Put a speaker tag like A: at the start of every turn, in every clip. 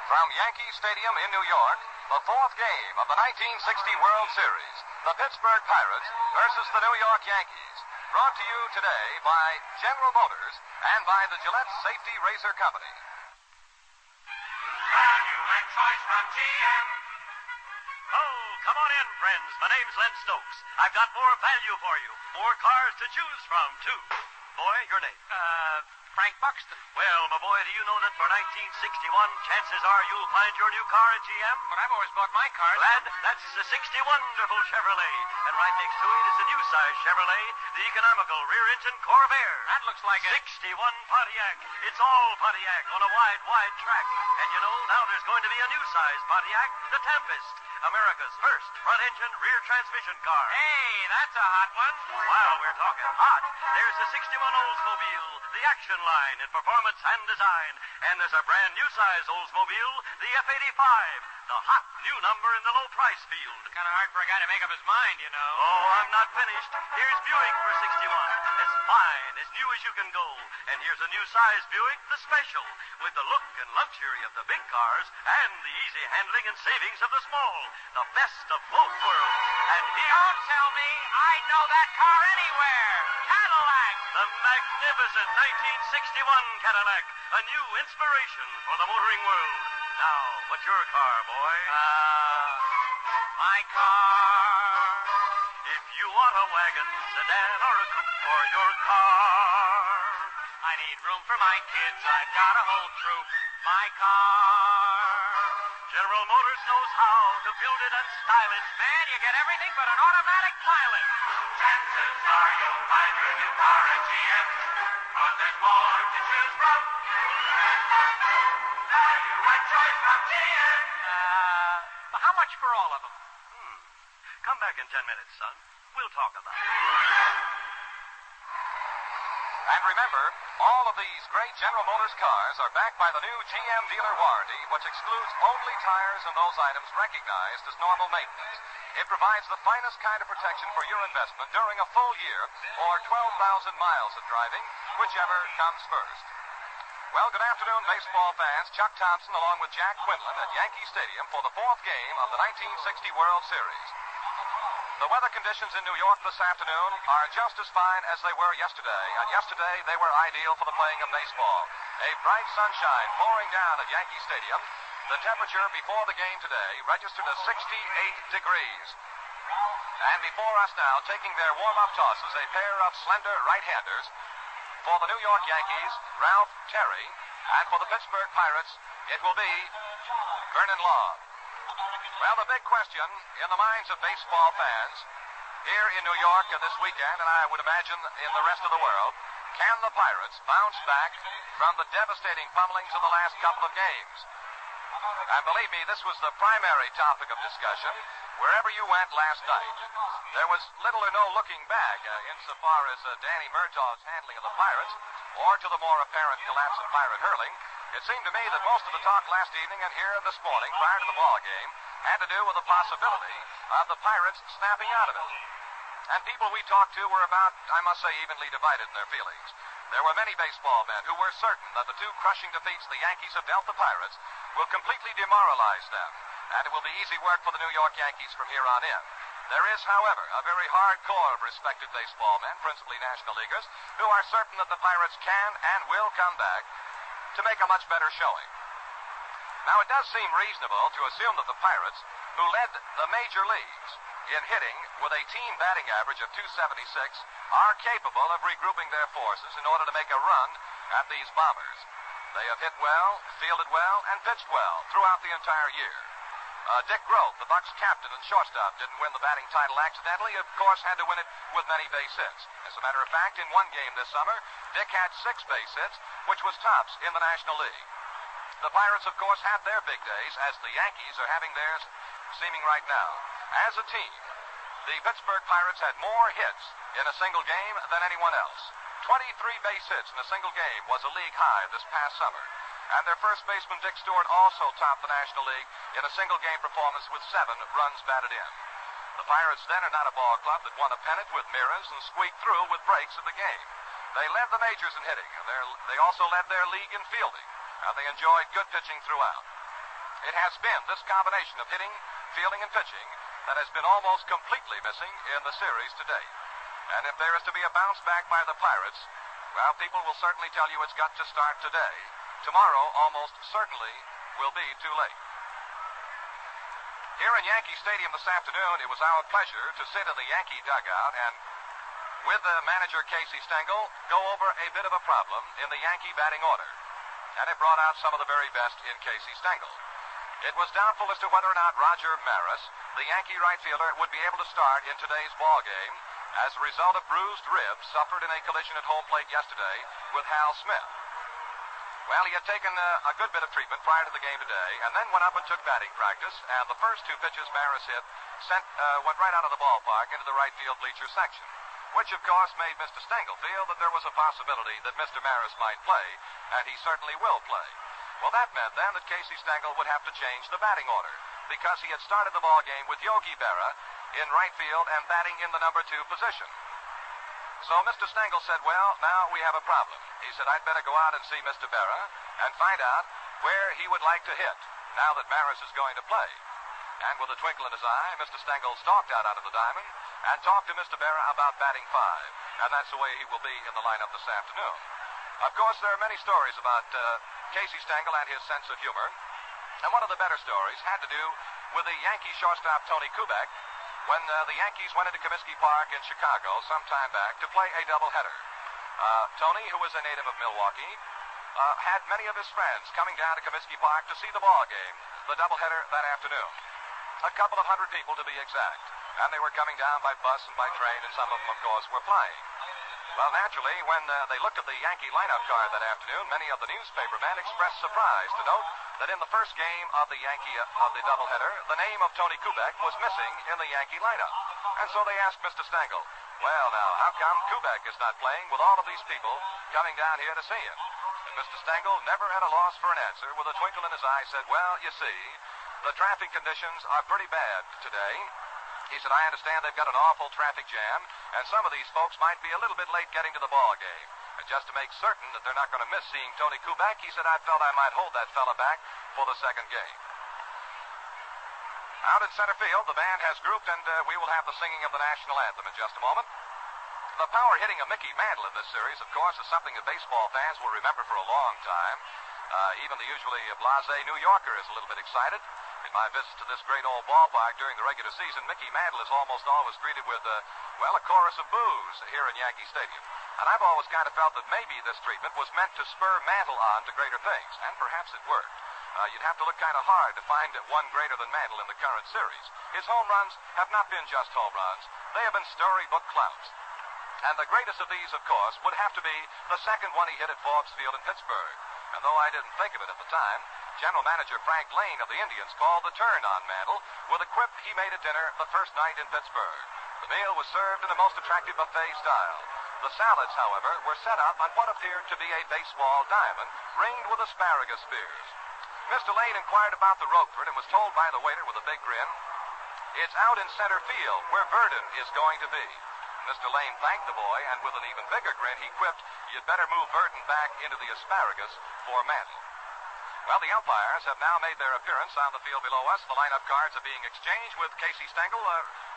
A: From Yankee Stadium in New York, the fourth game of the 1960 World Series, the Pittsburgh Pirates versus the New York Yankees. Brought to you today by General Motors and by the Gillette Safety Razor Company.
B: Value and choice from GM.
C: Oh, come on in, friends. My name's Len Stokes. I've got more value for you. More cars to choose from, too. Boy, your name?
D: Frank Buxton.
C: Well, my boy, do you know that for 1961, chances are you'll find your new car at GM?
D: But I've always bought my cars.
C: Lad, that's the 60 wonderful Chevrolet. And right next to it is the new size Chevrolet, the economical rear-engine Corvair.
D: That looks like a
C: 61 Pontiac. It's all Pontiac on a wide track. And you know, now there's going to be a new size Pontiac, the Tempest, America's first front-engine rear transmission car.
D: Hey, that's a hot one.
C: While we're talking hot, there's the 61 Oldsmobile, the action line in performance and design. And there's a brand new size Oldsmobile, the F85, the hot new number in the low price field.
D: Kind of hard for a guy to make up his mind, you know.
C: Oh, I'm not finished. Here's Buick for 61. As fine, as new as you can go. And here's a new size Buick, the Special, with the look and luxury of the big cars and the easy handling and savings of the small. The best of both worlds. And here...
D: Don't tell me. I know that car anywhere. Cadillac.
C: The magnificent 1961 Cadillac, a new inspiration for the motoring world. Now, what's your car, boy?
D: My car.
C: If you want a wagon, sedan, or a coupe for your car.
D: I need room for my kids. I've got a whole troop. My car.
C: General Motors knows how to build it and style it.
D: Man, you get everything but an automatic pilot.
B: Chances are you'll find your new car at GM. Cause there's more to choose from. Value and choice from GM.
D: How much for all of them?
C: Come back in 10 minutes, son. We'll talk about it.
A: And remember, all of these great General Motors cars are backed by the new GM dealer warranty, which excludes only tires and those items recognized as normal maintenance. It provides the finest kind of protection for your investment during a full year or 12,000 miles of driving, whichever comes first. Well, good afternoon, baseball fans. Chuck Thompson along with Jack Quinlan at Yankee Stadium for the fourth game of the 1960 World Series. The weather conditions in New York this afternoon are just as fine as they were yesterday, and yesterday they were ideal for the playing of baseball. A bright sunshine pouring down at Yankee Stadium. The temperature before the game today registered as 68 degrees. And before us now, taking their warm-up tosses, a pair of slender right-handers. For the New York Yankees, Ralph Terry, and for the Pittsburgh Pirates, it will be Vern Law. Well, the big question in the minds of baseball fans here in New York this weekend, and I would imagine in the rest of the world, can the Pirates bounce back from the devastating pummelings of the last couple of games? And believe me, this was the primary topic of discussion wherever you went last night. There was little or no looking back insofar as Danny Murtaugh's handling of the Pirates or to the more apparent collapse of Pirate hurling. It seemed to me that most of the talk last evening and here this morning prior to the ball game had to do with the possibility of the Pirates snapping out of it. And people we talked to were about, I must say, evenly divided in their feelings. There were many baseball men who were certain that the two crushing defeats the Yankees have dealt the Pirates will completely demoralize them, and it will be easy work for the New York Yankees from here on in. There is, however, a very hard core of respected baseball men, principally National Leaguers, who are certain that the Pirates can and will come back to make a much better showing. Now, it does seem reasonable to assume that the Pirates, who led the major leagues in hitting with a team batting average of .276, are capable of regrouping their forces in order to make a run at these Bombers. They have hit well, fielded well, and pitched well throughout the entire year. Dick Groth, the Bucs captain and shortstop, didn't win the batting title accidentally. Of course, had to win it with many base hits. As a matter of fact, in one game this summer, Dick had 6 base hits, which was tops in the National League. The Pirates, of course, had their big days, as the Yankees are having theirs seeming right now. As a team, the Pittsburgh Pirates had more hits in a single game than anyone else. 23 base hits in a single game was a league high this past summer. And their first baseman, Dick Stewart, also topped the National League in a single game performance with 7 runs batted in. The Pirates then are not a ball club that won a pennant with mirrors and squeaked through with breaks of the game. They led the majors in hitting. They also led their league in fielding. And they enjoyed good pitching throughout. It has been this combination of hitting, fielding, and pitching that has been almost completely missing in the series to date. And if there is to be a bounce back by the Pirates, well, people will certainly tell you it's got to start today. Tomorrow almost certainly will be too late. Here in Yankee Stadium this afternoon, it was our pleasure to sit in the Yankee dugout and, with manager Casey Stengel, go over a bit of a problem in the Yankee batting order. And it brought out some of the very best in Casey Stengel. It was doubtful as to whether or not Roger Maris, the Yankee right fielder, would be able to start in today's ball game as a result of bruised ribs suffered in a collision at home plate yesterday with Hal Smith. Well, he had taken a good bit of treatment prior to the game today, and then went up and took batting practice, and the first two pitches Maris hit went right out of the ballpark into the right field bleacher section, which, of course, made Mr. Stengel feel that there was a possibility that Mr. Maris might play, and he certainly will play. Well, that meant then that Casey Stengel would have to change the batting order, because he had started the ball game with Yogi Berra in right field and batting in the number 2 position. So Mr. Stengel said, well, now we have a problem. He said, I'd better go out and see Mr. Berra and find out where he would like to hit now that Maris is going to play. And with a twinkle in his eye, Mr. Stengel stalked out onto the diamond and talked to Mr. Berra about batting 5. And that's the way he will be in the lineup this afternoon. Of course, there are many stories about Casey Stengel and his sense of humor. And one of the better stories had to do with the Yankee shortstop Tony Kubek when the Yankees went into Comiskey Park in Chicago some time back to play a doubleheader. Tony, who is a native of Milwaukee, had many of his friends coming down to Comiskey Park to see the ball game, the doubleheader that afternoon. A couple of hundred people to be exact. And they were coming down by bus and by train, and some of them, of course, were flying. Well, naturally, when they looked at the Yankee lineup card that afternoon, many of the newspapermen expressed surprise to note that in the first game of the doubleheader, the name of Tony Kubek was missing in the Yankee lineup. And so they asked Mr. Stengel, well, now, how come Kubek is not playing with all of these people coming down here to see him? And Mr. Stengel, never at a loss for an answer, with a twinkle in his eye, said, well, you see, the traffic conditions are pretty bad today. He said, I understand they've got an awful traffic jam, and some of these folks might be a little bit late getting to the ball game. And just to make certain that they're not going to miss seeing Tony Kubek, he said, I felt I might hold that fella back for the second game. Out in center field, the band has grouped, and we will have the singing of the national anthem in just a moment. The power hitting of Mickey Mantle in this series, of course, is something that baseball fans will remember for a long time. Even the usually blasé New Yorker is a little bit excited. In my visits to this great old ballpark during the regular season, Mickey Mantle is almost always greeted with, a chorus of boos here in Yankee Stadium. And I've always kind of felt that maybe this treatment was meant to spur Mantle on to greater things, and perhaps it worked. You'd have to look kind of hard to find one greater than Mantle in the current series. His home runs have not been just home runs. They have been storybook clouds. And the greatest of these, of course, would have to be the second one he hit at Forbes Field in Pittsburgh. And though I didn't think of it at the time, General Manager Frank Lane of the Indians called the turn on Mantle with a quip he made at dinner the first night in Pittsburgh. The meal was served in a most attractive buffet style. The salads, however, were set up on what appeared to be a baseball diamond ringed with asparagus spears. Mr. Lane inquired about the Roquefort and was told by the waiter with a big grin, it's out in center field where Verdon is going to be. Mr. Lane thanked the boy, and with an even bigger grin, he quipped, you'd better move Verdon back into the asparagus for Mantle. Well, the umpires have now made their appearance on the field below us. The lineup cards are being exchanged with Casey Stengel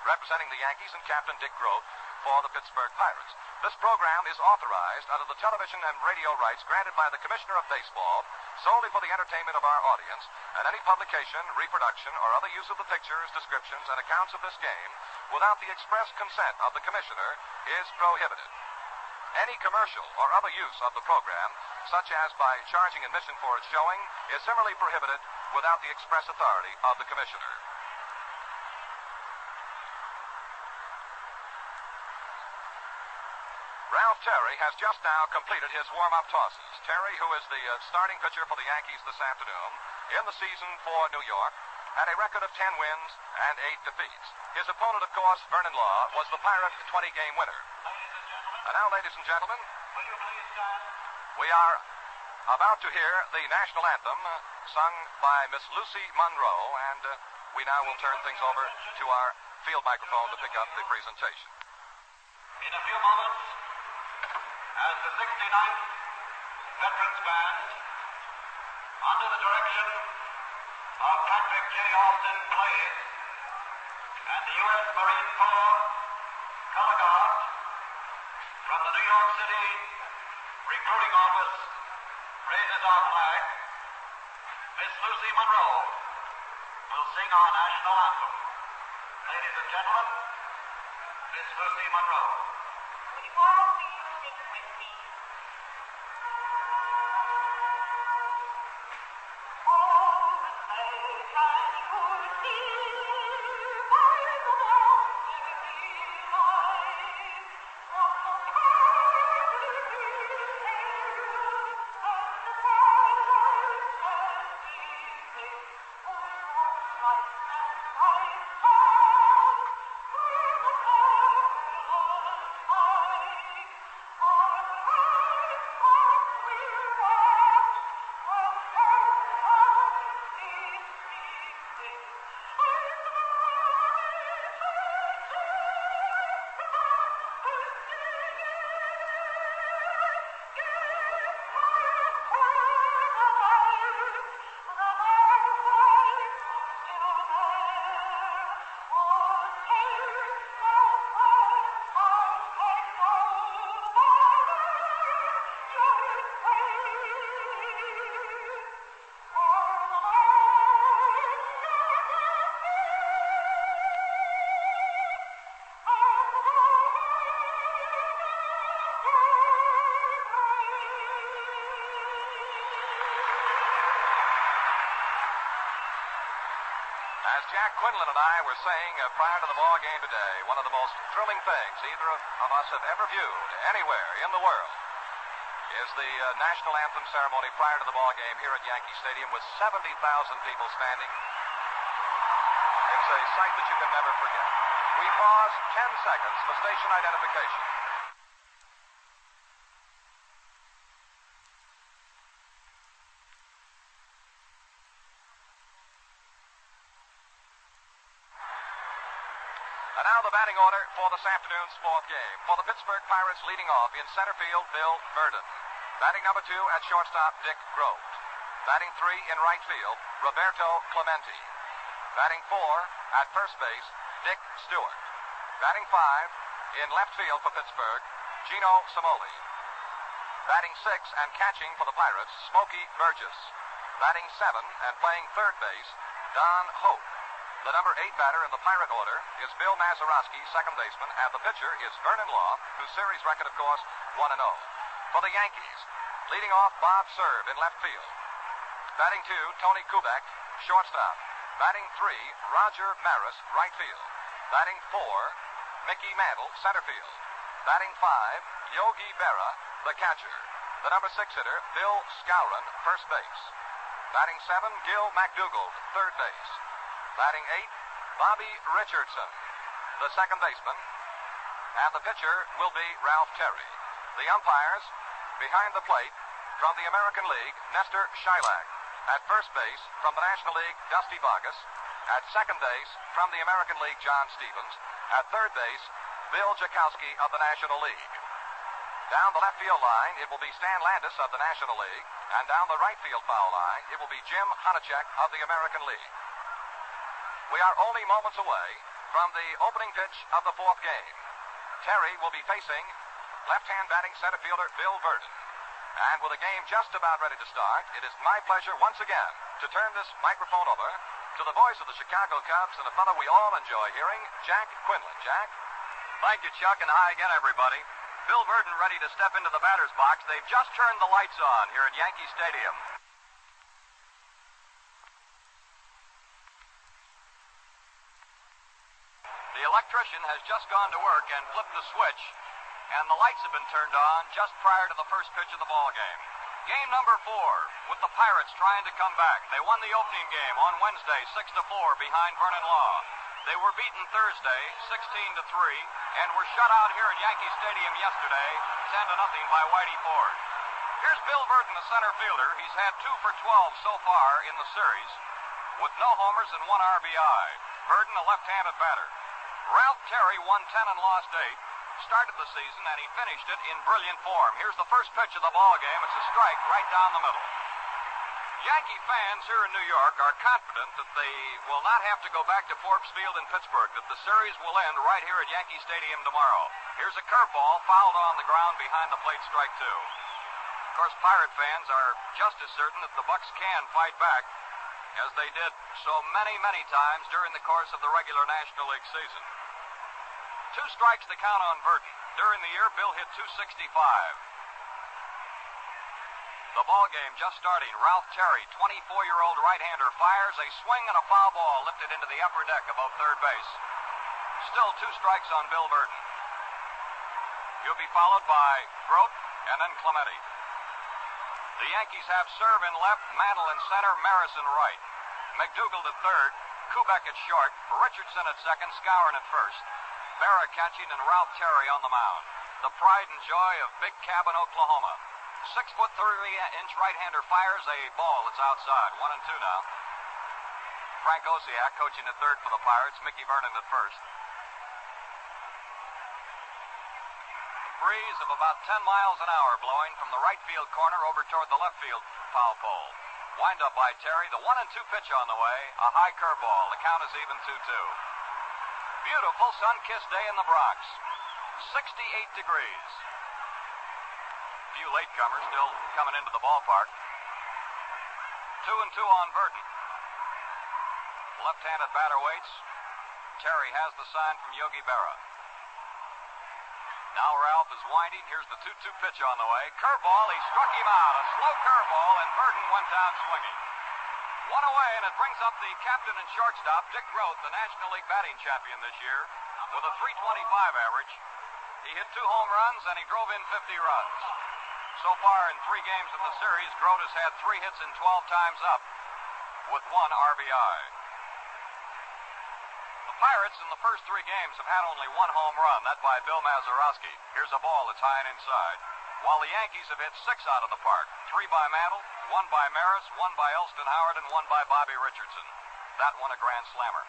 A: representing the Yankees and Captain Dick Groat for the Pittsburgh Pirates. This program is authorized under the television and radio rights granted by the Commissioner of Baseball solely for the entertainment of our audience, and any publication, reproduction, or other use of the pictures, descriptions, and accounts of this game without the express consent of the Commissioner is prohibited. Any commercial or other use of the program, such as by charging admission for its showing, is similarly prohibited without the express authority of the Commissioner. Ralph Terry has just now completed his warm-up tosses. Terry, who is the starting pitcher for the Yankees this afternoon, in the season for New York, had a record of 10 wins and 8 defeats. His opponent, of course, Vern Law, was the Pirate 20-game winner. And now, ladies and gentlemen, we are about to hear the national anthem sung by Miss Lucy Monroe, and we now will turn things over to our field microphone to pick up the presentation.
B: In a few moments, as the 69th Veterans Band, under the direction of Patrick J. Austin plays, and the U.S. Marine Corps Color Guard from the New York City Recruiting Office raises our flag. Miss Lucy Monroe will sing our national anthem. Ladies and gentlemen, Miss Lucy Monroe.
E: Would you all please sing with me?
A: As Jack Quinlan and I were saying prior to the ball game today, one of the most thrilling things either of us have ever viewed anywhere in the world is the national anthem ceremony prior to the ball game here at Yankee Stadium with 70,000 people standing. It's a sight that you can never forget. We pause 10 seconds for station identification. And now the batting order for this afternoon's fourth game. For the Pittsburgh Pirates, leading off in center field, Bill Verdon. Batting number 2 at shortstop, Dick Grote. Batting 3 in right field, Roberto Clemente. Batting 4 at first base, Dick Stewart. Batting 5 in left field for Pittsburgh, Gino Cimoli. Batting 6 and catching for the Pirates, Smoky Burgess. Batting 7 and playing third base, Don Hope. The number 8 batter in the Pirate order is Bill Mazeroski, second baseman, and the pitcher is Vern Law, whose series record, of course, 1-0. For the Yankees, leading off, Bob Serve in left field. Batting 2, Tony Kubek, shortstop. Batting 3, Roger Maris, right field. Batting 4, Mickey Mantle, center field. Batting 5, Yogi Berra, the catcher. The number 6 hitter, Bill Skowron, first base. Batting 7, Gil McDougald, third base. Batting 8, Bobby Richardson, the second baseman. And the pitcher will be Ralph Terry. The umpires, behind the plate, from the American League, Nestor Shylock. At first base, from the National League, Dusty Vargas. At second base, from the American League, John Stevens. At third base, Bill Jakowski of the National League. Down the left field line, it will be Stan Landis of the National League. And down the right field foul line, it will be Jim Honachek of the American League. We are only moments away from the opening pitch of the fourth game. Terry will be facing left-hand batting center fielder Bill Verdon. And with the game just about ready to start, it is my pleasure once again to turn this microphone over to the voice of the Chicago Cubs and a fellow we all enjoy hearing, Jack Quinlan. Jack?
C: Thank you, Chuck, and hi again, everybody. Bill Verdon ready to step into the batter's box. They've just turned the lights on here at Yankee Stadium. The electrician has just gone to work and flipped the switch, and the lights have been turned on just prior to the first pitch of the ball game. Game number 4, with the Pirates trying to come back. They won the opening game on Wednesday, 6-4, behind Vern Law. They were beaten Thursday, 16-3, and were shut out here at Yankee Stadium yesterday, 10-0 by Whitey Ford. Here's Bill Verdon, the center fielder. He's had 2 for 12 so far in the series, with no homers and 1 RBI. Verdon, a left-handed batter. Ralph Terry won 10 and lost 8. Started the season, and he finished it in brilliant form. Here's the first pitch of the ball game. It's a strike right down the middle.
A: Yankee fans here in New York are confident that they will not have to go back to Forbes Field in Pittsburgh, that the series will end right here at Yankee Stadium tomorrow. Here's a curveball fouled on the ground behind the plate, strike two. Of course, Pirate fans are just as certain that the Bucks can fight back, as they did so many, many times during the course of the regular National League season. 2 strikes to count on Burton. During the year, Bill hit .265. The ball game just starting. Ralph Terry, 24-year-old right-hander, fires a swing and a foul ball lifted into the upper deck above third base. Still 2 strikes on Bill Burton. He'll be followed by Grote and then Clemente. The Yankees have serve in left, Mantle in center, Maris in right. McDougal at third, Kubek at short, Richardson at second, Skowron at first. Berra catching and Ralph Terry on the mound. The pride and joy of Big Cabin, Oklahoma. 6'3" right-hander fires a ball that's outside. 1-2 now. Frank Osiak coaching at third for the Pirates. Mickey Vernon at first. Breeze of about 10 miles an hour blowing from the right field corner over toward the left field foul pole. Wind up by Terry. The 1-2 pitch on the way. A high curveball. The count is even 2-2. Beautiful sun-kissed day in the Bronx. 68 degrees. Few latecomers still coming into the ballpark. 2-2 on Burton. Left-handed batter waits. Terry has the sign from Yogi Berra. Now Ralph is winding. Here's the 2-2 pitch on the way. Curveball. He struck him out. A slow curveball, and Burton went down swinging. 1 away, and it brings up the captain and shortstop, Dick Grote, the National League batting champion this year, with a .325 average. He hit 2 home runs, and he drove in 50 runs. So far in 3 games in the series, Grote has had 3 hits and 12 times up, with 1 RBI. The Pirates in the first 3 games have had only 1 home run, that by Bill Mazeroski. Here's a ball that's high and inside. While the Yankees have hit 6 out of the park. 3 by Mantle, 1 by Maris, 1 by Elston Howard, and 1 by Bobby Richardson. That one a grand slammer.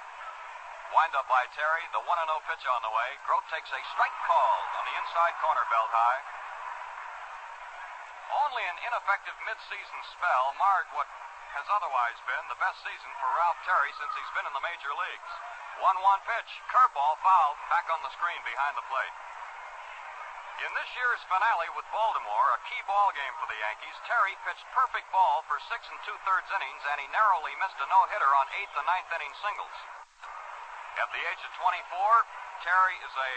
A: Wind up by Terry, the 1-0 pitch on the way. Grote takes a strike call on the inside corner, belt high. Only an ineffective mid-season spell marred what has otherwise been the best season for Ralph Terry since he's been in the major leagues. 1-1 pitch, curveball fouled, back on the screen behind the plate. In this year's finale with Baltimore, a key ball game for the Yankees, Terry pitched perfect ball for 6 2/3 innings, and he narrowly missed a no-hitter on 8th and 9th inning singles. At the age of 24, Terry is a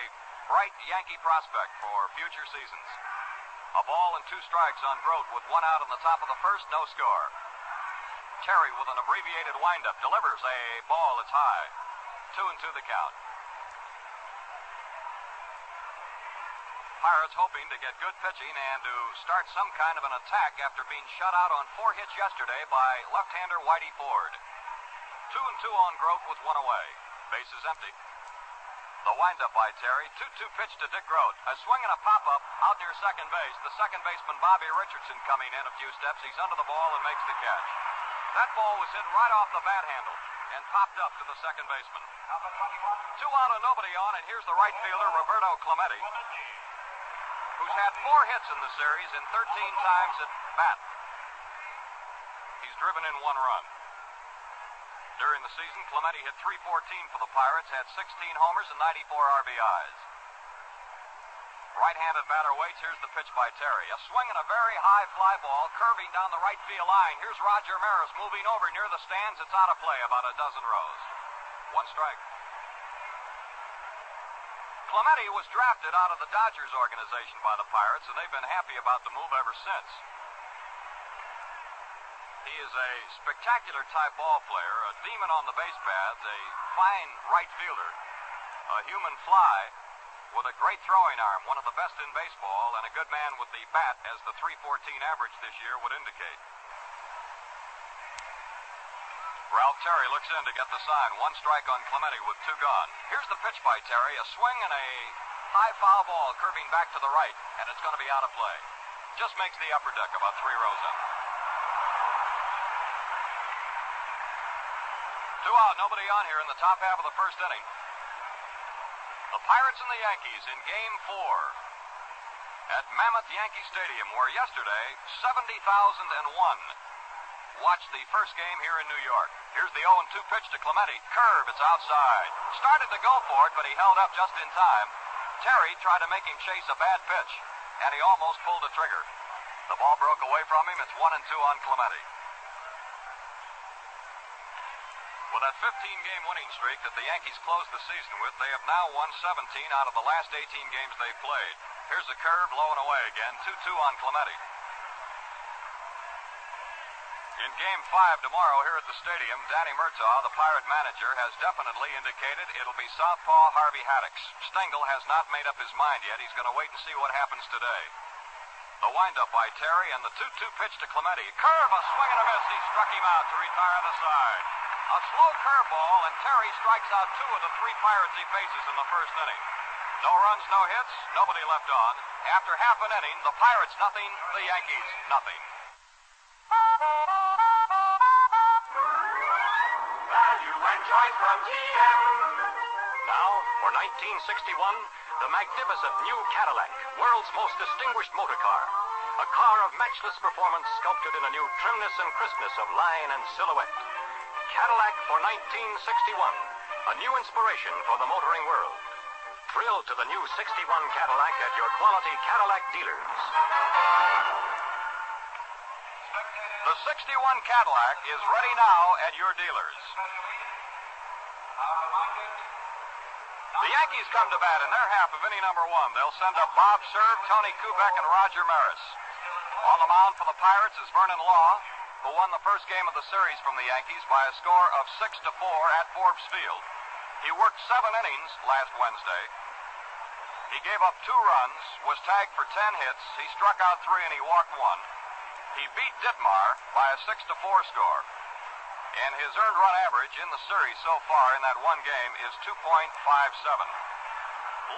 A: bright Yankee prospect for future seasons. A ball and 2 strikes on Grote with 1 out in the top of the first, no score. Terry with an abbreviated windup delivers a ball that's high. 2-2 the count. Pirates hoping to get good pitching and to start some kind of an attack after being shut out on 4 hits yesterday by left-hander Whitey Ford. 2-2 on Grote with 1 away. Bases empty. The windup by Terry. 2-2 pitch to Dick Grote. A swing and a pop-up out near second base. The second baseman Bobby Richardson coming in a few steps. He's under the ball and makes the catch. That ball was hit right off the bat handle and popped up to the second baseman. 2 out and nobody on, and here's the right fielder Roberto Clemente, who's had 4 hits in the series and 13 times at bat. He's driven in 1 run. During the season, Clemente hit .314 for the Pirates, had 16 homers and 94 RBIs. Right-handed batter waits. Here's the pitch by Terry. A swing and a very high fly ball curving down the right field line. Here's Roger Maris moving over near the stands. It's out of play about a dozen rows. 1 strike. Clemente was drafted out of the Dodgers organization by the Pirates, and they've been happy about the move ever since. He is a spectacular type ball player, a demon on the base paths, a fine right fielder, a human fly with a great throwing arm, one of the best in baseball, and a good man with the bat, as the .314 average this year would indicate. Ralph Terry looks in to get the sign. 1 strike on Clemente with 2 gone. Here's the pitch by Terry. A swing and a high foul ball curving back to the right, and it's going to be out of play. Just makes the upper deck about 3 rows up. 2 out, nobody on here in the top half of the first inning. The Pirates and the Yankees in Game 4 at Mammoth Yankee Stadium, where yesterday 70,001 watch the first game here in New York. Here's the 0-2 pitch to Clemente. Curve, it's outside. Started to go for it, but he held up just in time. Terry tried to make him chase a bad pitch, and he almost pulled the trigger. The ball broke away from him. It's 1-2 on Clemente. With that 15-game winning streak that the Yankees closed the season with, they have now won 17 out of the last 18 games they've played. Here's the curve, low and away again. 2-2 on Clemente. In Game 5 tomorrow here at the stadium, Danny Murtaugh, the Pirate manager, has definitely indicated it'll be southpaw Harvey Haddix. Stengel has not made up his mind yet. He's going to wait and see what happens today. The windup by Terry and the 2-2 pitch to Clemente. Curve, a swing and a miss. He struck him out to retire the side. A slow curveball, and Terry strikes out 2 of the 3 Pirates he faces in the first inning. No runs, no hits, nobody left on. After half an inning, the Pirates nothing, the Yankees nothing.
B: Value and choice from GM.
C: Now, for 1961, the magnificent new Cadillac, world's most distinguished motor car. A car of matchless performance sculpted in a new trimness and crispness of line and silhouette. Cadillac for 1961, a new inspiration for the motoring world. Thrill to the new 61 Cadillac at your quality Cadillac dealers.
A: The 61 Cadillac is ready now at your dealers. The Yankees come to bat in their half of inning number 1. They'll send up Bob Cerv, Tony Kubek, and Roger Maris. On the mound for the Pirates is Vern Law, who won the first game of the series from the Yankees by a score of 6-4 at Forbes Field. He worked 7 innings last Wednesday. He gave up 2 runs, was tagged for 10 hits. He struck out 3 and he walked 1. He beat Ditmar by a 6-4 score. And his earned run average in the series so far in that one game is 2.57.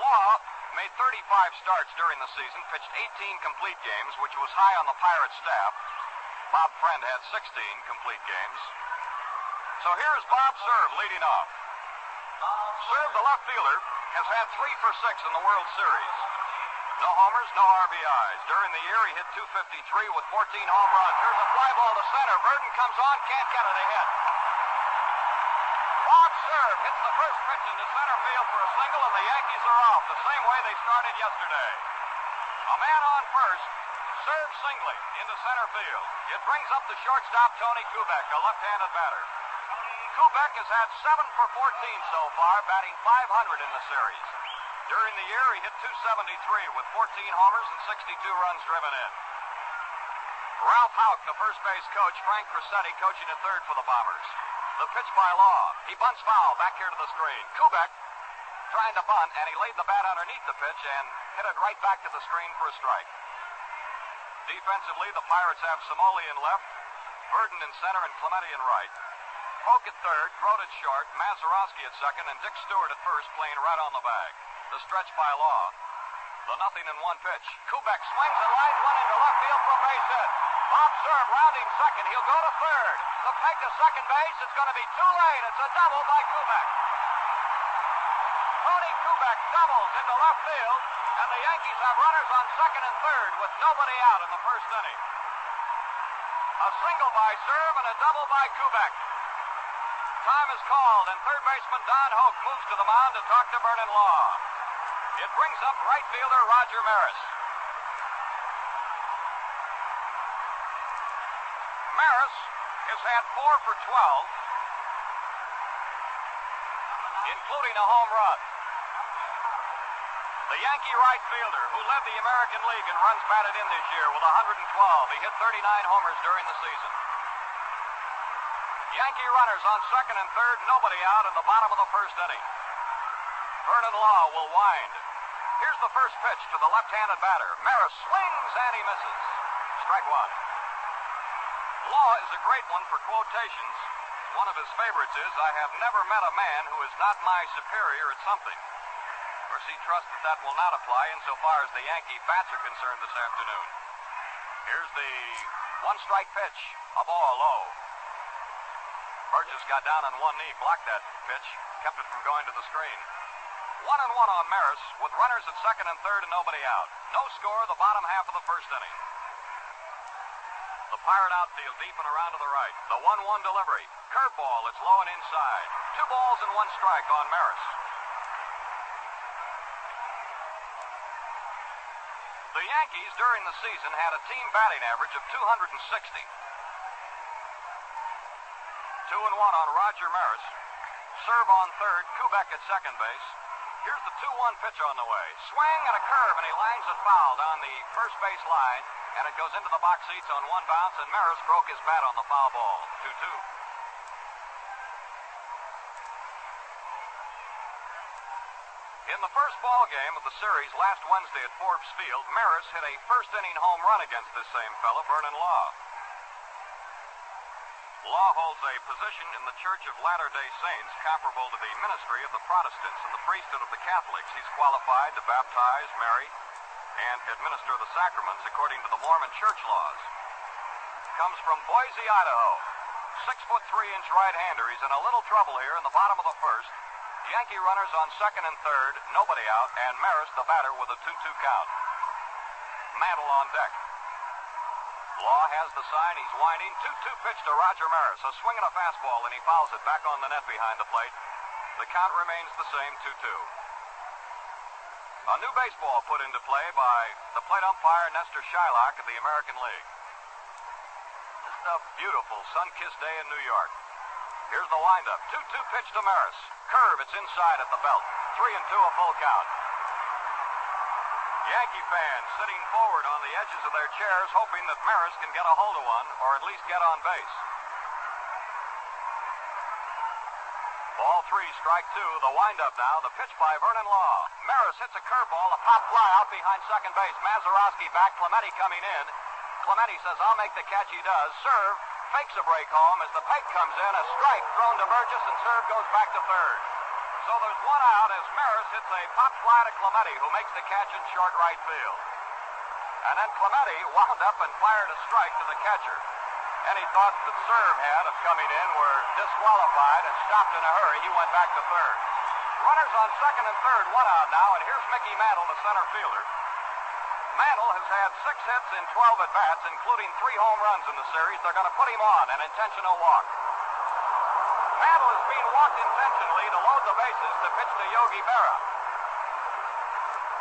A: Law made 35 starts during the season, pitched 18 complete games, which was high on the Pirates staff. Bob Friend had 16 complete games. So here's Bob Cerv leading off. Cerv, the left fielder, has had 3 for 6 in the World Series. No homers, no RBIs. During the year, he hit .253 with 14 home runs. Here's a fly ball to center. Verdon comes on, can't get it, a hit. Bob Cerv hits the first pitch into center field for a single, and the Yankees are off the same way they started yesterday. A man on first. Cerv singly into center field. It brings up the shortstop, Tony Kubek, a left-handed batter. Kubek has had 7 for 14 so far, batting .500 in the series. During the year, he hit .273 with 14 homers and 62 runs driven in. Ralph Houck, the first base coach, Frank Cressetti coaching at third for the Bombers. The pitch by Law. He bunts foul back here to the screen. Kubek trying to bunt, and he laid the bat underneath the pitch and hit it right back to the screen for a strike. Defensively, the Pirates have Cimoli in left, Verdon in center, and Clemente in right. Polk at third, Grote at short, Mazeroski at second, and Dick Stewart at first, playing right on the bag. The stretch by Law. The 0-1 pitch. Kubek swings and lines one into left field for a base hit. Bob Cerv rounding second. He'll go to third. The peg to second base. It's going to be too late. It's a double by Kubek. Tony Kubek doubles into left field, and the Yankees have runners on second and third with nobody out in the first inning. A single by Cerv and a double by Kubek. Time is called, and third baseman Don Hoke moves to the mound to talk to Vern Law. It brings up right fielder Roger Maris. Maris has had 4 for 12, including a home run. The Yankee right fielder, who led the American League in runs batted in this year with 112. He hit 39 homers during the season. Yankee runners on second and third, nobody out in the bottom of the first inning. Vern Law will wind. Here's the first pitch to the left-handed batter. Maris swings and he misses. Strike 1. Law is a great one for quotations. One of his favorites is, "I have never met a man who is not my superior at something." Of course, he trusts that will not apply insofar as the Yankee bats are concerned this afternoon. Here's the 1-strike pitch. A ball low. Burgess got down on one knee, blocked that pitch, kept it from going to the screen. 1-1 on Maris, with runners at second and third and nobody out. No score the bottom half of the first inning. The Fired outfield deep and around to the right. The 1-1 delivery. Curveball. It's low and inside. 2 balls and 1 strike on Maris. The Yankees during the season had a team batting average of 260. 2-1 on Roger Maris. Serve on third. Kubek at second base. Here's the 2-1 pitch on the way. Swing and a curve, and he lines it foul down the first base line, and it goes into the box seats on 1 bounce, and Maris broke his bat on the foul ball. 2-2. In the first ball game of the series last Wednesday at Forbes Field, Maris hit a first-inning home run against this same fellow, Vern Law. Law holds a position in the Church of Latter-day Saints comparable to the ministry of the Protestants and the priesthood of the Catholics. He's qualified to baptize, marry, and administer the sacraments according to the Mormon church laws. Comes from Boise, Idaho. 6'3" right-hander. He's in a little trouble here in the bottom of the first. Yankee runners on second and third, nobody out, and Maris the batter with a 2-2 count. Mantle on deck. Law has the sign. He's winding. 2-2 pitch to Roger Maris. A swing and a fastball, and he fouls it back on the net behind the plate. The count remains the same, 2-2. A new baseball put into play by the plate umpire Nestor Shylock of the American League. This is a beautiful sun-kissed day in New York. Here's the windup. 2-2 pitch to Maris. Curve, it's inside at the belt. 3-2, a full count. Yankee fans sitting forward on the edges of their chairs hoping that Maris can get a hold of one or at least get on base. Ball 3, strike 2. The windup now. The pitch by Vern Law. Maris hits a curveball, a pop fly out behind second base. Mazeroski back. Clemente coming in. Clemente says, I'll make the catch. He does. Serve. Fakes a break home as the peg comes in. A strike thrown to Burgess, and serve goes back to third. So there's 1 out as Maris hits a pop fly to Clemente, who makes the catch in short right field. And then Clemente wound up and fired a strike to the catcher. Any thoughts that serve had of coming in were disqualified and stopped in a hurry. He went back to third. Runners on second and third, 1 out now, and here's Mickey Mantle, the center fielder. Mantle has had 6 hits in 12 at-bats, including 3 home runs in the series. They're going to put him on, an intentional walk. Mantle is being walked intentionally to load the bases to pitch to Yogi Berra.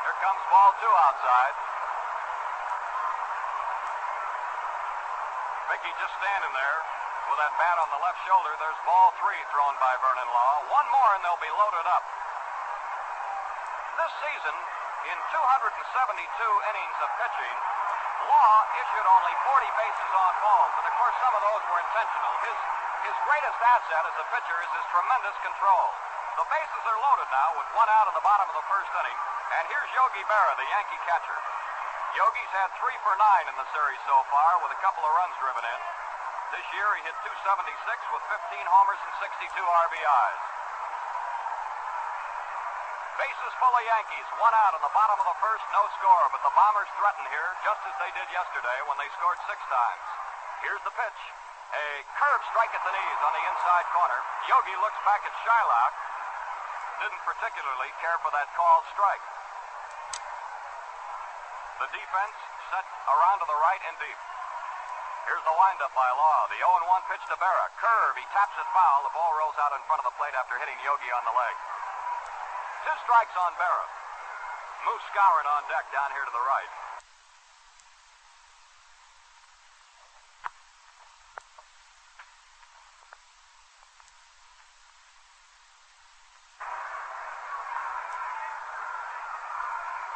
A: Here comes ball 2 outside. Mickey just standing there with that bat on the left shoulder. There's ball 3 thrown by Vern Law. 1 more and they'll be loaded up. This season, in 272 innings of pitching, Law issued only 40 bases on balls, and of course some of those were intentional. His greatest asset as a pitcher is his tremendous control. The bases are loaded now with 1 out in the bottom of the first inning, and here's Yogi Berra, the Yankee catcher. Yogi's had 3 for 9 in the series so far with a couple of runs driven in. This year he hit .276 with 15 homers and 62 RBIs. Bases full of Yankees, 1 out in the bottom of the first, no score, but the Bombers threaten here just as they did yesterday when they scored 6 times. Here's the pitch. A curve strike at the knees on the inside corner. Yogi looks back at Shylock. Didn't particularly care for that called strike. The defense set around to the right and deep. Here's the windup by Law. The 0-1 pitch to Berra. Curve, he taps it foul. The ball rolls out in front of the plate after hitting Yogi on the leg. 2 strikes on Berra. Moose Skowron on deck down here to the right.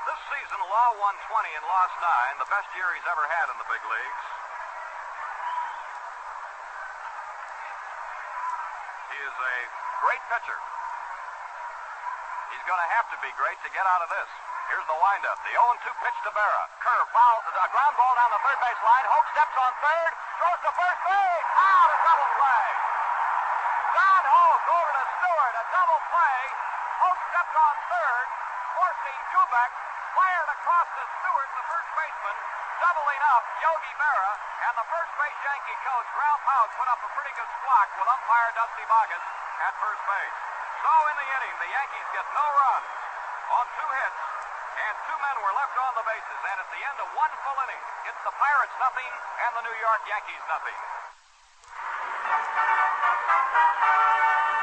A: This season, Law won 20 and lost 9, the best year he's ever had in the big leagues. He is a great pitcher. He's going to have to be great to get out of this. Here's the windup. The 0-2 pitch to Berra. Curve, foul, a ground ball down the third base line. Hope steps on third, throws to first base. Out, a double play. John Hope over to Stewart, a double play. Hope stepped on third, forcing Kubek. Fired across to Stewart, the first baseman, doubling up Yogi Berra, and the first base Yankee coach, Ralph House, put up a pretty good squawk with umpire Dusty Boggess at first base. So in the inning, the Yankees get no runs on 2 hits, and 2 men were left on the bases, and at the end of 1 full inning, it's the Pirates nothing and the New York Yankees nothing.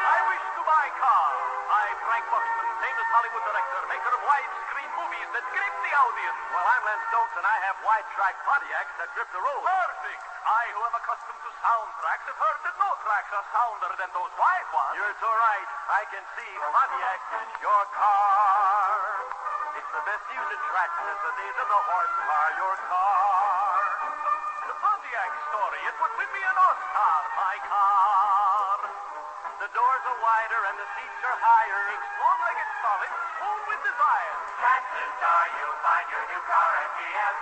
C: I wish to buy car. I'm Frank Buxton, famous Hollywood director, maker of widescreen movies that grip the audience.
F: Well, I'm Len Stokes, and I have wide-track Pontiacs that grip the road.
C: Perfect. I, who am accustomed to soundtracks, have heard that no tracks are sounder than those wide ones.
F: You're so right. I can see Pontiac is your car. It's the best music track since the days of the horse car, your car.
C: The Pontiac story, it would win me an Oscar, my car.
F: The doors are wider and the seats are higher.
C: It's long-legged solid, smooth with desire.
B: Chances are you'll find your new car at GM,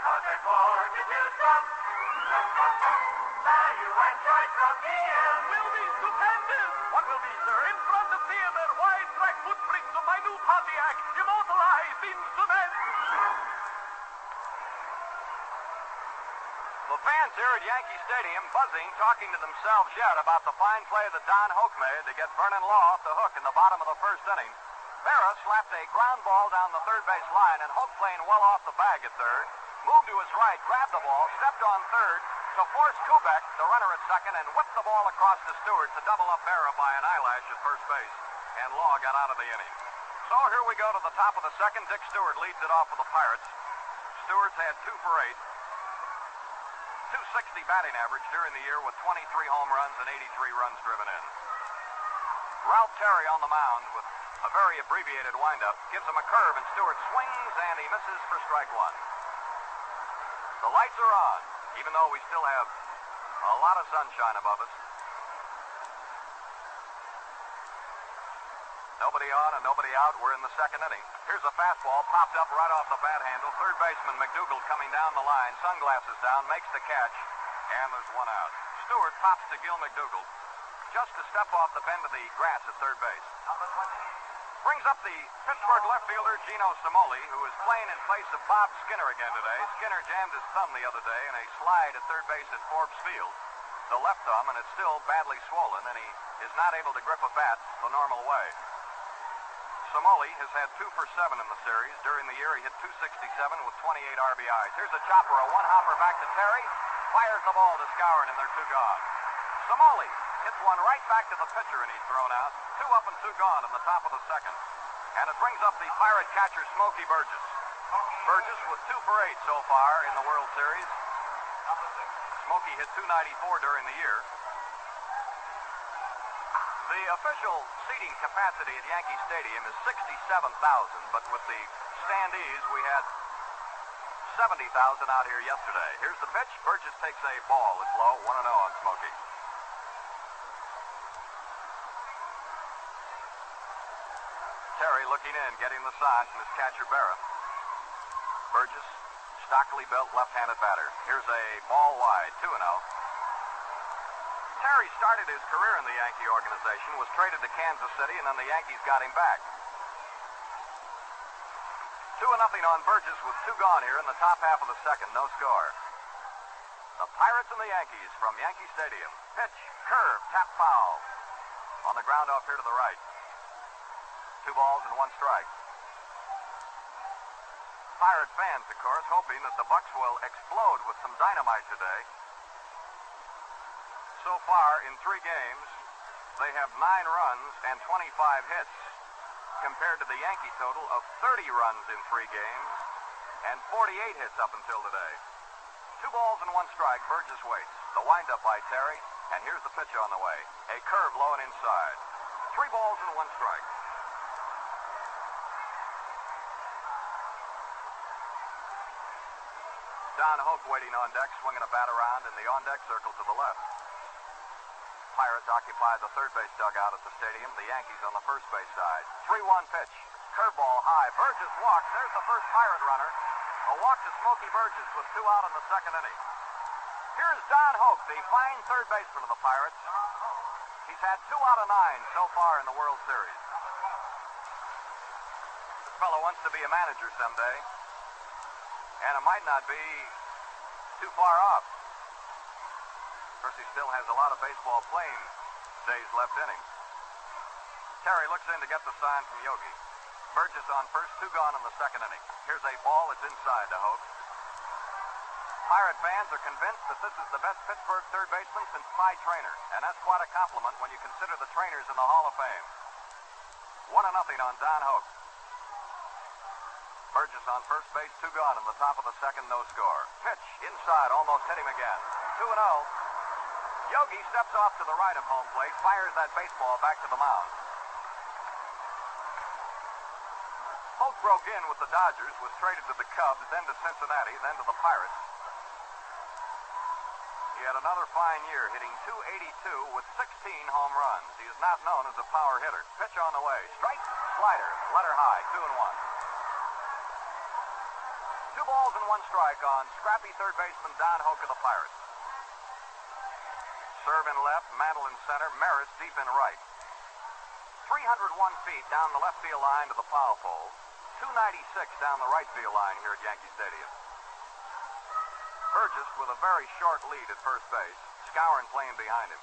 B: 'cause there's more to choose from. Value and choice from GM.
C: Will be stupendous. What will be, sir? In front of theater, wide-track footprints of my new Pontiac, immortalized in cement.
A: The fans here at Yankee Stadium buzzing, talking to themselves yet about the fine play that Don Hoke made to get Vern Law off the hook in the bottom of the first inning. Berra slapped a ground ball down the third base line, and Hoke, playing well off the bag at third, moved to his right, grabbed the ball, stepped on third to force Kubek, the runner at second, and whipped the ball across to Stewart to double up Berra by an eyelash at first base. And Law got out of the inning. So here we go to the top of the second. Dick Stewart leads it off for the Pirates. Stewart's had 2 for 8. 260 batting average during the year with 23 home runs and 83 runs driven in. Ralph Terry on the mound with a very abbreviated windup. Gives him a curve, and Stewart swings, and he misses for strike 1. The lights are on, even though we still have a lot of sunshine above us. Nobody on and nobody out. We're in the second inning. Here's a fastball popped up right off the bat handle. Third baseman McDougal coming down the line, sunglasses down, makes the catch, and there's 1 out. Stewart pops to Gil McDougal just to step off the bend of the grass at third base. Brings up the Pittsburgh left fielder Gino Cimoli, who is playing in place of Bob Skinner again today. Skinner jammed his thumb the other day in a slide at third base at Forbes Field, the left thumb, and it's still badly swollen, and he is not able to grip a bat the normal way. Cimoli has had 2 for 7 in the series. During the year, he hit .267 with 28 RBIs. Here's a chopper, a one-hopper back to Terry. Fires the ball to Skowron, and they're 2 gone. Cimoli hits one right back to the pitcher, and he's thrown out. 2 up and 2 gone in the top of the second. And it brings up the Pirate catcher, Smoky Burgess. Burgess with 2 for 8 so far in the World Series. Smoky hit .294 during the year. The official seating capacity at Yankee Stadium is 67,000, but with the standees, we had 70,000 out here yesterday. Here's the pitch. Burgess takes a ball. It's low, 1-0 on Smoky. Terry looking in, getting the sign from his catcher, Berra. Burgess, stockily built left-handed batter. Here's a ball wide, 2-0. Terry started his career in the Yankee organization, was traded to Kansas City, and then the Yankees got him back. 2-0 on Burgess with 2 gone here in the top half of the second, no score. The Pirates and the Yankees from Yankee Stadium. Pitch, curve, tap foul. On the ground off here to the right. 2 balls and 1 strike. Pirate fans, of course, hoping that the Bucks will explode with some dynamite today. So far, in 3 games, they have 9 runs and 25 hits, compared to the Yankee total of 30 runs in 3 games and 48 hits up until today. 2 balls and 1 strike. Burgess waits. The windup by Terry, and here's the pitch on the way. A curve low and inside. 3 balls and 1 strike. Don Hoke waiting on deck, swinging a bat around in the on-deck circle to the left. Pirates occupy the third base dugout at the stadium. The Yankees on the first base side. 3-1 pitch. Curveball high. Burgess walks. There's the first Pirate runner. A walk to Smoky Burgess with 2 out in the second inning. Here's Don Hoke, the fine third baseman of the Pirates. He's had 2 out of 9 so far in the World Series. This fellow wants to be a manager someday. And it might not be too far off. Of course, he still has a lot of baseball playing days left in him. Terry looks in to get the sign from Yogi. Burgess on first, 2 gone in the second inning. Here's a ball that's inside to Hope. Pirate fans are convinced that this is the best Pittsburgh third baseman since Pie Traynor, and that's quite a compliment when you consider the trainers in the Hall of Fame. 1-0 on Don Hope. Burgess on first base, 2 gone in the top of the second, no score. Pitch inside, almost hit him again. 2-0. Yogi steps off to the right of home plate, fires that baseball back to the mound. Hope broke in with the Dodgers, was traded to the Cubs, then to Cincinnati, then to the Pirates. He had another fine year, hitting .282 with 16 home runs. He is not known as a power hitter. Pitch on the way. Strike, slider, letter high, 2-1. 2 balls and 1 strike on scrappy third baseman Don Hoke of the Pirates. Serve in left, Mantle in center, Maris deep in right. 301 feet down the left field line to the foul pole. 296 down the right field line here at Yankee Stadium. Burgess with a very short lead at first base. Skowron playing behind him.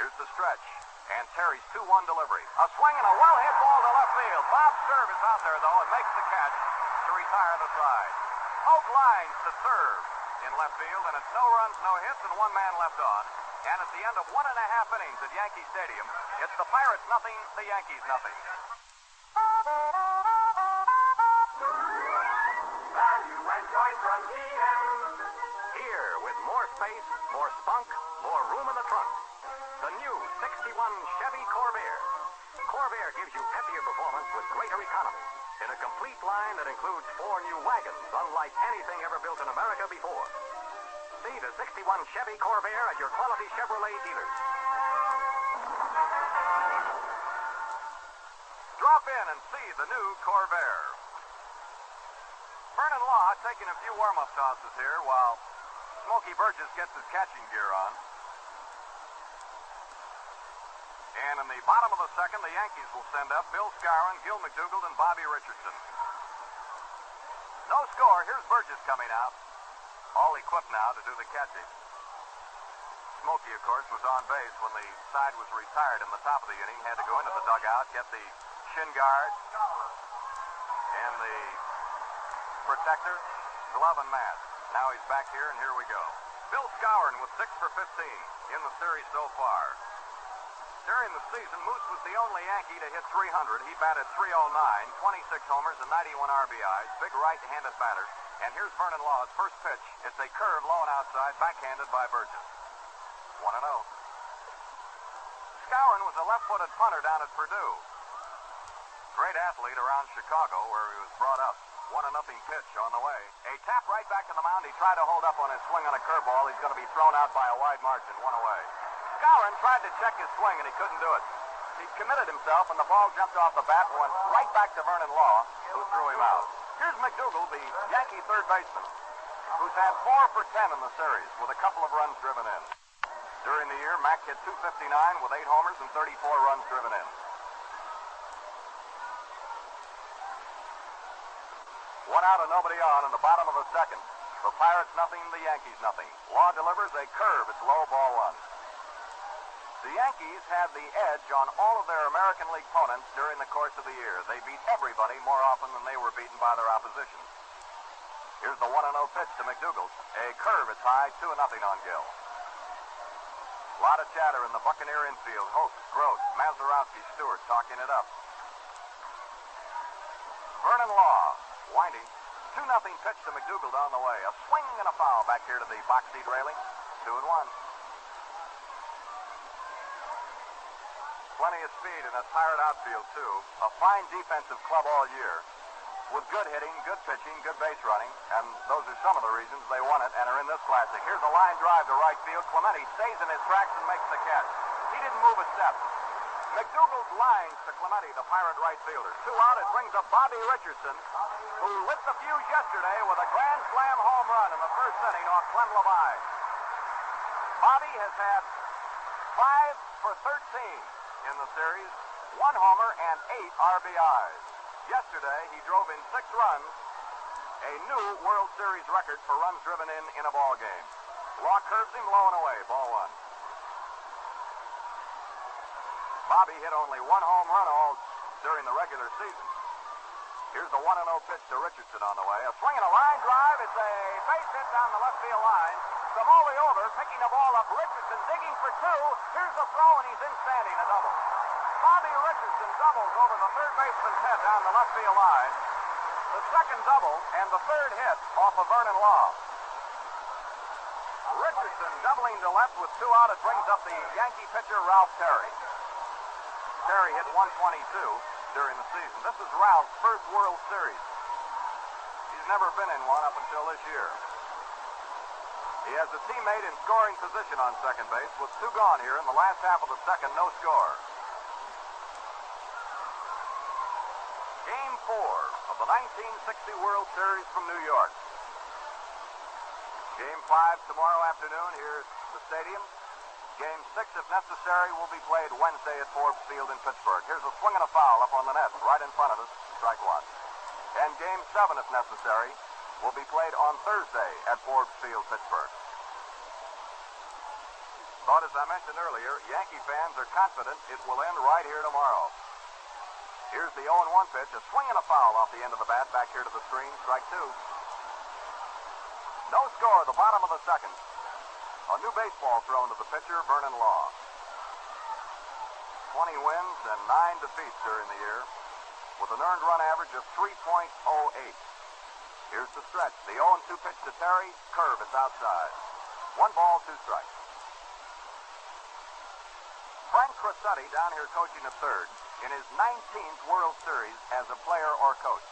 A: Here's the stretch. And Terry's 2-1 delivery. A swing and a well-hit ball to left field. Bob Serve is out there, though, and makes the catch to retire the side. Hoke lines to serve in left field, and it's no runs, no hits, and 1 man left on. And at the end of 1.5 innings at Yankee Stadium, it's the Pirates nothing, the Yankees nothing.
F: Value and choice from GM. Here, with more space, more spunk, more room in the trunk. The new 61 Chevy Corvair. Corvair gives you peppier performance with greater economy in a complete line that includes 4 new wagons, unlike anything ever built in America before. See the 61 Chevy Corvair at your quality Chevrolet dealers.
A: Drop in and see the new Corvair. Vern Law taking a few warm-up tosses here while Smoky Burgess gets his catching gear on. And in the bottom of the second, the Yankees will send up Bill Skowron, Gil McDougald, and Bobby Richardson. No score. Here's Burgess coming out. All equipped now to do the catching. Smoky, of course, was on base when the side was retired in the top of the inning. Had to go into the dugout, get the shin guard and the protector, glove, and mask. Now he's back here, and here we go. Bill Skowron with 6 for 15 in the series so far. During the season, Moose was the only Yankee to hit .300. He batted .309, 26 homers, and 91 RBIs. Big right-handed batter. And here's Vern Law's first pitch. It's a curve low and outside, backhanded by Burgess. 1-0. Skowron was a left-footed punter down at Purdue. Great athlete around Chicago, where he was brought up. 1-0 pitch on the way. A tap right back to the mound. He tried to hold up on his swing on a curveball. He's going to be thrown out by a wide margin. 1 away. Skowron tried to check his swing, and he couldn't do it. He committed himself, and the ball jumped off the bat and went right back to Vern Law, who threw him out. Here's McDougald, the Yankee third baseman, who's had 4 for 10 in the series with a couple of runs driven in. During the year, Mac hit .259 with 8 homers and 34 runs driven in. 1 out and nobody on in the bottom of the second. The Pirates nothing, the Yankees nothing. Law delivers a curve. It's low, ball 1. The Yankees had the edge on all of their American League opponents during the course of the year. They beat everybody more often than they were beaten by their opposition. Here's the 1-0 pitch to McDougald. A curve, it's high, 2-0 on Gil. A lot of chatter in the Buccaneer infield. Hoke, Gross, Mazeroski, Stewart talking it up. Vern Law, winding. 2-0 pitch to McDougald on the way. A swing and a foul back here to the box seat railing. 2-1. Plenty of speed in that Pirate outfield, too. A fine defensive club all year. With good hitting, good pitching, good base running. And those are some of the reasons they won it and are in this classic. Here's a line drive to right field. Clemente stays in his tracks and makes the catch. He didn't move a step. McDougald lines to Clemente, the Pirate right fielder. 2 out, it brings up Bobby Richardson, who lit the fuse yesterday with a grand slam home run in the first inning off Clem Levine. Bobby has had 5 for 13 in the series, 1 homer and 8 RBIs. Yesterday, he drove in 6 runs, a new World Series record for runs driven in a ball game. Law curves him low and away, ball 1. Bobby hit only 1 home run all during the regular season.
F: Here's the 1-0 pitch to Richardson on the way. A swing and a line drive. It's a base hit down the left field line. Cimoli over, picking the ball up. Richardson digging for two. Here's the throw, and he's in standing, a double. Bobby Richardson doubles over the third baseman's head down the left field line. The second double and the third hit off of Vern Law. Richardson doubling to left with two out. It brings up the Yankee pitcher, Ralph Terry. Terry hit 122 during the season. This is Ralph's first World Series. He's never been in one up until this year. He has a teammate in scoring position on second base with two gone here in the last half of the second, no score. Game 4 of the 1960 World Series from New York. Game 5 tomorrow afternoon here at the stadium. Game 6, if necessary, will be played Wednesday at Forbes Field in Pittsburgh. Here's a swing and a foul up on the net right in front of us, strike one. And Game 7, if necessary, will be played on Thursday at Forbes Field, Pittsburgh. But as I mentioned earlier, Yankee fans are confident it will end right here tomorrow. Here's the 0-1 pitch, a swing and a foul off the end of the bat back here to the screen, strike two. No score, the bottom of the second. A new baseball thrown to the pitcher, Vern Law. 20 wins and 9 defeats during the year, with an earned run average of 3.08. Here's the stretch. The 0-2 pitch to Terry. Curve, it's outside. 1 ball, 2 strikes. Frank Crosetti down here coaching at third in his 19th World Series as a player or coach.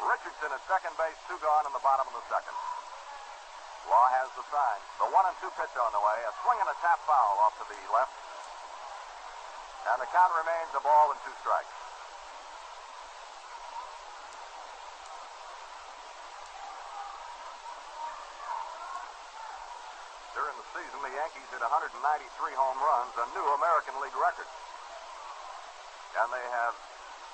F: Richardson at second base, 2 gone in the bottom of the second. Law has the sign. The 1-2 pitch on the way. A swing and a tap foul off to the left. And the count remains a ball and 2 strikes. During the season, the Yankees hit 193 home runs, a new American League record. And they have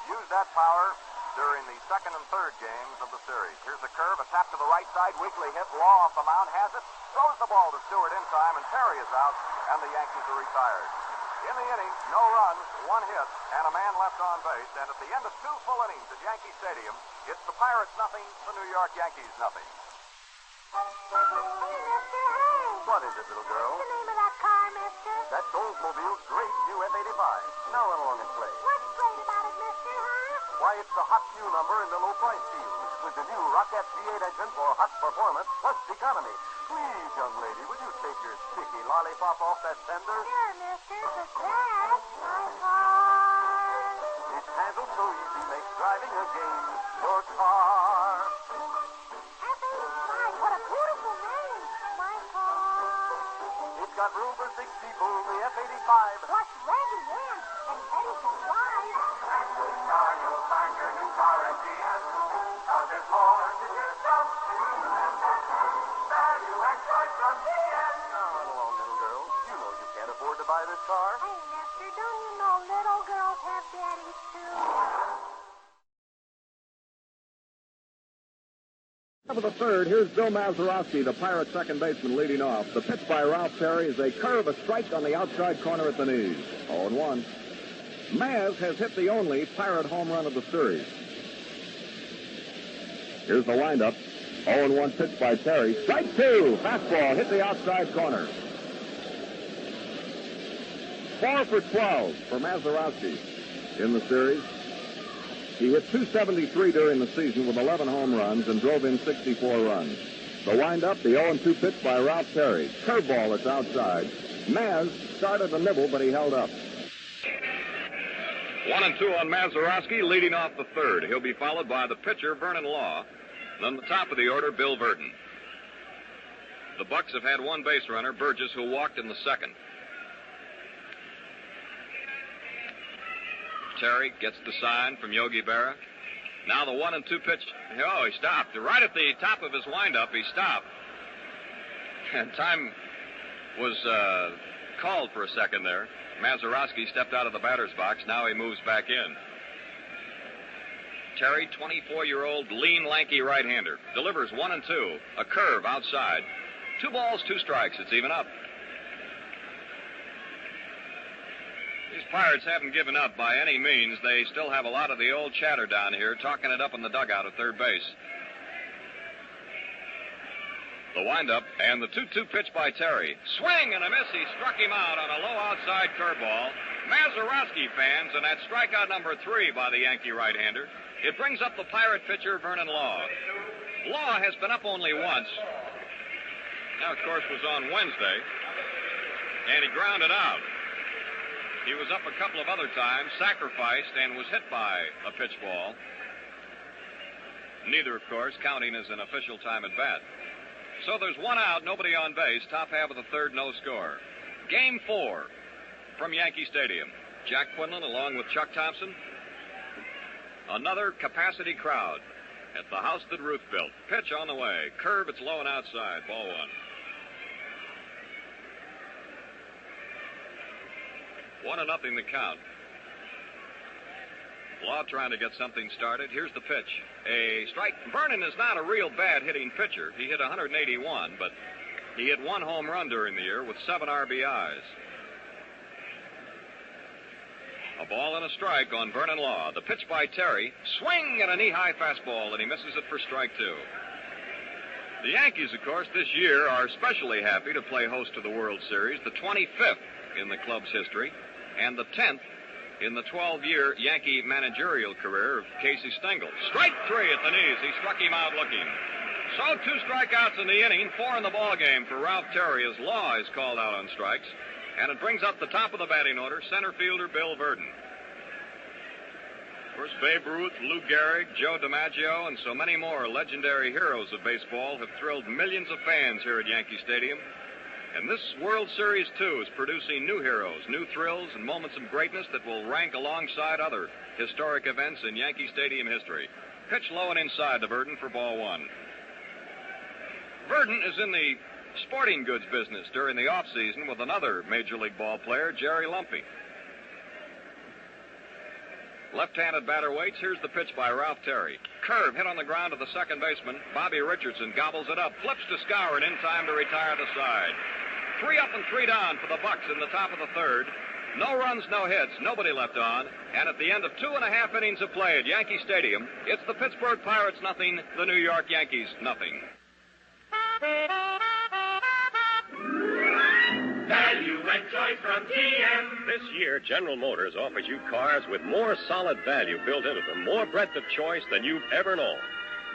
F: used that power during the second and third games of the series. Here's a curve, a tap to the right side, weakly hit. Law off the mound, has it, throws the ball to Stewart in time, and Terry is out, and the Yankees are retired. In the inning, no runs, 1 hit, and a man left on base. And at the end of 2 full innings at Yankee Stadium, it's the Pirates nothing, the New York Yankees nothing. What is it, little girl?
E: What's the name of that car, mister?
F: That's Oldsmobile's great new F-85. Now run along and play.
E: What's great about it, mister, huh?
F: Why, it's the hot new number in the low price field with the new Rocket V8 engine for hot performance plus economy. Please, young lady, would you take your sticky lollipop off that fender?
E: Sure, mister, but that's my car.
F: It's handled so easy, makes driving a game. Your car.
E: F-85, what a beautiful name. My car.
F: It's got room for 6 people, the F-85.
E: What's ready in and ready to drive?
F: At the car, you'll find your new car at GM. Cause there's more to yourself. Value and choice from GM. Now run along, little girl. You know you can't afford to buy this car.
E: Hey, mister, don't you know little girls have daddies, too?
G: Top of the third, here's Bill Mazeroski, the Pirate second baseman, leading off. The pitch by Ralph Terry is a curve, a strike on the outside corner at the knees. 0-1. Maz has hit the only Pirate home run of the series. Here's the windup. 0-1 pitch by Terry. Strike 2. Fastball hit the outside corner. 4 for 12 for Mazeroski in the series. He hit .273 during the season with 11 home runs and drove in 64 runs. The windup, the 0-2 pitch by Ralph Terry. Curveball that's outside. Maz started to nibble, but he held up.
H: 1-2 on Mazeroski, leading off the third. He'll be followed by the pitcher, Vern Law. Then the top of the order, Bill Verdon. The Bucks have had 1 base runner, Burgess, who walked in the second. Terry gets the sign from Yogi Berra. Now the 1-2 pitch. Oh, he stopped. Right at the top of his windup, he stopped. And time was called for a second there. Mazeroski stepped out of the batter's box. Now he moves back in. Terry, 24-year-old, lean, lanky right-hander. Delivers 1-2. A curve outside. 2 balls, 2 strikes. It's even up. These Pirates haven't given up by any means. They still have a lot of the old chatter down here, talking it up in the dugout at third base. The windup and the 2-2 pitch by Terry. Swing and a miss. He struck him out on a low outside curveball. Mazeroski fans, and that's strikeout number 3 by the Yankee right-hander. It brings up the Pirate pitcher, Vern Law. Law has been up only once. That, of course, was on Wednesday. And he grounded out. He was up a couple of other times, sacrificed, and was hit by a pitch ball. Neither, of course, counting as an official time at bat. So there's one out, nobody on base, top half of the third, no score. Game 4 from Yankee Stadium. Jack Quinlan along with Chuck Thompson. Another capacity crowd at the house that Ruth built. Pitch on the way. Curve, it's low and outside. Ball 1. 1-0 the count. Law trying to get something started. Here's the pitch. A strike. Vernon is not a real bad hitting pitcher. He hit 181, but he hit 1 home run during the year with 7 RBIs. A ball and a strike on Vernon Law. The pitch by Terry. Swing and a knee-high fastball, and he misses it for strike 2. The Yankees, of course, this year are especially happy to play host to the World Series, the 25th in the club's history, and the 10th in the 12-year Yankee managerial career of Casey Stengel. Strike 3 at the knees. He struck him out looking. So 2 strikeouts in the inning, 4 in the ball game for Ralph Terry as Law is called out on strikes. And it brings up the top of the batting order, center fielder Bill Verdon. Of course, Babe Ruth, Lou Gehrig, Joe DiMaggio, and so many more legendary heroes of baseball have thrilled millions of fans here at Yankee Stadium. And this World Series, too, is producing new heroes, new thrills, and moments of greatness that will rank alongside other historic events in Yankee Stadium history. Pitch low and inside to Verdon for ball 1. Verdon is in the sporting goods business during the offseason with another Major League ball player, Jerry Lumpy. Left-handed batter waits. Here's the pitch by Ralph Terry. Curve hit on the ground to the second baseman. Bobby Richardson gobbles it up, flips to Skowron in time to retire the side. 3 up and 3 down for the Bucks in the top of the third. No runs, no hits, nobody left on. And at the end of 2.5 innings of play at Yankee Stadium, it's the Pittsburgh Pirates nothing, the New York Yankees nothing.
B: Value and choice from GM.
F: This year, General Motors offers you cars with more solid value built into them, more breadth of choice than you've ever known.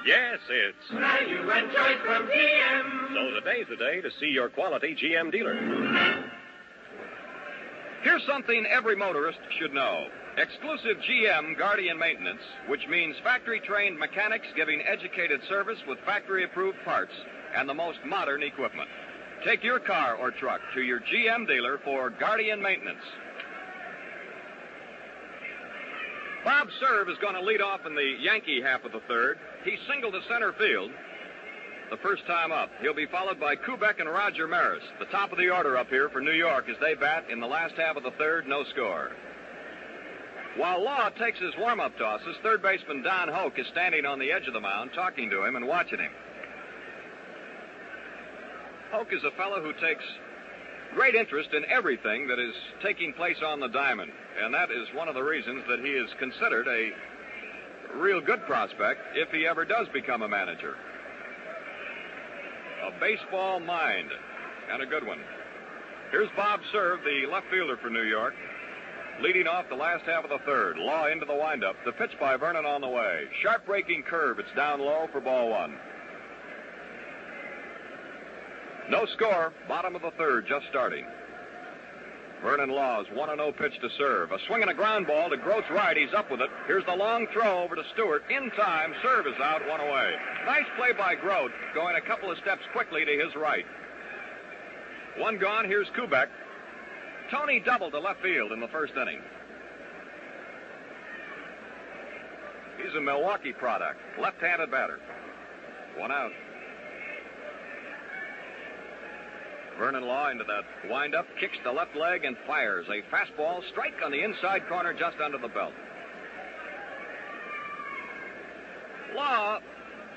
F: Yes, it's
B: Value and choice from GM.
F: So today's the day to see your quality GM dealer.
H: Here's something every motorist should know. Exclusive GM Guardian Maintenance, which means factory-trained mechanics giving educated service with factory-approved parts and the most modern equipment. Take your car or truck to your GM dealer for Guardian Maintenance. Bob Serve is going to lead off in the Yankee half of the third. He's singled to center field the first time up. He'll be followed by Kubek and Roger Maris, the top of the order up here for New York as they bat in the last half of the third, no score. While Law takes his warm-up tosses, third baseman Don Hoke is standing on the edge of the mound talking to him and watching him. Hoke is a fellow who takes great interest in everything that is taking place on the diamond, and that is one of the reasons that he is considered a real good prospect if he ever does become a manager. A baseball mind, and a good one. Here's Bob Serve, the left fielder for New York, leading off the last half of the third. Law into the windup. The pitch by Vernon on the way. Sharp breaking curve. It's down low for ball 1. No score. Bottom of the third, just starting. Vernon Law's 1-0 pitch to Serve. A swing and a ground ball to Grote's right. He's up with it. Here's the long throw over to Stewart. In time, Serve is out, 1 away. Nice play by Grote, going a couple of steps quickly to his right. 1 gone. Here's Kubek. Tony doubled to left field in the first inning. He's a Milwaukee product. Left-handed batter. 1 out. Vernon Law into that windup, kicks the left leg and fires a fastball strike on the inside corner just under the belt. Law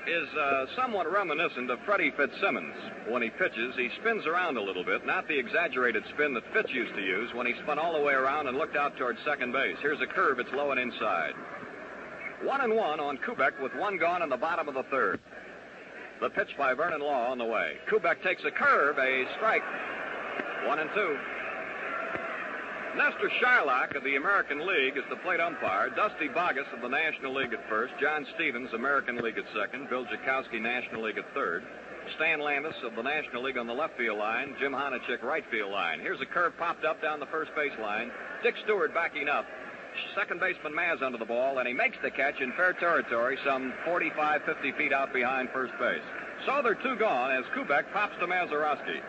H: is somewhat reminiscent of Freddie Fitzsimmons. When he pitches, he spins around a little bit, not the exaggerated spin that Fitz used to use when he spun all the way around and looked out towards second base. Here's a curve. It's low and inside. 1-1 on Kubek with one gone in the bottom of the third. The pitch by Vern Law on the way. Kubek takes a curve, a strike. 1-2. Nestor Shylock of the American League is the plate umpire. Dusty Bogus of the National League at first. John Stevens, American League at second. Bill Jakowski, National League at third. Stan Landis of the National League on the left field line. Jim Honachek, right field line. Here's a curve popped up down the first base line. Dick Stewart backing up. Second baseman Maz under the ball, and he makes the catch in fair territory some 45, 50 feet out behind first base. So they're two gone as Kubek pops to Mazeroski.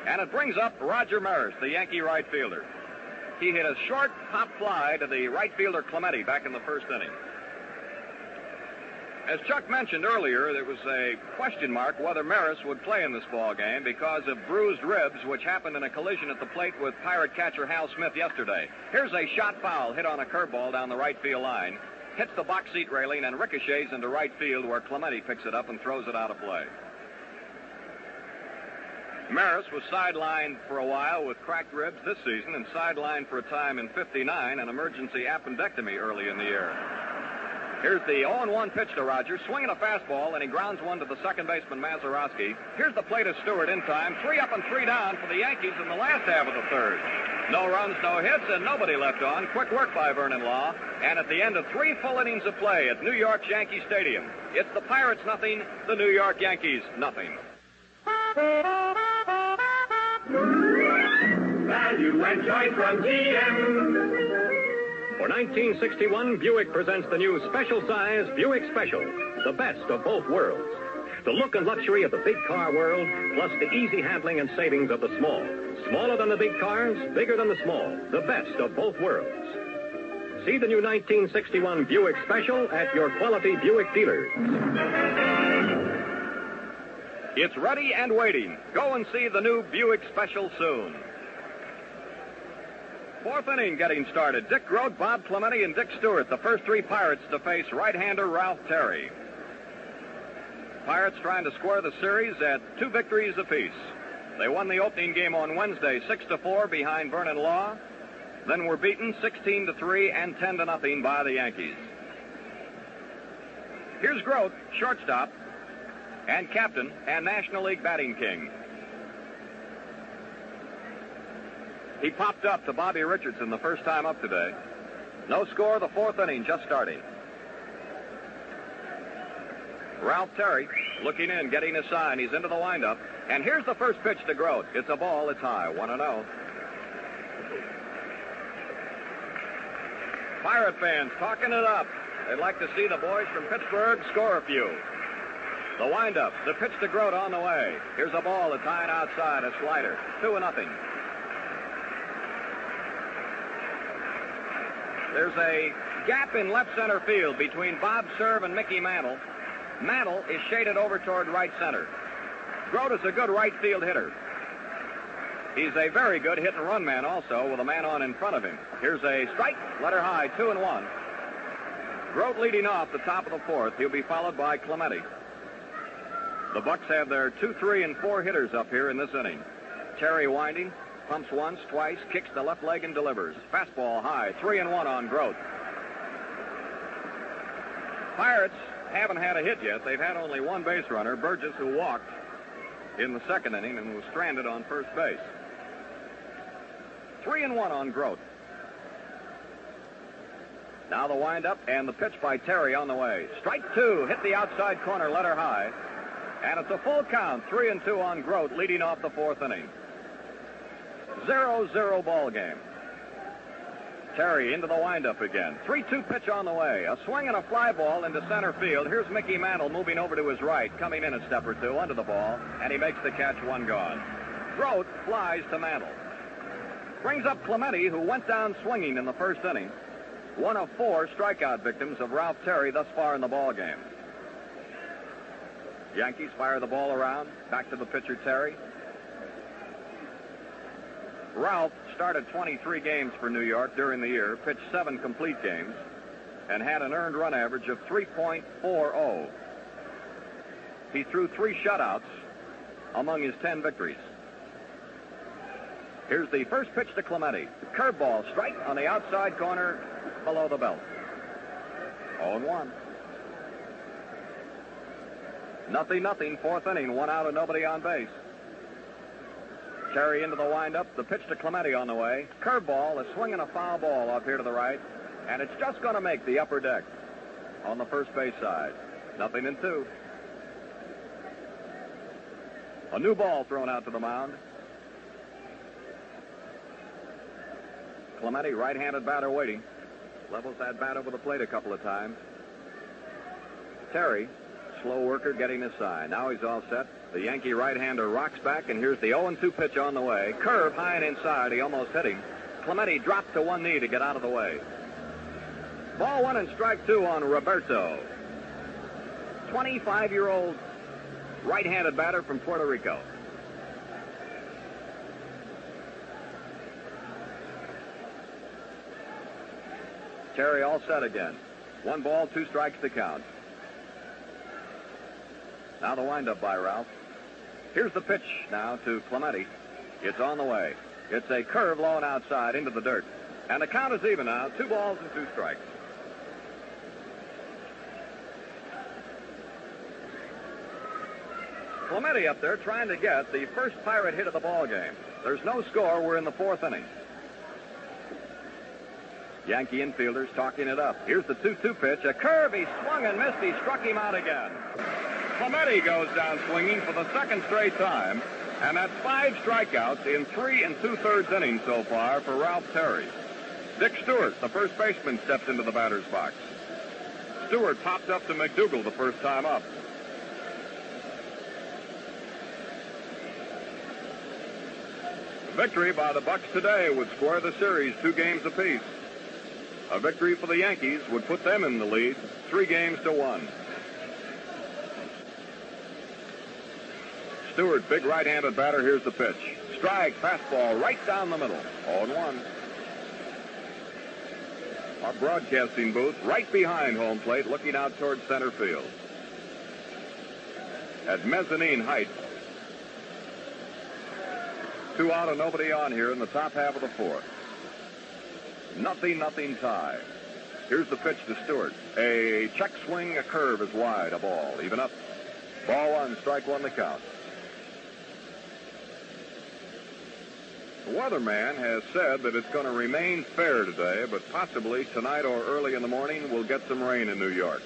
H: And it brings up Roger Maris, the Yankee right fielder. He hit a short pop fly to the right fielder Clemente back in the first inning. As Chuck mentioned earlier, there was a question mark whether Maris would play in this ball game because of bruised ribs, which happened in a collision at the plate with Pirate catcher Hal Smith yesterday. Here's a shot foul hit on a curveball down the right field line, hits the box seat railing and ricochets into right field where Clemente picks it up and throws it out of play. Maris was sidelined for a while with cracked ribs this season and sidelined for a time in '59, an emergency appendectomy early in the year. Here's the 0-1 pitch to Rogers, swinging a fastball, and he grounds one to the second baseman Mazeroski. Here's the plate of Stewart in time. 3 up and 3 down for the Yankees in the last half of the third. No runs, no hits, and nobody left on. Quick work by Vern Law. And at the end of 3 full innings of play at New York's Yankee Stadium, it's the Pirates nothing, the New York Yankees nothing.
F: Value and joy from GM. For 1961, Buick presents the new special-size Buick Special, the best of both worlds. The look and luxury of the big car world, plus the easy handling and savings of the small. Smaller than the big cars, bigger than the small. The best of both worlds. See the new 1961 Buick Special at your quality Buick dealers.
H: It's ready and waiting. Go and see the new Buick Special soon. Fourth inning getting started. Dick Grote, Bob Clemente, and Dick Stewart, the first 3 Pirates to face right-hander Ralph Terry. Pirates trying to square the series at 2 victories apiece. They won the opening game on Wednesday 6-4 behind Vern Law, then were beaten 16-3 and 10-0 by the Yankees. Here's Grote, shortstop, and captain, and National League batting king. He popped up to Bobby Richardson the first time up today. No score, the 4th inning just starting. Ralph Terry looking in, getting a sign. He's into the windup. And here's the first pitch to Grote. It's a ball. It's high. 1-0. Pirate fans talking it up. They'd like to see the boys from Pittsburgh score a few. The windup. The pitch to Grote on the way. Here's a ball that's high and outside. A slider. 2-0. There's a gap in left center field between Bob Cerv and Mickey Mantle. Mantle is shaded over toward right center. Grote is a good right field hitter. He's a very good hit-and-run man also with a man on in front of him. Here's a strike, letter high, 2-1. Grote leading off the top of the 4th. He'll be followed by Clemente. The Bucks have their 2, 3, and 4 hitters up here in this inning. Terry winding. Pumps once, twice, kicks the left leg and delivers. Fastball high, 3-1 on Grote. Pirates haven't had a hit yet. They've had only 1 base runner, Burgess, who walked in the 2nd inning and was stranded on first base. 3-1 on Grote. Now the windup and the pitch by Terry on the way. Strike 2, hit the outside corner, letter high. And it's a full count, 3-2 on Grote, leading off the 4th inning. 0-0 ball game. Terry into the windup again. 3-2 pitch on the way. A swing and a fly ball into center field. Here's Mickey Mantle moving over to his right, coming in a step or 2 under the ball, and he makes the catch, 1 gone. Grote flies to Mantle. Brings up Clemente, who went down swinging in the 1st inning. 1 of 4 strikeout victims of Ralph Terry thus far in the ball game. Yankees fire the ball around. Back to the pitcher, Terry. Ralph started 23 games for New York during the year, pitched 7 complete games, and had an earned run average of 3.40.
G: He threw 3 shutouts among his 10 victories. Here's the first pitch to Clemente. Curveball, strike on the outside corner below the belt. 0-1. 0-0, 4th inning, 1 out and nobody on base. Terry into the windup. The pitch to Clemente on the way. Curveball, a swing and a foul ball up here to the right, and it's just going to make the upper deck on the first base side. 0-2. A new ball thrown out to the mound. Clemente, right-handed batter waiting. Levels that bat over the plate a couple of times. Terry, slow worker, getting his sign. Now he's all set. The Yankee right-hander rocks back, and here's the 0-2 pitch on the way. Curve high and inside. He almost hit him. Clemente dropped to one knee to get out of the way. Ball 1 and strike 2 on Roberto. 25-year-old right-handed batter from Puerto Rico. Terry all set again. 1 ball, 2 strikes to count. Now the windup by Ralph. Here's the pitch now to Clemente. It's on the way. It's a curve low and outside into the dirt. And the count is even now. 2 balls and 2 strikes. Clemente up there trying to get the first Pirate hit of the ball game. There's no score. We're in the 4th inning. Yankee infielders talking it up. Here's the 2-2 pitch. A curve. He swung and missed. He struck him out again. Clemente goes down swinging for the 2nd straight time. And that's 5 strikeouts in 3 2/3 innings so far for Ralph Terry. Dick Stewart, the first baseman, steps into the batter's box. Stewart popped up to McDougal the first time up. Victory by the Bucks today would square the series 2 games apiece. A victory for the Yankees would put them in the lead 3-1. Stewart, big right-handed batter. Here's the pitch. Strike, fastball, right down the middle. 0-1. Our broadcasting booth right behind home plate, looking out towards center field. At mezzanine height. 2 out and nobody on here in the top half of the 4th. 0-0 tie. Here's the pitch to Stewart. A check swing, a curve is wide, a ball. Even up. Ball 1, strike 1 to count. The weatherman has said that it's going to remain fair today, but possibly tonight or early in the morning we'll get some rain in New York.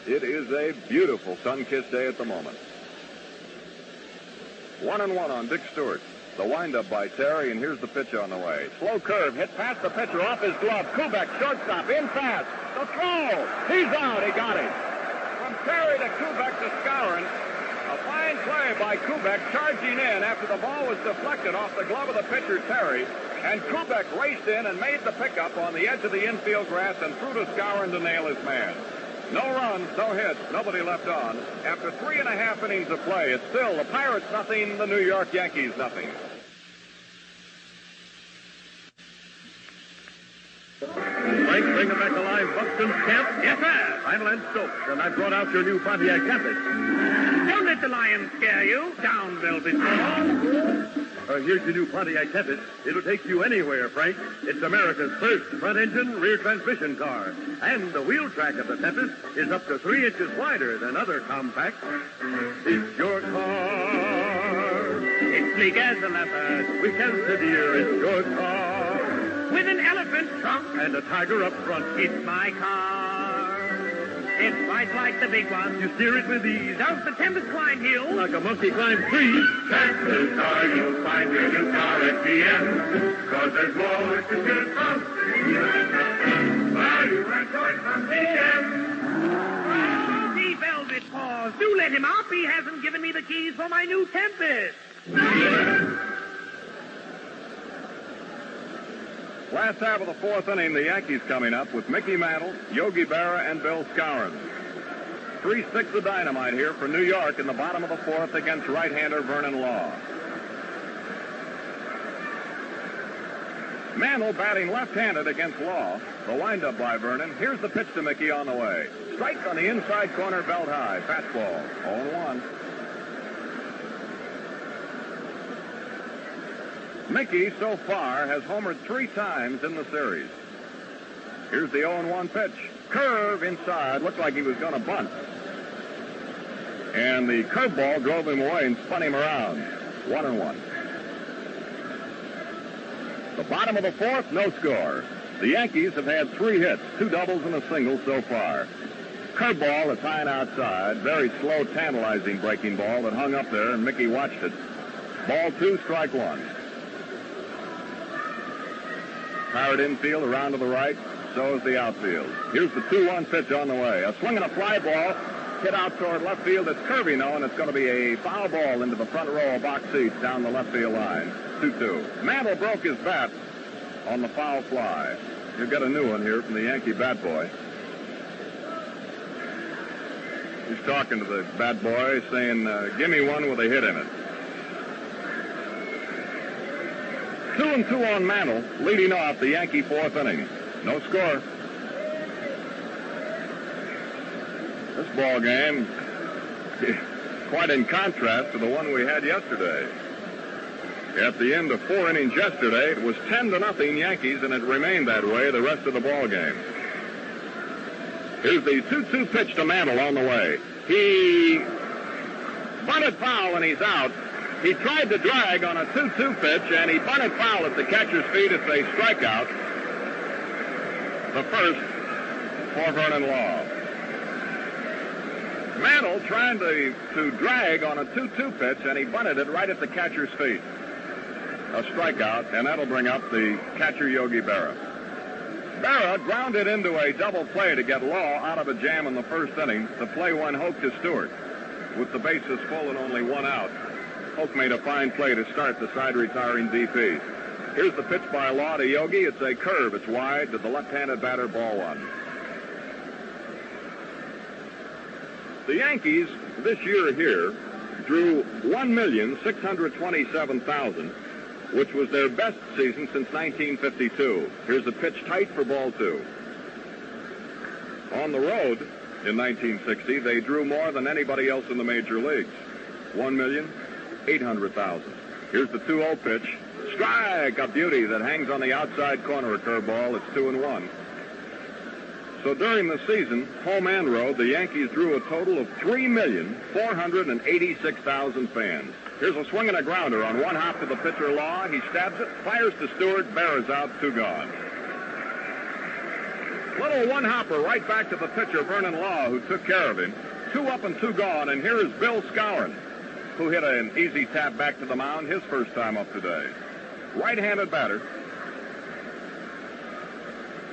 G: It is a beautiful sun-kissed day at the moment. 1-1 on Dick Stewart. The windup by Terry, and here's the pitch on the way. Slow curve, hit past the pitcher, off his glove. Kubek, shortstop, in fast. The throw. He's out. He got it. From Terry to Kubek to Skowron. A fine play by Kubek, charging in after the ball was deflected off the glove of the pitcher, Terry. And Kubek raced in and made the pickup on the edge of the infield grass and threw to Skowron to nail his man. No runs, no hits, nobody left on. After 3.5 innings of play, it's still the Pirates nothing, the New York Yankees nothing.
I: Frank, bring them back alive, Buxton's camp?
D: Yes, sir.
I: I'm Len Stokes, and I brought out your new Pontiac Tempest.
D: Don't let the lion scare you. Down, Velvet Ball.
I: Here's your new Pontiac Tempest. It'll take you anywhere, Frank. It's America's first front-engine, rear-transmission car. And the wheel track of the Tempest is up to 3 inches wider than other compacts. It's your car.
D: It's sleek as a leopard.
I: We can sit here. It's your car.
D: With an elephant trunk.
I: And a tiger up front.
D: It's my car. It fights like the big one.
I: You steer it with ease.
D: Does the Tempest climb hills?
I: Like a monkey climb trees.
B: That's the car you'll find your new car at GM. 'Cause there's more to choose from. Value and choice from GM.
D: Oh, the Velvet Paws. Do let him up. He hasn't given me the keys for my new Tempest.
G: Last half of the 4th inning, the Yankees coming up with Mickey Mantle, Yogi Berra, and Bill Skowron. 3 sticks of dynamite here for New York in the bottom of the 4th against right-hander Vern Law. Mantle batting left-handed against Law. The windup by Vernon. Here's the pitch to Mickey on the way. Strike on the inside corner, belt high. Fastball. 0-1. Mickey, so far, has homered 3 times in the series. Here's the 0-1 pitch. Curve inside. Looked like he was going to bunt. And the curveball drove him away and spun him around. 1-1. The bottom of the 4th, no score. The Yankees have had 3 hits, 2 doubles and a single so far. Curveball that's high and outside. Very slow, tantalizing breaking ball that hung up there, and Mickey watched it. Ball 2, strike 1. Pirate infield around to the right. So is the outfield. Here's the 2-1 pitch on the way. A swing and a fly ball hit out toward left field. It's curvy now, and it's going to be a foul ball into the front row of box seats down the left field line. 2-2. Mantle broke his bat on the foul fly. You'll get a new one here from the Yankee bat boy. He's talking to the bat boy, saying, give me one with a hit in it. 2-2 on Mantle, leading off the Yankee 4th inning. No score. This ball game, quite in contrast to the one we had yesterday. At the end of 4 innings yesterday, it was 10-0 Yankees, and it remained that way the rest of the ball game. Here's the 2-2 pitch to Mantle on the way. He bunted foul and he's out. He tried to drag on a 2-2 pitch, and he bunted foul at the catcher's feet. It's a strikeout. The first for Vern Law. Mantle trying to drag on a 2-2 pitch, and he bunted it right at the catcher's feet. A strikeout, and that'll bring up the catcher, Yogi Berra. Berra grounded into a double play to get Law out of a jam in the first inning. The play went Hoke to Stewart. With the bases full and only 1 out, Hoke made a fine play to start the side-retiring DP. Here's the pitch by Law to Yogi. It's a curve. It's wide to the left-handed batter, ball 1. The Yankees this year here drew 1,627,000, which was their best season since 1952. Here's a pitch tight for ball 2. On the road in 1960, they drew more than anybody else in the major leagues. 1,800,000. Here's the 2-0 pitch. Strike, a beauty that hangs on the outside corner, a curveball. It's 2-1. So during the season, home and road, the Yankees drew a total of 3,486,000 fans. Here's a swing and a grounder on one hop to the pitcher, Law. He stabs it, fires to Stewart, Berra's out, 2 gone. Little one-hopper right back to the pitcher, Vern Law, who took care of him. 2 up and 2 gone, and here is Bill Skowron, who hit an easy tap back to the mound his first time up today. Right-handed batter.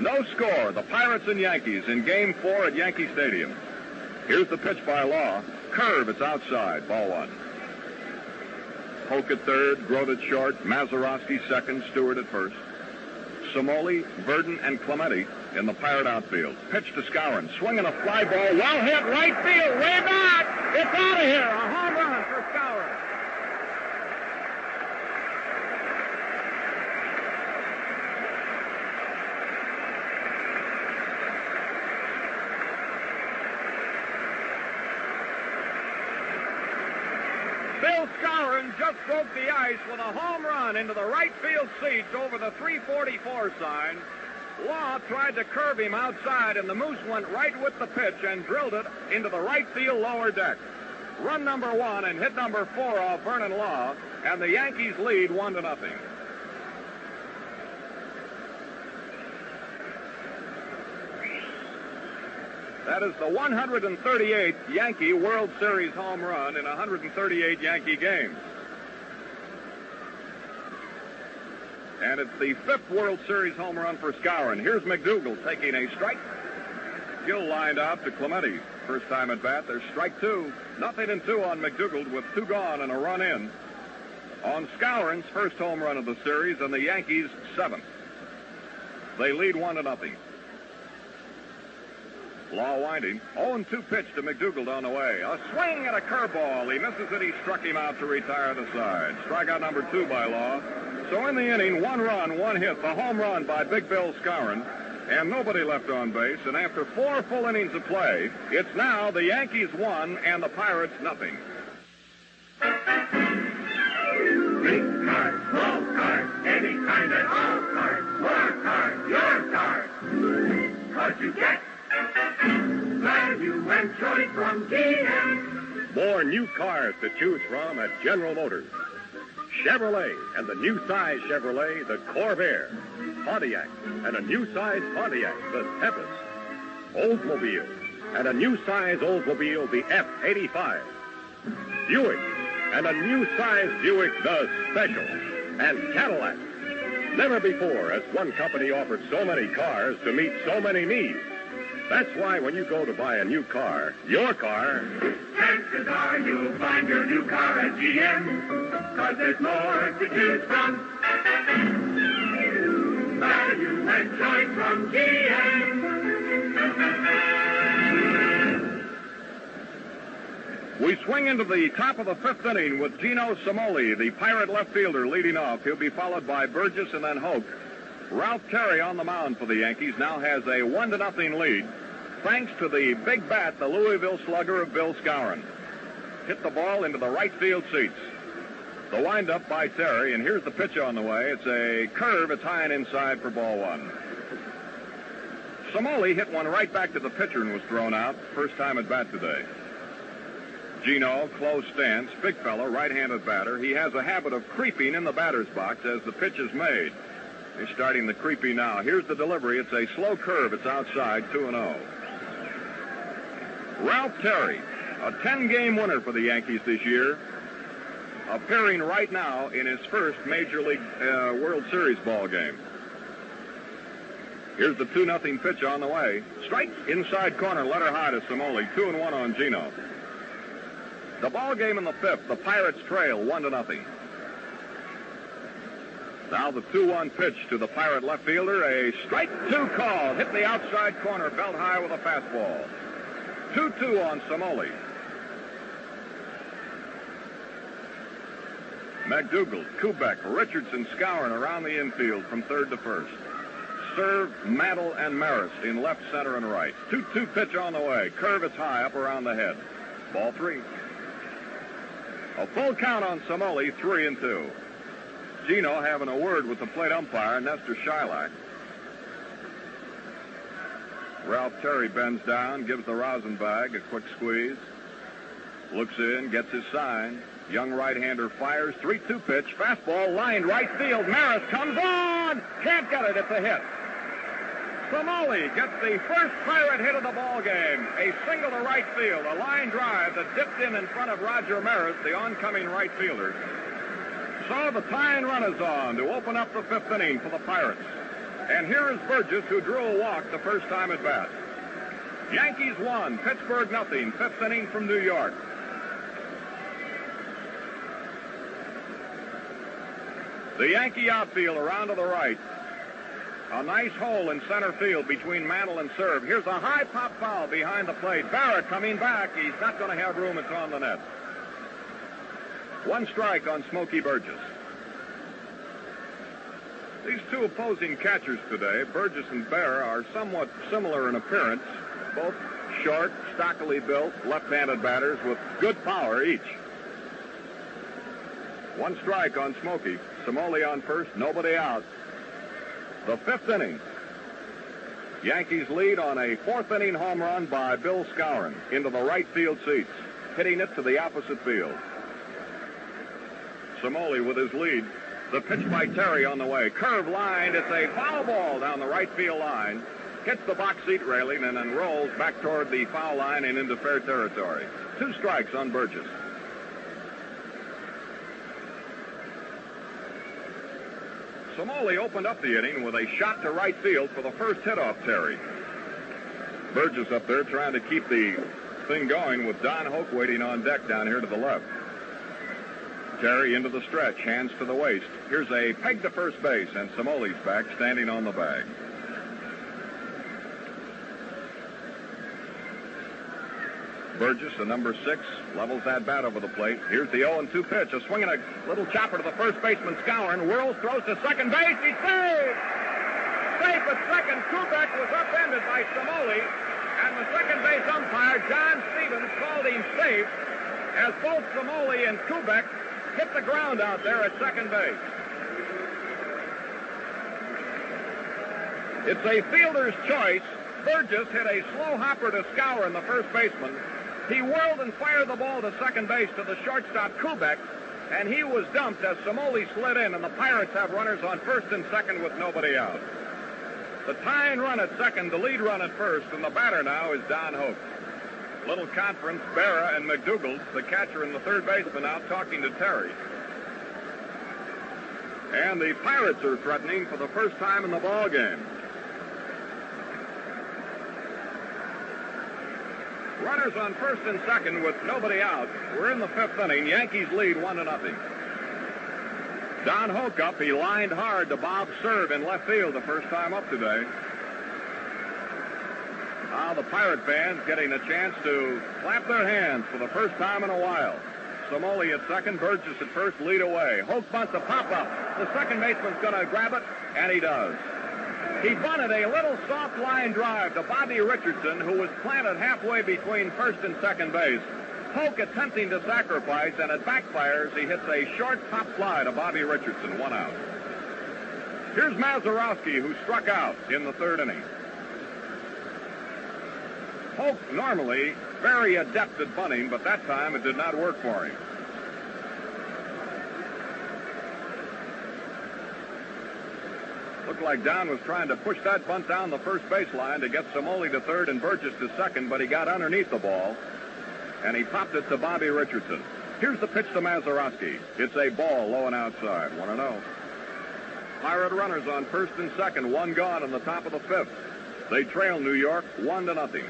G: No score, the Pirates and Yankees in Game 4 at Yankee Stadium. Here's the pitch by Law. Curve, it's outside, ball 1. Hoke at third, Grote at short, Mazeroski second, Stewart at first. Cimoli, Verdon, and Clemente in the Pirate outfield. Pitch to Skowron, swinging a fly ball, well hit, right field, way back. It's out of here, a home run for Skowron. Bill Skowron just broke the ice with a home run into the right field seats over the 344 sign. Law tried to curve him outside, and the Moose went right with the pitch and drilled it into the right field lower deck. Run number 1 and hit number 4 off Vern Law, and the Yankees lead 1-0. That is the 138th Yankee World Series home run in 138 Yankee games. And it's the 5th World Series home run for Skowron. Here's McDougal taking a strike. Gill lined out to Clemente. First time at bat, there's strike 2. 0-2 on McDougal with 2 gone and a run in. On Skowron's first home run of the series, and the Yankees' 7th. They lead 1-0. Law winding. 0-2 pitch to McDougal down the way. A swing and a curveball. He misses it. He struck him out to retire the side. Strikeout number 2 by Law. So in the inning, 1 run, 1 hit, the home run by Big Bill Skowron, and nobody left on base. And after 4 full innings of play, it's now the Yankees 1 and the Pirates nothing.
I: Big cars, small cars, any kind at all cars, more cars, your cars. Cars you get, value and choice from GM.
F: More new cars to choose from at General Motors. Chevrolet and the new size Chevrolet, the Corvair. Pontiac and a new size Pontiac, the Tempest. Oldsmobile and a new size Oldsmobile, the F-85. Buick and a new size Buick, the Special. And Cadillac. Never before has one company offered so many cars to meet so many needs. That's why when you go to buy a new car, your car...
I: Chances are you'll find your new car at GM, 'cause there's more to choose from. Value and choice from GM.
G: We swing into the top of the 5th inning with Gino Cimoli, the Pirate left fielder, leading off. He'll be followed by Burgess and then Hoke. Ralph Terry on the mound for the Yankees now has a 1-0 lead, thanks to the big bat, the Louisville slugger of Bill Skowron. Hit the ball into the right field seats. The windup by Terry, and here's the pitch on the way. It's a curve. It's high and inside for ball 1. Cimoli hit one right back to the pitcher and was thrown out. First time at bat today. Gino, close stance, big fella, right-handed batter. He has a habit of creeping in the batter's box as the pitch is made. He's starting the creepy now. Here's the delivery. It's a slow curve. It's outside, 2-0. Ralph Terry, a 10-game winner for the Yankees this year, appearing right now in his first Major League World Series ball game. Here's the 2-0 pitch on the way. Strike inside corner, letter high to Cimoli. 2-1 on Gino. The ball game in the 5th. The Pirates trail 1-0. Now the 2-1 pitch to the Pirate left fielder. A strike 2 call. Hit the outside corner, belt high with a fastball. 2-2 on Cimoli. McDougal, Kubek, Richardson, Skowron around the infield from 3rd to 1st. Serve, Mantle, and Maris in left, center, and right. 2-2 pitch on the way. Curve is high up around the head. Ball 3. A full count on Cimoli, 3-2. Gino having a word with the plate umpire, Nestor Shylock. Ralph Terry bends down, gives the rosin bag a quick squeeze. Looks in, gets his sign. Young right-hander fires, 3-2 pitch, fastball lined right field. Maris comes on! Can't get it, it's a hit. Cimoli gets the first Pirate hit of the ball game. A single to right field, a line drive that dipped in front of Roger Maris, the oncoming right fielder. So the tying run is on to open up the 5th inning for the Pirates. And here is Burgess, who drew a walk the first time at bat. Yankees 1, Pittsburgh nothing. 5th inning from New York. The Yankee outfield around to the right. A nice hole in center field between Mantle and Serve. Here's a high pop foul behind the plate. Barrett coming back. He's not going to have room. It's on the net. 1 strike on Smoky Burgess. These 2 opposing catchers today, Burgess and Barrett, are somewhat similar in appearance. Both short, stockily built, left-handed batters with good power each. 1 strike on Smoky. Cimoli on first, nobody out. The 5th inning. Yankees lead on a 4th inning home run by Bill Skowron into the right field seats, hitting it to the opposite field. Cimoli with his lead. The pitch by Terry on the way. Curve lined. It's a foul ball down the right field line. Hits the box seat railing and then rolls back toward the foul line and into fair territory. 2 strikes on Burgess. Cimoli opened up the inning with a shot to right field for the first hit off Terry. Burgess up there trying to keep the thing going with Don Hoke waiting on deck down here to the left. Terry into the stretch, hands to the waist. Here's a peg to first base, and Cimoli's back standing on the bag. Burgess, the number 6, levels that bat over the plate. Here's the 0-2 pitch. A swing and a little chopper to the first baseman, Skowron. Whirls, throws to second base. He's saved! Safe at second. Kubek was upended by Cimoli, and the second base umpire, John Stevens, called him safe as both Cimoli and Kubek hit the ground out there at second base. It's a fielder's choice. Burgess hit a slow hopper to Skowron, the first baseman. He whirled and fired the ball to second base to the shortstop, Kubek, and he was dumped as Cimoli slid in, and the Pirates have runners on first and second with nobody out. The tying run at second, the lead run at first, and the batter now is Don Hoke. Little conference, Berra and McDougald, the catcher and the third baseman, out talking to Terry. And the Pirates are threatening for the first time in the ball game. Runners on first and second with nobody out. We're in the fifth inning. Yankees lead 1-0. Don Hoke up. He lined hard to Bob Serve in left field the first time up today. Now the Pirate fans getting a chance to clap their hands for the first time in a while. Cimoli at second, Burgess at first, lead away. Hoke bunts a pop-up. The second baseman's going to grab it, and he does. He bunted a little soft line drive to Bobby Richardson, who was planted halfway between first and second base. Hoke attempting to sacrifice, and it backfires. He hits a short pop fly to Bobby Richardson, 1 out. Here's Mazeroski, who struck out in the third inning. Hoke normally very adept at bunting, but that time it did not work for him. Looked like Don was trying to push that bunt down the first baseline to get Cimoli to third and Burgess to second, but he got underneath the ball, and he popped it to Bobby Richardson. Here's the pitch to Mazeroski. It's a ball low and outside, 1-0. Pirate runners on first and second, one gone in the top of the fifth. They trail New York 1-0.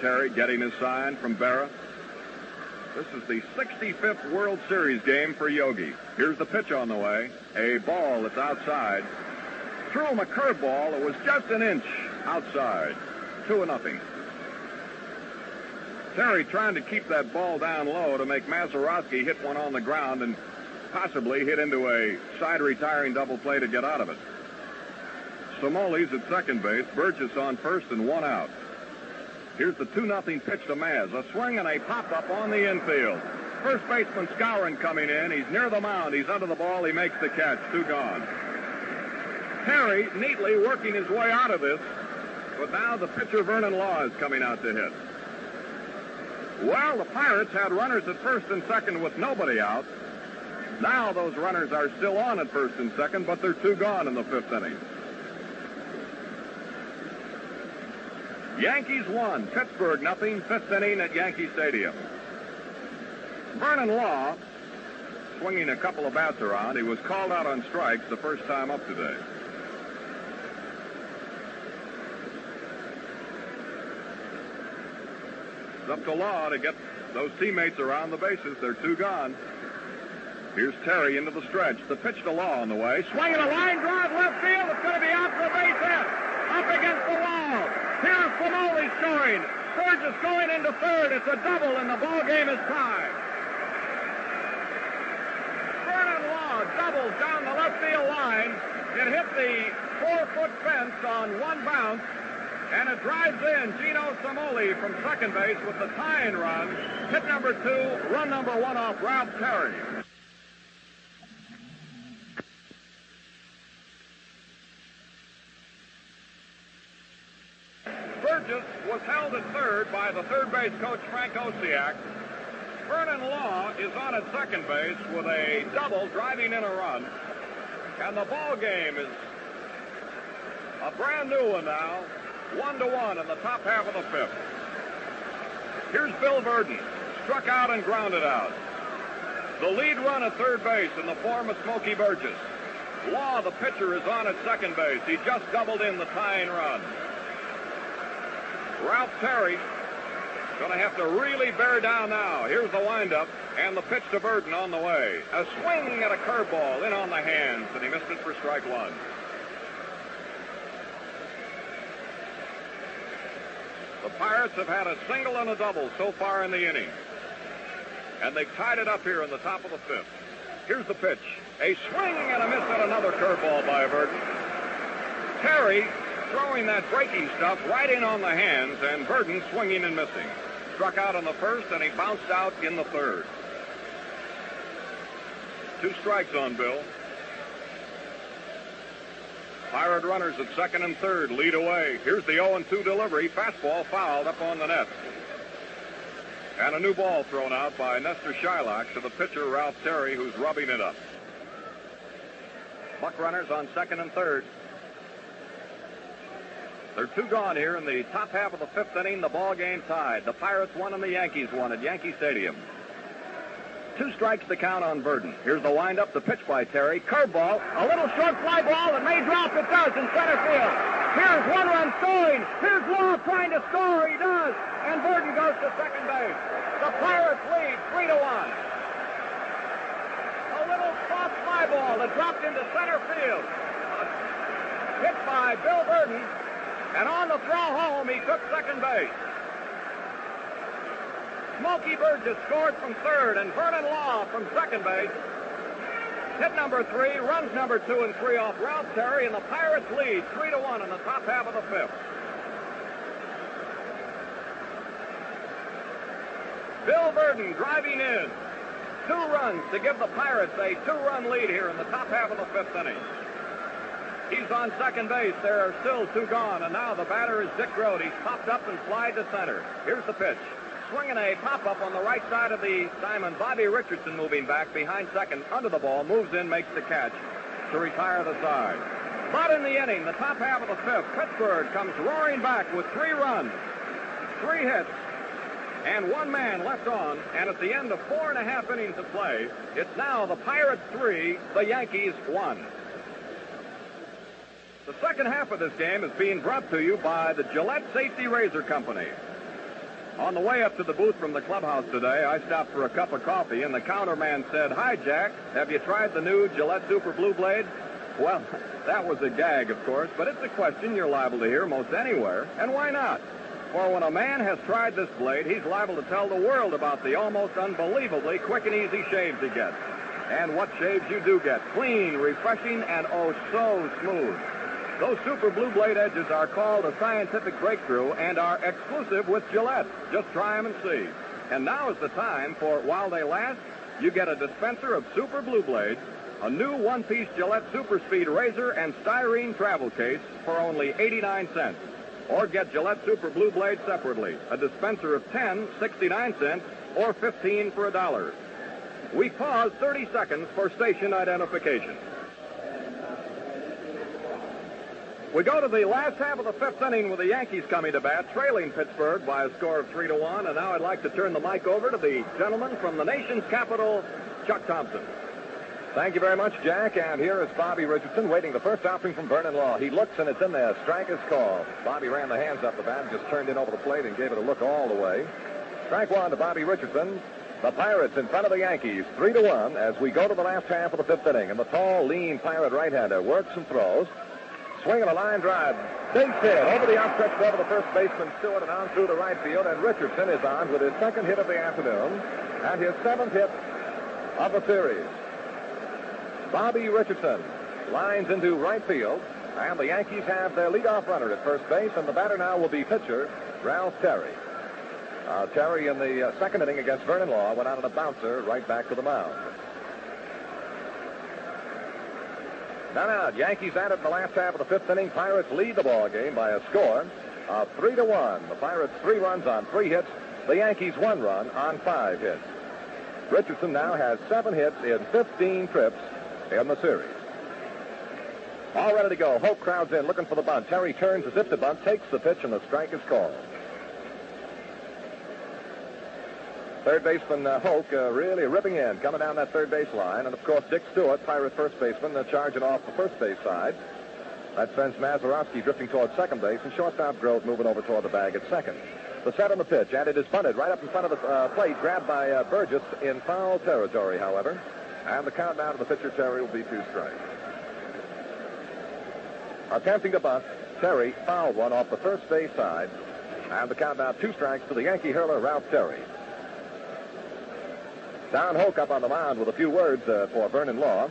G: Terry getting his sign from Berra. This is the 65th World Series game for Yogi. Here's the pitch on the way. A ball that's outside. Threw him a curveball. It was just an inch outside. 2-0. Terry trying to keep that ball down low to make Mazeroski hit one on the ground and possibly hit into a side retiring double play to get out of it. Cimoli's at second base. Burgess on first and 1 out. Here's the 2-0 pitch to Maz. A swing and a pop-up on the infield. First baseman Skowron coming in. He's near the mound. He's under the ball. He makes the catch. 2 gone. Terry neatly working his way out of this. But now the pitcher Vern Law is coming out to hit. Well, the Pirates had runners at first and second with nobody out. Now those runners are still on at first and second, but they're 2 gone in the fifth inning. Yankees 1, Pittsburgh 0, fifth inning at Yankee Stadium. Vern Law swinging a couple of bats around. He was called out on strikes the first time up today. It's up to Law to get those teammates around the bases. They're 2 gone. Here's Terry into the stretch. The pitch to Law on the way. Swinging a line drive left field. It's going to be out for a base hit. Up against the wall. Here's Cimoli scoring. Burgess going into third. It's a double, and the ball game is tied. Vern Law doubles down the left field line. It hit the 4-foot fence on one bounce, and it drives in Gino Cimoli from second base with the tying run. Hit number 2, run number 1 off Ralph Terry. Burgess was held at third by the third base coach Frank Osiak. Vern Law is on at second base with a double driving in a run. And the ball game is a brand new one now. 1-1 in the top half of the fifth. Here's Bill Verdon. Struck out and grounded out. The lead run at third base in the form of Smoky Burgess. Law, the pitcher, is on at second base. He just doubled in the tying run. Ralph Terry going to have to really bear down now. Here's the windup and the pitch to Burden on the way. A swing at a curveball in on the hands, and he missed it for strike 1. The Pirates have had a single and a double so far in the inning. And they've tied it up here in the top of the fifth. Here's the pitch. A swing and a miss at another curveball by Verdon. Terry throwing that breaking stuff right in on the hands, and Verdon swinging and missing. Struck out in the first, and he bounced out in the third. 2 strikes on Bill. Pirate runners at second and third lead away. Here's the 0-2 delivery. Fastball fouled up on the net. And a new ball thrown out by Nestor Shylock to the pitcher, Ralph Terry, who's rubbing it up. Buck runners on second and third. There are 2 gone here in the top half of the fifth inning. The ball game tied. The Pirates won and the Yankees won at Yankee Stadium. 2 strikes to count on Verdon. Here's the windup, the pitch by Terry. Curveball, a little short fly ball that may drop. It does in center field. Here's 1 run scoring. Here's Law trying to score. He does. And Verdon goes to second base. The Pirates lead 3-1. A little soft fly ball that dropped into center field. Hit by Bill Verdon. And on the throw home, he took second base. Smoky Burgess scored from third, and Vern Law from second base. Hit number 3, runs number 2 and 3 off Ralph Terry, and the Pirates lead 3-1 in the top half of the fifth. Bill Verdon driving in. 2 runs to give the Pirates a 2-run lead here in the top half of the fifth inning. He's on second base. There are still 2 gone, and now the batter is Dick Grote. He's popped up and flied to center. Here's the pitch. Swinging a pop-up on the right side of the diamond. Bobby Richardson moving back behind second under the ball. Moves in, makes the catch to retire the side. But in the inning, the top half of the fifth, Pittsburgh comes roaring back with 3 runs, 3 hits, and 1 man left on. And at the end of 4.5 innings of play, it's now the Pirates 3, the Yankees 1. The second half of this game is being brought to you by the Gillette Safety Razor Company. On the way up to the booth from the clubhouse today, I stopped for a cup of coffee, and the counterman said, "Hi, Jack. Have you tried the new Gillette Super Blue Blade?" Well, that was a gag, of course, but it's a question you're liable to hear most anywhere, and why not? For when a man has tried this blade, he's liable to tell the world about the almost unbelievably quick and easy shaves he gets. And what shaves you do get. Clean, refreshing, and oh so smooth. Those Super Blue Blade edges are called a scientific breakthrough and are exclusive with Gillette. Just try them and see. And now is the time for, while they last, you get a dispenser of Super Blue Blades, a new 1-piece Gillette Super Speed razor and styrene travel case for only 89 cents. Or get Gillette Super Blue Blades separately, a dispenser of 10, 69 cents, or 15 for $1. We pause 30 seconds for station identification. We go to the last half of the fifth inning with the Yankees coming to bat, trailing Pittsburgh by a score of 3-1. And now I'd like to turn the mic over to the gentleman from the nation's capital, Chuck Thompson.
J: Thank you very much, Jack. And here is Bobby Richardson waiting the first offering from Vern Law. He looks, and it's in there. Strike is called. Bobby ran the hands up the bat, just turned in over the plate and gave it a look all the way. Strike 1 to Bobby Richardson. The Pirates in front of the Yankees, 3-1, as we go to the last half of the fifth inning. And the tall, lean Pirate right-hander works and throws. Swinging a line drive. Base hit over the outstretched glove of the first baseman, Stewart, and on through the right field. And Richardson is on with his second hit of the afternoon and his 7th hit of the series. Bobby Richardson lines into right field, and the Yankees have their leadoff runner at first base, and the batter now will be pitcher Ralph Terry. Terry in the second inning against Vern Law went out on a bouncer right back to the mound. None out. Yankees at it in the last half of the fifth inning. Pirates lead the ball game by a score of 3-1. The Pirates 3 runs on 3 hits. The Yankees 1 run on 5 hits. Richardson now has 7 hits in 15 trips in the series. All ready to go. Hope crowds in looking for the bunt. Terry turns as if to bunt, takes the pitch, and the strike is called. Third baseman Hoke really ripping in, coming down that third base line. And, of course, Dick Stewart, Pirate first baseman, charging off the first base side. That sends Mazeroski drifting towards second base, and shortstop Grote moving over toward the bag at second. The set on the pitch, and it is bunted right up in front of the plate, grabbed by Burgess in foul territory, however. And the countdown to the pitcher, Terry, will be 2 strikes. Attempting to bunt, Terry fouled one off the first base side. And the count now, 2 strikes to the Yankee hurler, Ralph Terry. Don Hoke up on the mound with a few words for Vern Law.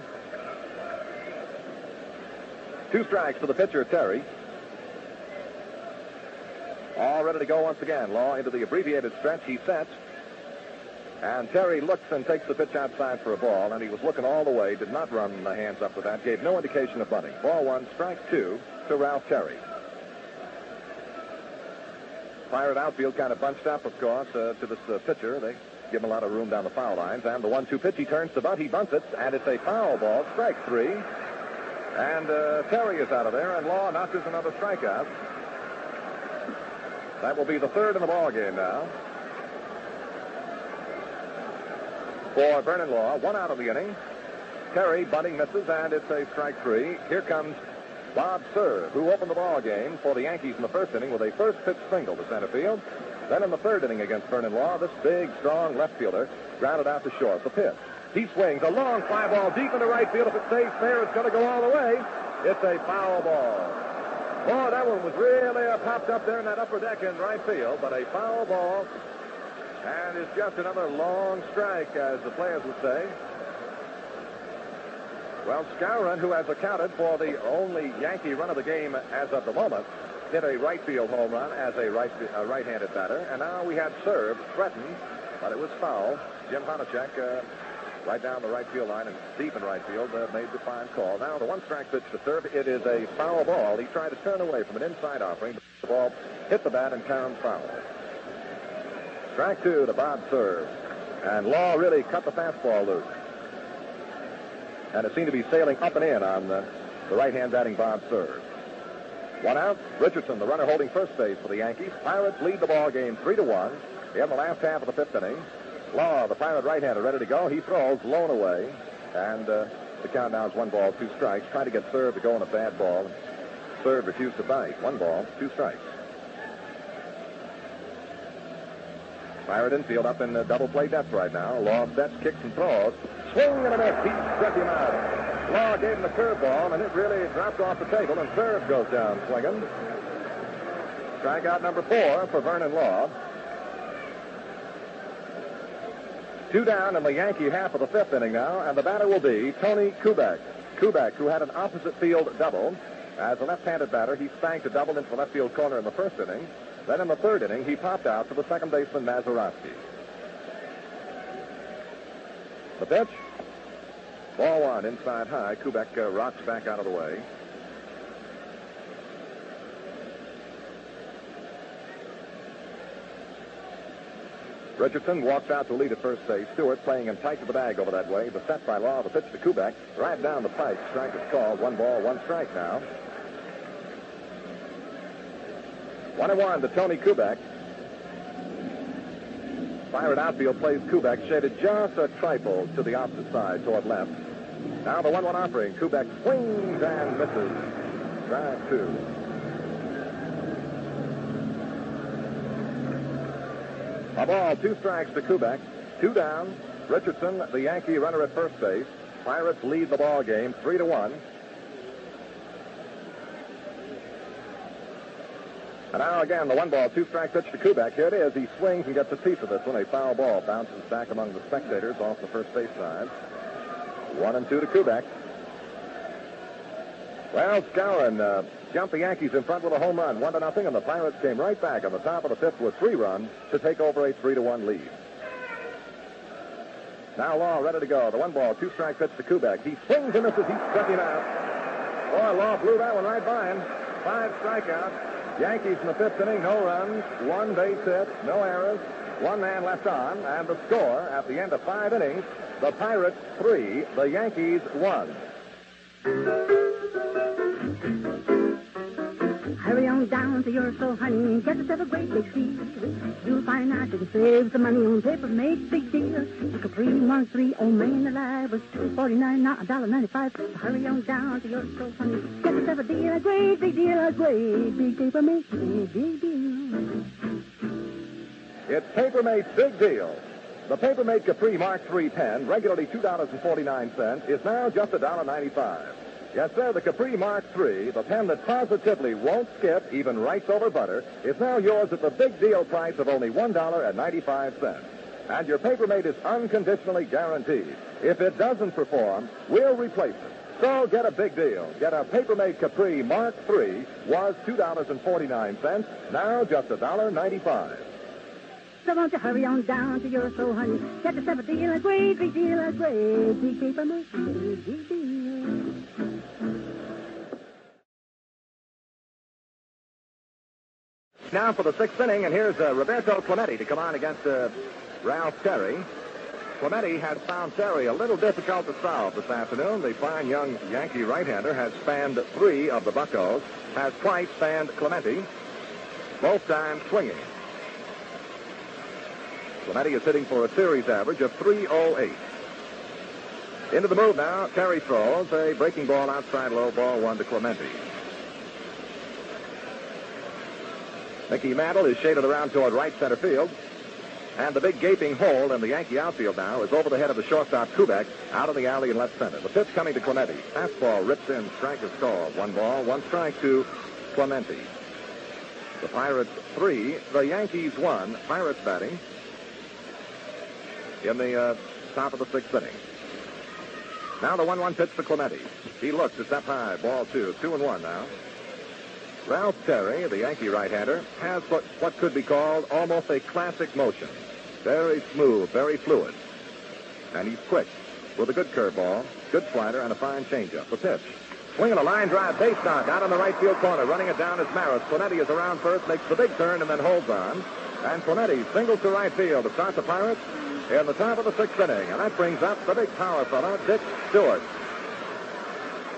J: 2 strikes to the pitcher, Terry. All ready to go once again. Law into the abbreviated stretch. He sets. And Terry looks and takes the pitch outside for a ball, and he was looking all the way, did not run the hands up with that, gave no indication of bunting. Ball 1, strike 2 to Ralph Terry. Pirate outfield kind of bunched up, of course, to this pitcher. They give him a lot of room down the foul lines. And the 1-2 pitch, he turns to bunt, he bunts it, and it's a foul ball, strike 3. And Terry is out of there, and Law notches another strikeout. That will be the 3rd in the ball game now. For Vern Law, 1 out of the inning. Terry bunting misses, and it's a strike 3. Here comes Bob Cerv, who opened the ball game for the Yankees in the 1st inning with a first pitch single to center field. Then in the 3rd inning against Vern Law, this big, strong left fielder grounded out to short. The pitch. He swings a long fly ball deep into right field. If it stays fair, it's going to go all the way. It's a foul ball. Boy, that one was really popped up there in that upper deck in right field, but a foul ball. And it's just another long strike, as the players would say. Well, Skowron, who has accounted for the only Yankee run of the game as of the moment, hit a right field home run as a right-handed batter. And now we had Cerv threatened, but it was foul. Jim Honachek, right down the right field line and deep in right field, made the fine call. Now the 1-strike pitch to Cerv. It is a foul ball. He tried to turn away from an inside offering. The ball hit the bat and turned foul. Strike 2 to Bob Cerv. And Law really cut the fastball loose. And it seemed to be sailing up and in on the right-hand batting Bob Cerv. 1 out. Richardson, the runner holding first base for the Yankees. Pirates lead the ball game 3-1 in the last half of the 5th inning. Law, the Pirate right-hander, ready to go. He throws, blown away. And the count now is 1 ball, 2 strikes. Trying to get Cerv to go on a bad ball. Cerv refused to bite. 1 ball, 2 strikes. Pirate infield up in double play depth right now. Law sets, kicks, and throws. Swing and a miss. He struck him out. Law gave him the curveball, and it really dropped off the table, and Cerv goes down swinging. Strikeout number 4 for Vern Law. 2 down in the Yankee half of the 5th inning now, and the batter will be Tony Kubek. Kubek, who had an opposite field double. As a left-handed batter, he spanked a double into the left field corner in the 1st inning. Then in the 3rd inning, he popped out to the second baseman, Mazeroski. The pitch. Ball 1, inside high. Kubek rocks back out of the way. Richardson walks out to lead at first base. Stewart playing him tight to the bag over that way. The set by Law. The pitch to Kubek. Right down the pipe. Strike is called. 1 ball, 1 strike now. 1-1 to Tony Kubek. Pirate outfield plays Kubek, shaded just a trifle to the opposite side, toward left. Now the 1-1 offering. Kubek swings and misses. Strike 2. A ball, 2 strikes to Kubek. 2 down. Richardson, the Yankee runner at first base. Pirates lead the ball game 3-1. And now again, the 1 ball, 2 strike pitch to Kubek. Here it is. He swings and gets a piece of this one. A foul ball bounces back among the spectators off the first base side. 1-2 to Kubek. Well, Skowron jumped the Yankees in front with a home run, 1-0, and the Pirates came right back on the top of the 5th with 3 runs to take over a 3-1 lead. Now Law ready to go. The 1 ball, 2 strike pitch to Kubek. He swings and misses. He struck him out. Boy, Law blew that one right by him. 5 strikeouts. Yankees in the 5th inning, no runs, 1 base hit, no errors, 1 man left on, and the score at the end of 5 innings, the Pirates 3, the Yankees 1.
E: Hurry on down to your store, honey, get yourself a great big deal. You'll find out you can save some money on paper, make big deal. Look at 313 on Main Alive was $2.49, now $1.95. Hurry on down to your store, honey, get yourself a deal, a great big deal, a great big paper mate, big deal.
J: It's Papermate's Big Deal. The Papermate Capri Mark III pen, regularly $2.49, is now just $1.95. Yes, sir, the Capri Mark III, the pen that positively won't skip, even rice over butter, is now yours at the big deal price of only $1.95. And your Papermate is unconditionally guaranteed. If it doesn't perform, we'll replace it. So get a big deal. Get a Papermate Capri Mark III, was $2.49, now just $1.95.
E: So won't you hurry on down to your store, honey? Get yourself a deal, a great big deal, a great big Papermate big deal.
J: Now for the sixth inning, and here's Roberto Clemente to come on against Ralph Terry. Clemente has found Terry a little difficult to solve this afternoon. The fine young Yankee right-hander has spanned 3 of the Buccos, has twice spanned Clemente, both times swinging. Clemente is hitting for a series average of .308. Into the move now. Terry throws a breaking ball outside low, ball 1 to Clemente. Mickey Mantle is shaded around toward right center field. And the big gaping hole in the Yankee outfield now is over the head of the shortstop Kubek, out of the alley in left center. The pitch coming to Clemente. Fastball rips in. Strike is called. 1 ball, 1 strike to Clemente. The Pirates 3, the Yankees 1. Pirates batting in the top of the 6th inning. Now the 1-1 pitch to Clemente. He looks, it's up high, ball 2. 2-1 now. Ralph Terry, the Yankee right-hander, has what could be called almost a classic motion. Very smooth, very fluid. And he's quick with a good curveball, good slider, and a fine changeup. The pitch. Swinging a line drive, base knock, out on the right field corner. Running it down is Maris. Clemente is around first, makes the big turn, and then holds on. And Clemente singles to right field to start the Pirates in the top of the 6th inning. And that brings up the big power fella, Dick Stewart.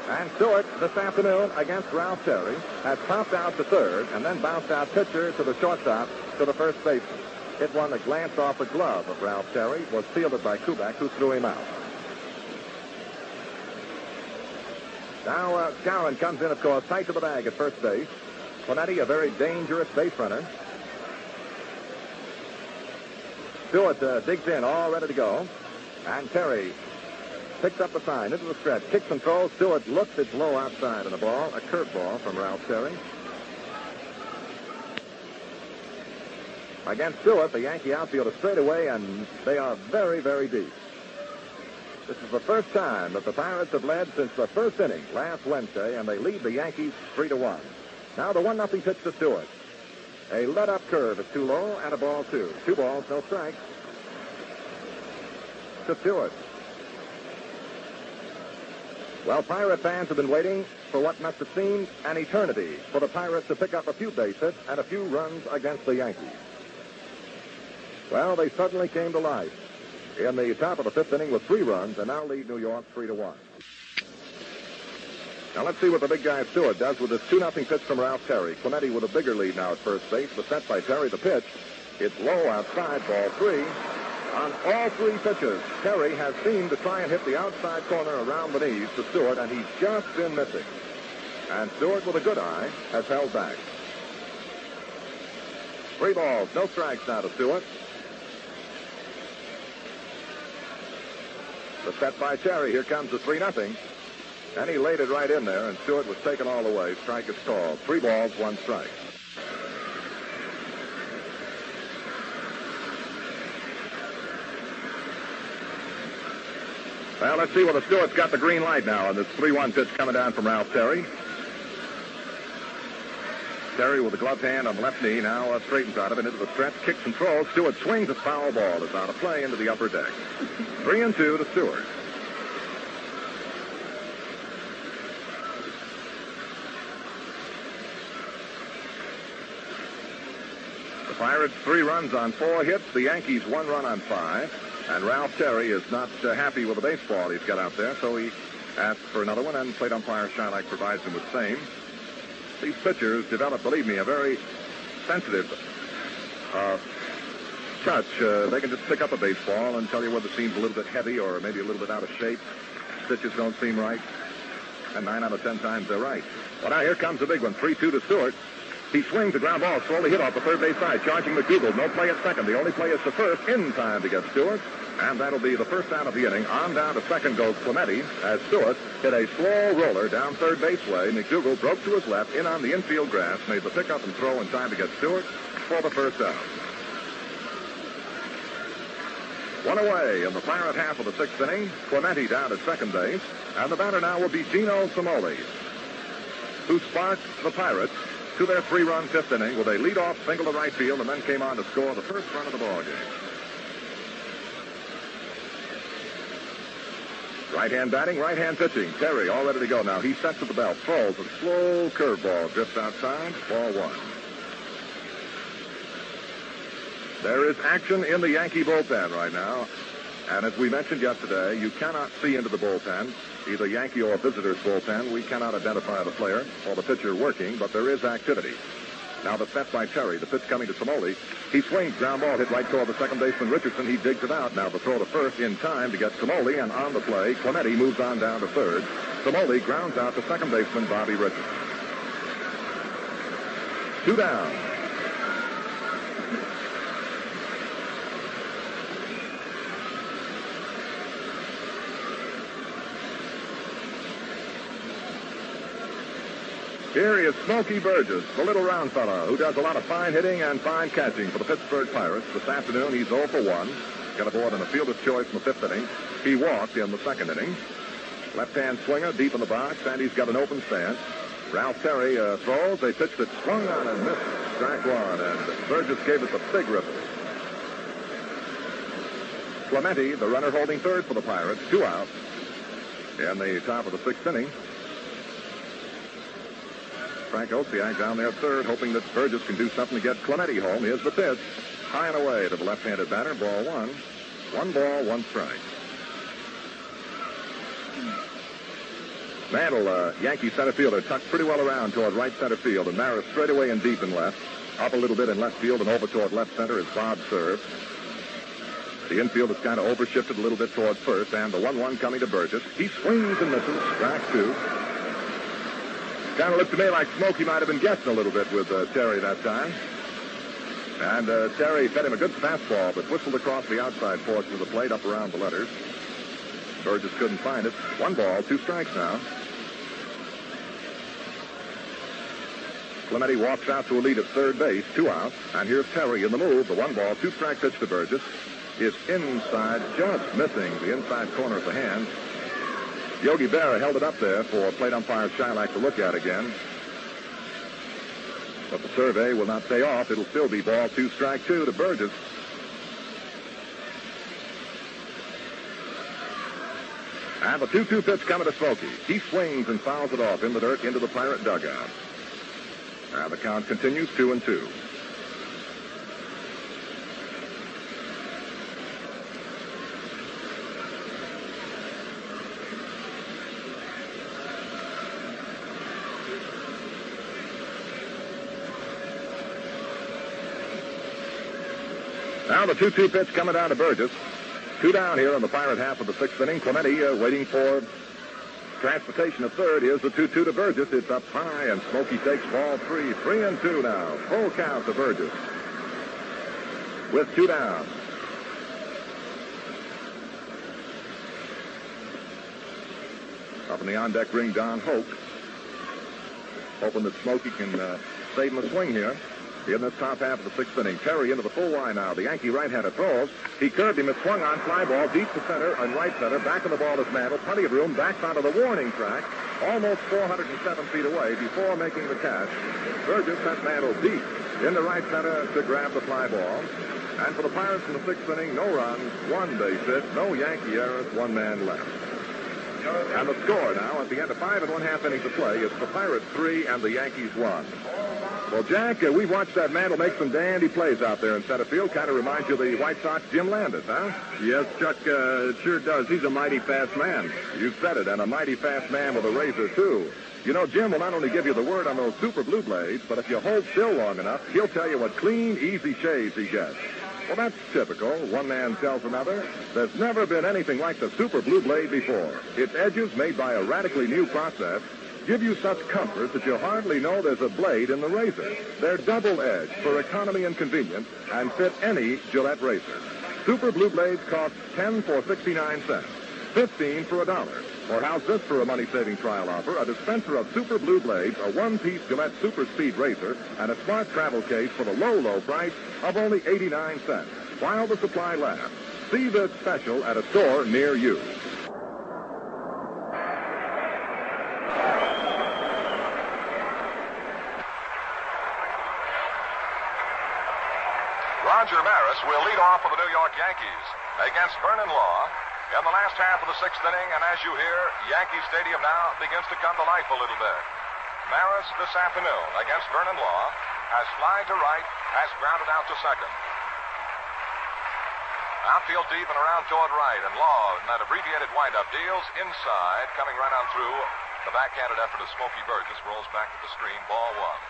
J: And Stewart, this afternoon, against Ralph Terry, has popped out to third and then bounced out pitcher to the shortstop to the first baseman. Hit one that glanced off the glove of Ralph Terry, was fielded by Kubek, who threw him out. Now, Skowron comes in, of course, tight to the bag at first base. Clemente, a very dangerous base runner. Stewart digs in, all ready to go. And Terry picks up the sign into the stretch, kicks and throws. Stewart looks, it's low outside, and the ball, a curveball from Ralph Terry. Against Stewart, the Yankee outfield is straight away, and they are very, very deep. This is the first time that the Pirates have led since the first inning last Wednesday, and they lead the Yankees 3-1. Now the 1-0 pitch to Stewart. A let-up curve is too low, and a ball 2. 2 balls, no strikes. To Stewart. Well, Pirate fans have been waiting for what must have seemed an eternity for the Pirates to pick up a few base hits and a few runs against the Yankees. Well, they suddenly came to life in the top of the 5th inning with 3 runs and now lead New York 3-1. Now let's see what the big guy Stewart does with this 2-0 pitch from Ralph Terry. Clemente with a bigger lead now at first base, but set by Terry. The pitch, it's low outside, ball 3. On all 3 pitches, Terry has seemed to try and hit the outside corner around the knees to Stewart, and he's just been missing. And Stewart, with a good eye, has held back. 3 balls, no strikes now to Stewart. The set by Terry. Here comes the 3-0. And he laid it right in there, and Stewart was taken all the way. Strike is called. 3 balls, 1 strike. Well, let's see whether Stewart's got the green light now on this 3-1 pitch coming down from Ralph Terry. Terry with the gloved hand on the left knee now straightens out of it into the stretch, kicks and throws. Stewart swings a foul ball. It's out of play into the upper deck. 3-2 to Stewart. The Pirates 3 runs on 4 hits. The Yankees 1 run on 5. And Ralph Terry is not happy with the baseball he's got out there, so he asks for another one, and plate umpire Shylock provides him with same. These pitchers develop, believe me, a very sensitive touch. They can just pick up a baseball and tell you whether it seems a little bit heavy or maybe a little bit out of shape. Pitches don't seem right. And 9 out of 10 times they're right. Well, now here comes the big one. 3-2 to Stewart. He swings the ground ball, slowly hit off the third base side, charging McDougal. No play at second. The only play is to first, in time to get Stewart. And that'll be the first out of the inning. On down to second goes Clemente as Stewart hit a slow roller down third base way. McDougal broke to his left, in on the infield grass, made the pickup and throw in time to get Stewart for the first out. One away in the Pirate half of the sixth inning. Clemente down at second base. And the batter now will be Gino Cimoli, who sparked the Pirates to their three-run fifth inning with a leadoff single to right field and then came on to score the first run of the ball game. Right-hand batting, right-hand pitching. Terry all ready to go now. He sets at the belt, throws a slow curveball, drifts outside, ball one. There is action in the Yankee bullpen right now. And as we mentioned yesterday, you cannot see into the bullpen, either Yankee or visitor's bullpen. We cannot identify the player or the pitcher working, but there is activity. Now the set by Terry, the pitch coming to Cimoli. He swings, ground ball hit right toward the second baseman Richardson. He digs it out. Now the throw to first in time to get Cimoli, and on the play, Clemente moves on down to third. Cimoli grounds out to second baseman Bobby Richardson. 2 down. Here is Smoky Burgess, the little round fellow who does a lot of fine hitting and fine catching for the Pittsburgh Pirates. This afternoon, he's 0 for 1. Got aboard in a fielder's choice in the fifth inning. He walked in the second inning. Left-hand swinger deep in the box, and he's got an open stance. Ralph Terry throws. A pitch that swung on and missed. Strike one, and Burgess gave it the big ripple. Clemente, the runner holding third for the Pirates, 2 outs in the top of the sixth inning. Frank Osiak down there at third, hoping that Burgess can do something to get Clemente home. Here's the pitch. High and away to the left-handed batter. Ball one. 1 ball, 1 strike. Mantle, Yankee center fielder, tucked pretty well around toward right center field, and Maris straight away and deep in left. Up a little bit in left field and over toward left center is Bob serve. The infield is kind of overshifted a little bit toward first, and the 1-1 coming to Burgess. He swings and misses. Strike 2. Kind of looked to me like Smokey might have been guessing a little bit with Terry that time. And Terry fed him a good fastball, but whistled across the outside portion of the plate up around the letters. Burgess couldn't find it. 1 ball, 2 strikes now. Clemente walks out to a lead at third base, 2 outs. And here's Terry in the move. The 1 ball, 2 strike pitch to Burgess is inside, just missing the inside corner of the hand. Yogi Berra held it up there for plate umpire Shylock to look at again. But the survey will not pay off. It'll still be ball 2, strike 2 to Burgess. And the 2-2 pitch coming to Smoky. He swings and fouls it off in the dirt into the Pirate dugout. And the count continues 2-2. Now the 2-2 pitch coming down to Burgess. 2 down here in the Pirate half of the sixth inning. Clemente waiting for transportation at third. Here's the 2-2 to Burgess. It's up high, and Smoky takes ball 3. 3-2 now. Full count to Burgess with 2 down. Up in the on-deck ring, Don Hoke, hoping that Smoky can save him a swing here. In this top half of the sixth inning, Terry into the full line now. The Yankee right-hander throws. He curved him. It swung on. Fly ball deep to center and right center. Back of the ball is Mantle. Plenty of room. Back onto the warning track. Almost 407 feet away before making the catch. Burgess sent Mantle deep in the right center to grab the fly ball. And for the Pirates in the sixth inning, no runs, 1 base hit, no Yankee errors, 1 man left. And the score now at the end of 5 1/2 innings of play is the Pirates 3 and the Yankees 1. Well, Jack, we've watched that Mantle make some dandy plays out there in center field. Kind of reminds you of the White Sox Jim Landis, huh?
I: Yes, Chuck, it sure does. He's a mighty fast man.
J: You said it, and a mighty fast man with a razor, too. You know, Jim will not only give you the word on those super blue blades, but if you hold still long enough, he'll tell you what clean, easy shaves he gets. Well, that's typical. One man tells another. There's never been anything like the super blue blade before. Its edges made by a radically new process
G: give you such comfort that you hardly know there's a blade in the razor. They're double-edged for economy and convenience and fit any Gillette razor. Super Blue Blades cost 10 for 69 cents, 15 for $1. Or how's this for a money-saving trial offer? A dispenser of Super Blue Blades, a one-piece Gillette Super Speed razor, and a smart travel case for the low, low price of only 89 cents. While the supply lasts. See this special at a store near you.
A: Roger Maris will lead off for the New York Yankees against Vern Law in the last half of the sixth inning, and as you hear, Yankee Stadium now begins to come to life a little bit. Maris this afternoon against Vern Law has flied to right, has grounded out to second. Outfield deep and around toward right, and Law in that abbreviated windup deals inside, coming right on through. The backhanded effort of Smoky Burgess rolls back to the screen, ball one.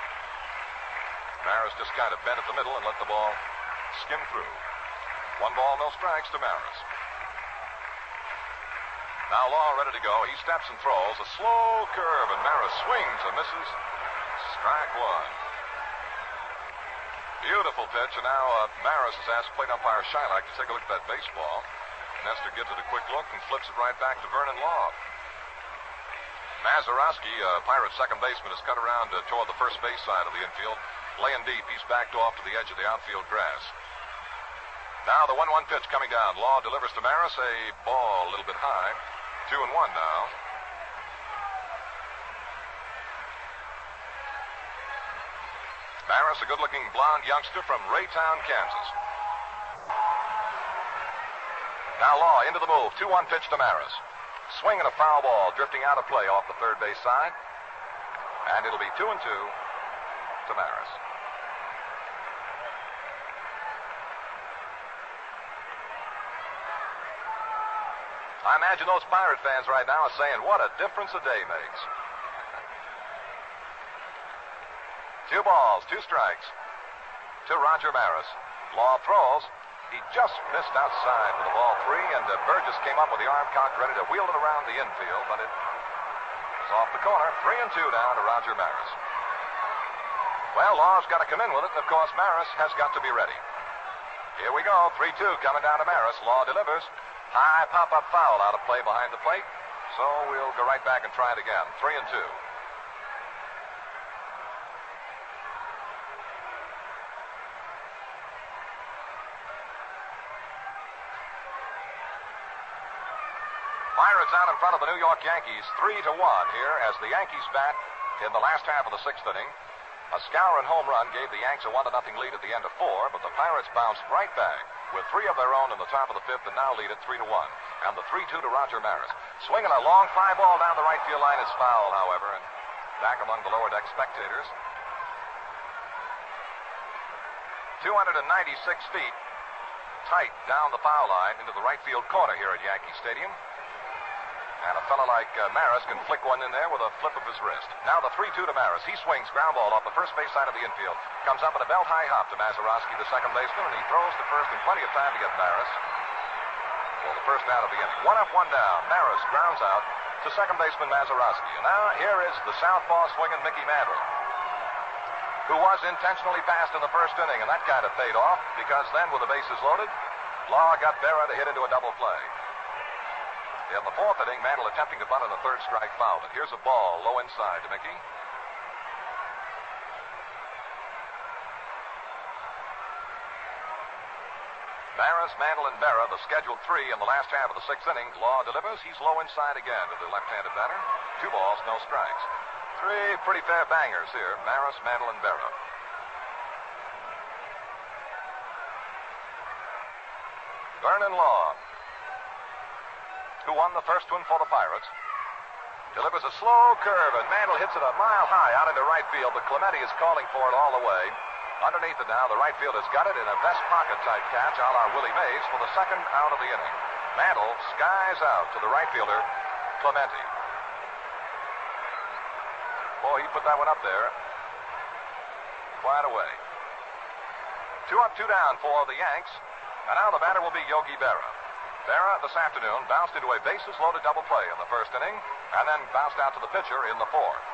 A: Maris just kind of bent at the middle and let the ball skim through. 1 ball, no strikes to Maris. Now Law ready to go. He steps and throws. A slow curve, and Maris swings and misses. Strike one. Beautiful pitch, and now Maris has asked plate umpire Shylock to take a look at that baseball. Nestor gives it a quick look and flips it right back to Vern Law. Mazeroski, Pirates second baseman, has cut around toward the first base side of the infield. Laying deep, he's backed off to the edge of the outfield grass. Now the 1-1 pitch coming down. Law delivers to Maris, a ball a little bit high. 2-1 now. Maris, a good-looking blonde youngster from Raytown, Kansas. Now Law into the move. 2-1 pitch to Maris. Swing and a foul ball drifting out of play off the third base side. And it'll be 2-2 to Maris. I imagine those Pirate fans right now are saying, what a difference a day makes. 2 balls, 2 strikes to Roger Maris. Law throws. He just missed outside for the ball 3, and Burgess came up with the arm cocked ready to wheel it around the infield, but it was off the corner. 3-2 now to Roger Maris. Well, Law's got to come in with it, and of course Maris has got to be ready. Here we go, 3-2 coming down to Maris. Law delivers. High pop-up foul out of play behind the plate. So we'll go right back and try it again. 3-2. Pirates out in front of the New York Yankees, 3-1 here as the Yankees bat in the last half of the sixth inning. A scouring home run gave the Yanks a 1-0 lead at the end of 4, but the Pirates bounced right back with 3 of their own in the top of the 5th and now lead at 3-1. And the 3-2 to Roger Maris. Swinging a long fly ball down the right field line is foul, however, and back among the lower deck spectators. 296 feet tight down the foul line into the right field corner here at Yankee Stadium. And a fellow like Maris can flick one in there with a flip of his wrist. Now the 3-2 to Maris. He swings ground ball off the first base side of the infield. Comes up at a belt-high hop to Mazeroski, the second baseman, and he throws to first in plenty of time to get Maris for the first out of the inning. 1 up, 1 down. Maris grounds out to second baseman Mazeroski. And now here is the southpaw swinging Mickey Mantle, who was intentionally passed in the first inning, and that kind of paid off because then with the bases loaded, Law got Berra to hit into a double play. In the fourth inning, Mantle attempting to bunt on a third strike fouled it. Here's a ball low inside to Mickey. Maris, Mantle, and Berra, the scheduled 3 in the last half of the sixth inning. Law delivers. He's low inside again to the left-handed batter. 2 balls, no strikes. 3 pretty fair bangers here. Maris, Mantle, and Berra. Vern Law, who won the first one for the Pirates, delivers a slow curve, and Mantle hits it a mile high out into right field, but Clemente is calling for it all the way. Underneath it now, the right fielder's got it in a vest pocket type catch a la Willie Mays for the second out of the inning. Mantle skies out to the right fielder, Clemente. Boy, he put that one up there quite away. 2 up, 2 down for the Yanks, and now the batter will be Yogi Berra. Berra this afternoon bounced into a bases-loaded double play in the first inning and then bounced out to the pitcher in the fourth.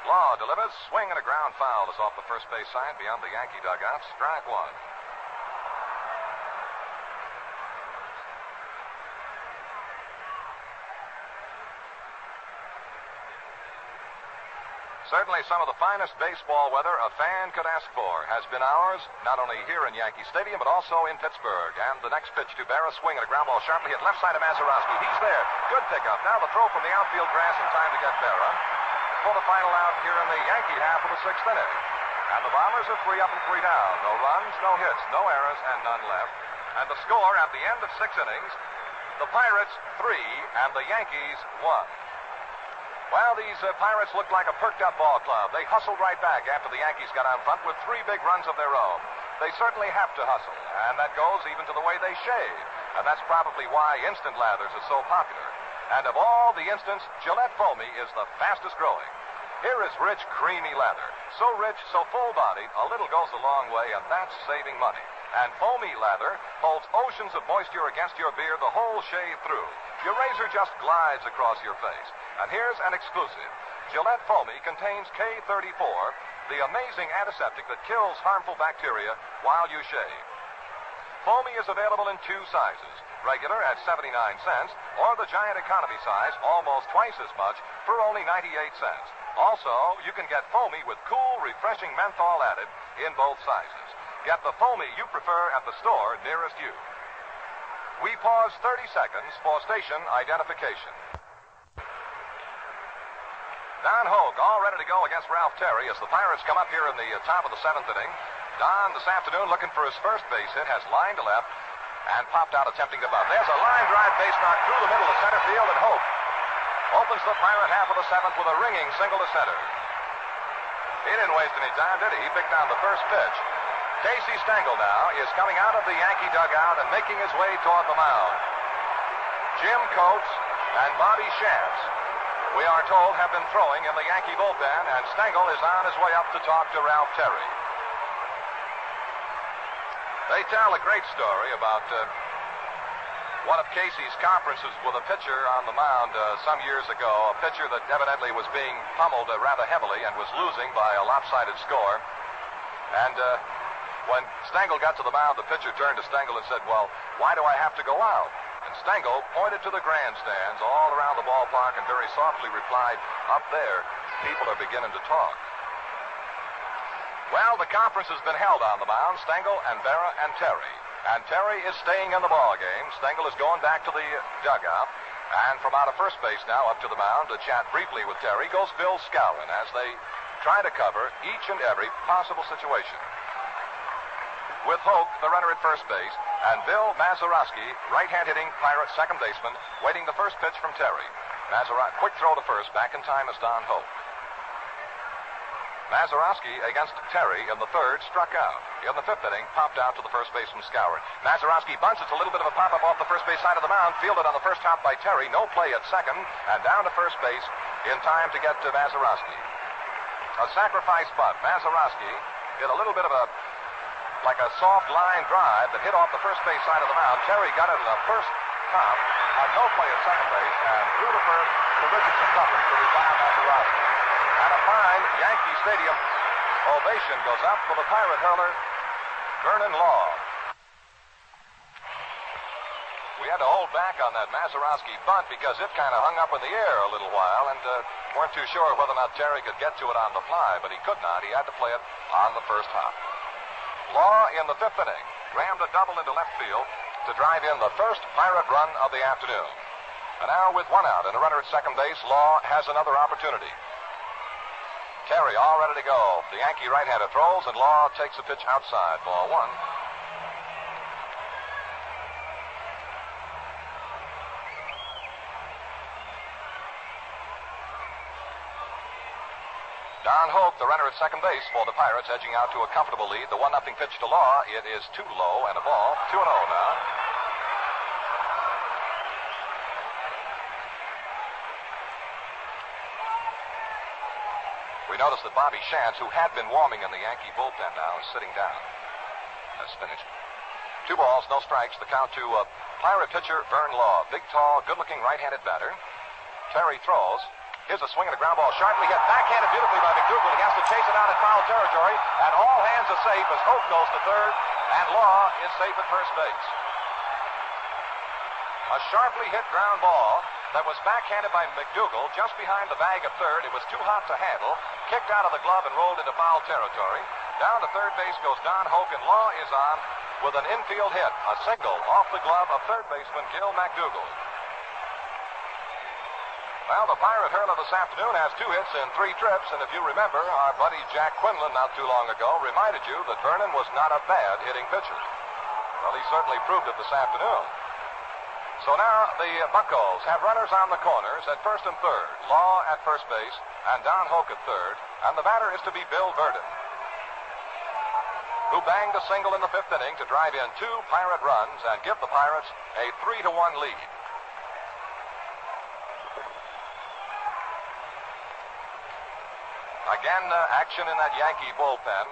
A: Law delivers, swing and a ground foul is off the first base side beyond the Yankee dugout. Strike one. Certainly some of the finest baseball weather a fan could ask for has been ours, not only here in Yankee Stadium, but also in Pittsburgh. And the next pitch to Berra, swing and a ground ball sharply hit left side of Mazeroski. He's there. Good pickup. Now the throw from the outfield grass in time to get Berra for the final out here in the Yankee half of the sixth inning. And the Bombers are 3 up and 3 down. No runs, no hits, no errors, and none left. And the score at the end of 6 innings, the Pirates 3 and the Yankees 1. Well, these Pirates looked like a perked-up ball club. They hustled right back after the Yankees got out front with 3 big runs of their own. They certainly have to hustle, and that goes even to the way they shave. And that's probably why instant lathers are so popular. And of all the instants, Gillette Foamy is the fastest growing. Here is rich, creamy lather. So rich, so full-bodied, a little goes a long way, and that's saving money. And Foamy lather holds oceans of moisture against your beard the whole shave through. Your razor just glides across your face. And here's an exclusive. Gillette Foamy contains K34, the amazing antiseptic that kills harmful bacteria while you shave. Foamy is available in 2 sizes, regular at 79 cents, or the giant economy size, almost twice as much, for only 98 cents. Also, you can get Foamy with cool, refreshing menthol added in both sizes. Get the Foamy you prefer at the store nearest you. We pause 30 seconds for station identification. Don Hogue all ready to go against Ralph Terry as the Pirates come up here in the top of the 7th inning. Don this afternoon looking for his first base hit, has lined to left and popped out attempting to bunt. There's a line drive base knock through the middle of center field, and Hogue opens the Pirate half of the 7th with a ringing single to center. He didn't waste any time, did he? He picked down the first pitch. Casey Stengel now is coming out of the Yankee dugout and making his way toward the mound. Jim Coates and Bobby Shantz, we are told, have been throwing in the Yankee bullpen, and Stengel is on his way up to talk to Ralph Terry. They tell a great story about one of Casey's conferences with a pitcher on the mound some years ago, a pitcher that evidently was being pummeled rather heavily and was losing by a lopsided score. And when Stengel got to the mound, the pitcher turned to Stengel and said, "Well, why do I have to go out?" And Stengel pointed to the grandstands all around the ballpark and very softly replied, "Up there, people are beginning to talk." Well, the conference has been held on the mound, Stengel and Berra and Terry. And Terry is staying in the ball game. Stengel is going back to the dugout. And from out of first base now up to the mound to chat briefly with Terry goes Bill Skowron as they try to cover each and every possible situation. With Hoke, the runner at first base, and Bill Mazeroski, right-hand hitting Pirate second baseman, waiting the first pitch from Terry. Mazeroski, quick throw to first, back in time as Don Hoke. Mazeroski against Terry in the third, struck out. In the fifth inning, popped out to the first baseman Skowron. Mazeroski bunts. It's a little bit of a pop-up off the first base side of the mound. Fielded on the first hop by Terry. No play at second. And down to first base in time to get to Mazeroski. A sacrifice bunt. Mazeroski hit a little bit of a, like a soft line drive that hit off the first base side of the mound. Terry got it in the first hop. Had no play at second base. And threw to first to Richardson covering to retire Mazeroski. And a fine Yankee Stadium ovation goes up for the Pirate hurler, Vern Law. We had to hold back on that Mazeroski bunt because it kind of hung up in the air a little while and weren't too sure whether or not Terry could get to it on the fly, but he could not. He had to play it on the first hop. Law in the fifth inning rammed a double into left field to drive in the first Pirate run of the afternoon. And now with one out and a runner at second base, Law has another opportunity. Terry all ready to go. The Yankee right-hander throws, and Law takes a pitch outside. Ball one. Don Hoke, the runner at second base for the Pirates, edging out to a comfortable lead. The 1-0 pitch to Law. It is too low and a ball. 2-0 now. We notice that Bobby Shantz, who had been warming in the Yankee bullpen now, is sitting down. Has finished.
J: 2 balls, no strikes. The count to Pirate pitcher Vern Law. Big, tall, good-looking right-handed batter. Terry throws. Here's a swing and a ground ball sharply hit. Backhanded beautifully by McDougal. He has to chase it out in foul territory. And all hands are safe as Hope goes to third. And Law is safe at first base. A sharply hit ground ball that was backhanded by McDougal just behind the bag at third. It was too hot to handle. Kicked out of the glove and rolled into foul territory. Down to third base goes Don Hoke, and Law is on with an infield hit. A single off the glove of third baseman Gil McDougal. Well, the Pirate hurler this afternoon has 2 hits in 3 trips, and if you remember, our buddy Jack Quinlan not too long ago reminded you that Vernon was not a bad hitting pitcher. Well, he certainly proved it this afternoon. So now the Buccos have runners on the corners at first and third. Law at first base and Don Hoke at third, and the batter is to be Bill Verdon, who banged a single in the 5th inning to drive in 2 Pirate runs and give the Pirates a 3-1 lead. Again, action in that Yankee bullpen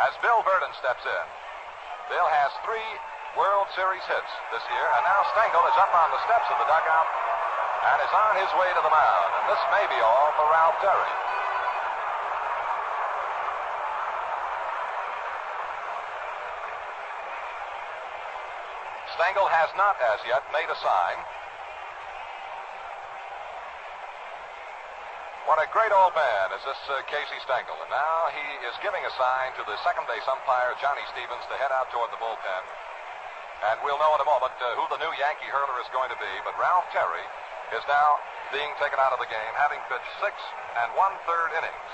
J: as Bill Verdon steps in. Bill has 3 World Series hits this year, and now Stengel is up on the steps of the dugout and is on his way to the mound. And this may be all for Ralph Terry. Stengel has not as yet made a sign. What a great old man is this Casey Stengel. And now he is giving a sign to the second base umpire, Johnny Stevens, to head out toward the bullpen. And we'll know in a moment who the new Yankee hurler is going to be. But Ralph Terry is now being taken out of the game, having pitched 6 1/3 innings.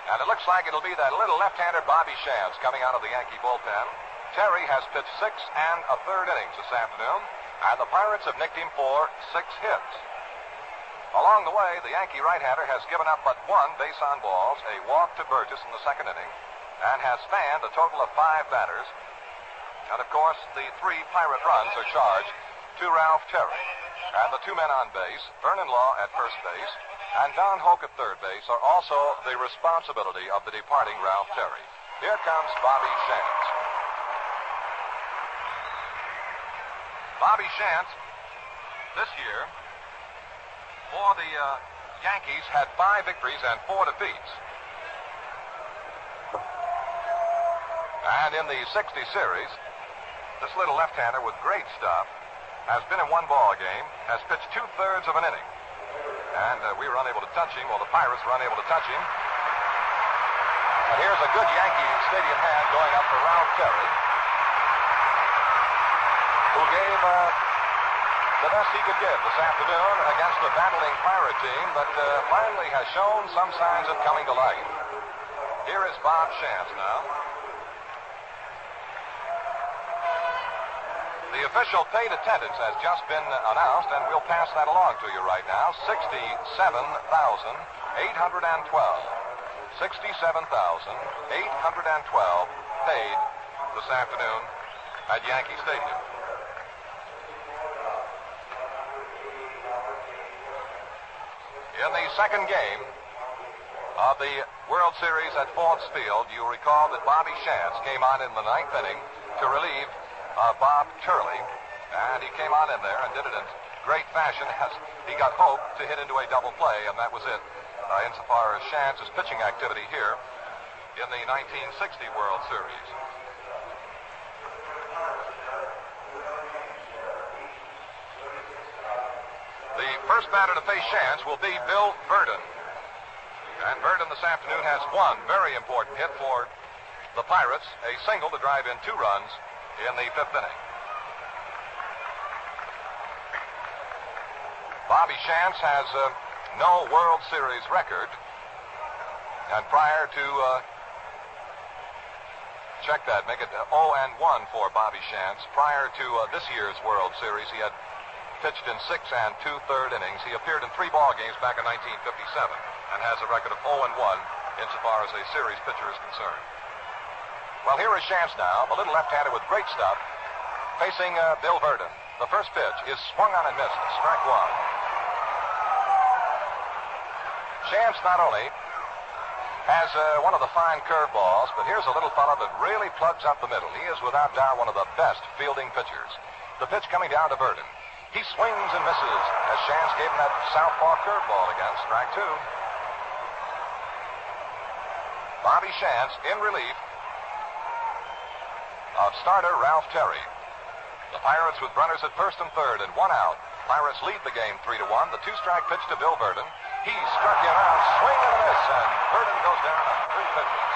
J: And it looks like it'll be that little left-hander Bobby Shantz coming out of the Yankee bullpen. Terry has pitched 6 1/3 innings this afternoon, and the Pirates have nicked him for 6 hits. Along the way, the Yankee right-hander has given up but 1 base on balls, a walk to Burgess in the 2nd inning, and has fanned a total of 5 batters. And, of course, the 3 Pirate runs are charged to Ralph Terry. And the 2 men on base, Vern Law at first base and Don Hoke at third base, are also the responsibility of the departing Ralph Terry. Here comes Bobby Shantz. Bobby Shantz, this year, for the Yankees, had 5 victories and 4 defeats. And in the 60 series, this little left-hander with great stuff has been in 1 ball game, has pitched 2/3 of an inning. And we were unable to touch him, or the Pirates were unable to touch him. And here's a good Yankee Stadium hand going up for Ralph Terry, who gave the best he could give this afternoon against the battling Pirate team that finally has shown some signs of coming to life. Here is Bob Shantz now. The official paid attendance has just been announced, and we'll pass that along to you right now. 67,812. 67,812 paid this afternoon at Yankee Stadium. In the second game of the World Series at Ford's Field, you recall that Bobby Shantz came on in the 9th inning to relieve Bob Turley, and he came on in there and did it in great fashion as he got Hope to hit into a double play, and that was it insofar as Shantz's pitching activity here in the 1960 World Series. The first batter to face Shantz will be Bill Verdon. And Verdon this afternoon has 1 very important hit for the Pirates, a single to drive in 2 runs in the 5th inning. Bobby Shantz has no World Series record, and prior to check that, make it 0-1 for Bobby Shantz. Prior to this year's World Series, he had pitched in 6 2/3 innings. He appeared in 3 ball games back in 1957 and has a record of 0-1 insofar as a series pitcher is concerned. Well, here is Shantz now, the little left-hander with great stuff, facing Bill Verdon. The first pitch is swung on and missed. Strike 1. Shantz not only
F: has one of the fine curveballs, but here's a little fellow that really plugs up the middle. He is without doubt one of the best fielding pitchers. The pitch coming down to Verdon. He swings and misses as Shantz gave him that southpaw curveball again. Strike two. Bobby Shantz in relief of starter Ralph Terry. The Pirates with runners at first and third and one out. Pirates lead the game 3-1. The two-strike pitch to Bill Verdon. He struck him out, swing and a miss, and Verdon goes down on 3 pitches.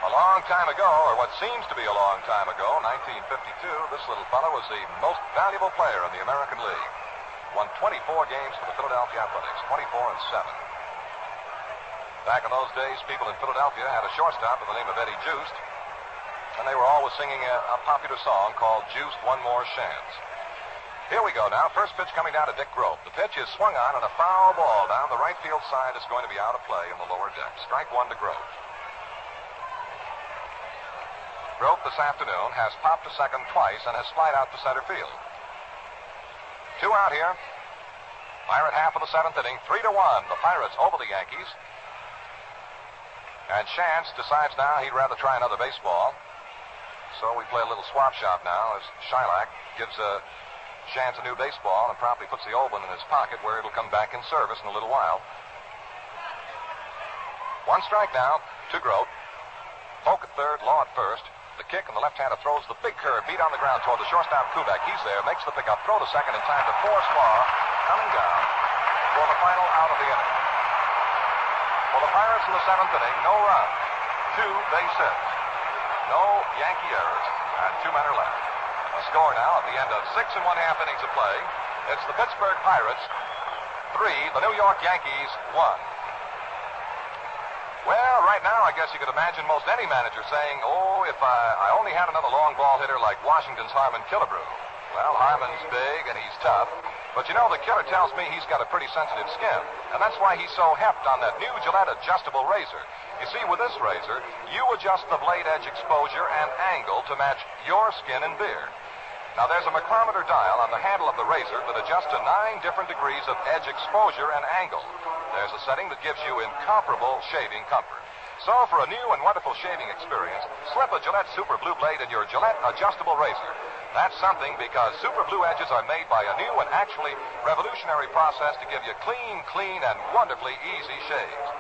F: A long time ago, or what seems to be a long time ago, 1952, this little fellow was the most valuable player in the American League. Won 24 games for the Philadelphia Athletics, 24-7. Back in those days, people in Philadelphia had a shortstop by the name of Eddie Juiced, and they were always singing a popular song called Juiced One More Chance. Here we go now. First pitch coming down to Dick Grope. The pitch is swung on, and a foul ball down the right field side is going to be out of play in the lower deck. Strike one to Grope. Grope this afternoon has popped to second twice and has flied out to center field. 2 out here. Pirate half of the 7th inning. 3-1. The Pirates over the Yankees. And Shantz decides now he'd rather try another baseball. So we play a little swap shop now as Shylock gives Shantz a new baseball and promptly puts the old one in his pocket where it'll come back in service in a little while. 1 strike now to Grope. Polk at third, Law at first. The kick and the left-hander throws the big curve, beat on the ground toward the shortstop Kubek. He's there, makes the pickup, throw to second in time to force Law coming down for the final out of the inning. For the Pirates in the 7th inning, no runs, 2 base hits. No Yankee errors, and 2 men are left. A score now at the end of 6 1/2 innings of play. It's the Pittsburgh Pirates 3, the New York Yankees 1. Well, right now, I guess you could imagine most any manager saying, oh, if I only had another long ball hitter like Washington's Harmon Killebrew. Well, Harmon's big and he's tough, but you know, the killer tells me he's got a pretty sensitive skin, and that's why he's so heft on that new Gillette adjustable razor. You see, with this razor, you adjust the blade edge exposure and angle to match your skin and beard. Now, there's a micrometer dial on the handle of the razor that adjusts to 9 different degrees of edge exposure and angle. There's a setting that gives you incomparable shaving comfort. So, for a new and wonderful shaving experience, slip a Gillette Super Blue blade in your Gillette adjustable razor. That's something because Super Blue edges are made by a new and actually revolutionary process to give you clean, and wonderfully easy shaves.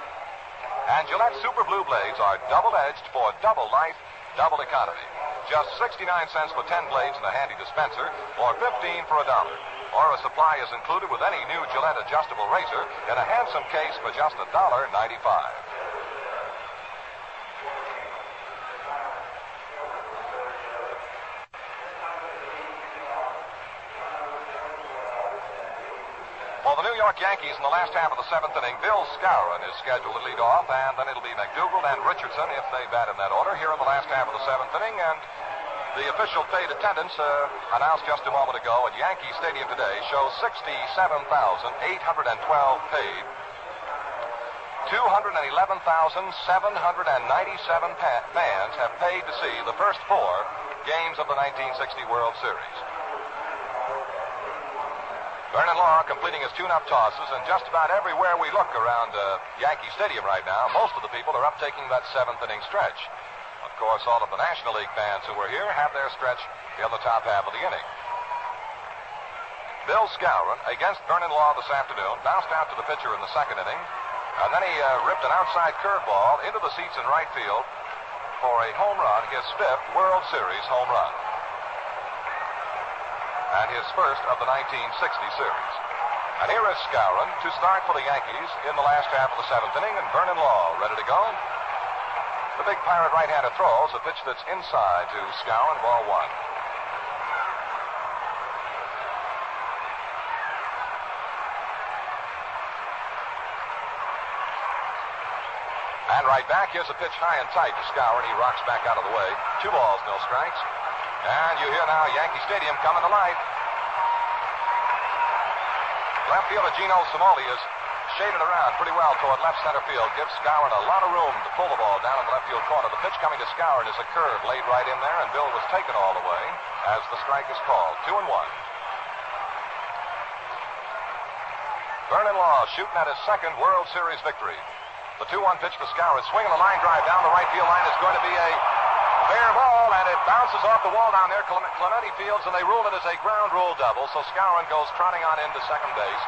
F: And Gillette Super Blue blades are double-edged for double life, double economy. Just 69 cents for 10 blades in a handy dispenser, or 15 for $1. Or a supply is included with any new Gillette adjustable razor in a handsome case for just $1.95. For the New York Yankees in the last half of the 7th inning, Bill Skowron is scheduled to lead off, and then it'll be McDougal and Richardson if they bat in that order here in the last half of the 7th inning. And the official paid attendance announced just a moment ago at Yankee Stadium today shows 67,812 paid. 211,797 fans have paid to see the first 4 games of the 1960 World Series. Vern Law completing his tune-up tosses, and just about everywhere we look around Yankee Stadium right now, most of the people are up taking that 7th inning stretch. Of course, all of the National League fans who were here have their stretch in the top half of the inning. Bill Skowron against Vernon Law this afternoon bounced out to the pitcher in the 2nd inning, and then he ripped an outside curveball into the seats in right field for a home run, his 5th World Series home run, and his first of the 1960 series. And here is Skowron to start for the Yankees in the last half of the 7th inning, and Vernon Law ready to go. The big Pirate right-hander throws a pitch that's inside to Skowron, ball 1. And right back, here's a pitch high and tight to Skowron. He rocks back out of the way. 2 balls, no strikes. And you hear now Yankee Stadium coming to life. Left fielder Gino Cimoli is shaded around pretty well toward left center field. Gives Skowron a lot of room to pull the ball down in the left field corner. The pitch coming to Skowron is a curve laid right in there, and Bill was taken all the way as the strike is called. 2-1. Vern Law shooting at his second World Series victory. The 2-1 pitch to Skowron, swinging the line drive down the right field line is going to be a fair ball, and it bounces off the wall down there. Clemente fields, and they rule it as a ground rule double, so Skowron goes trotting on into second base.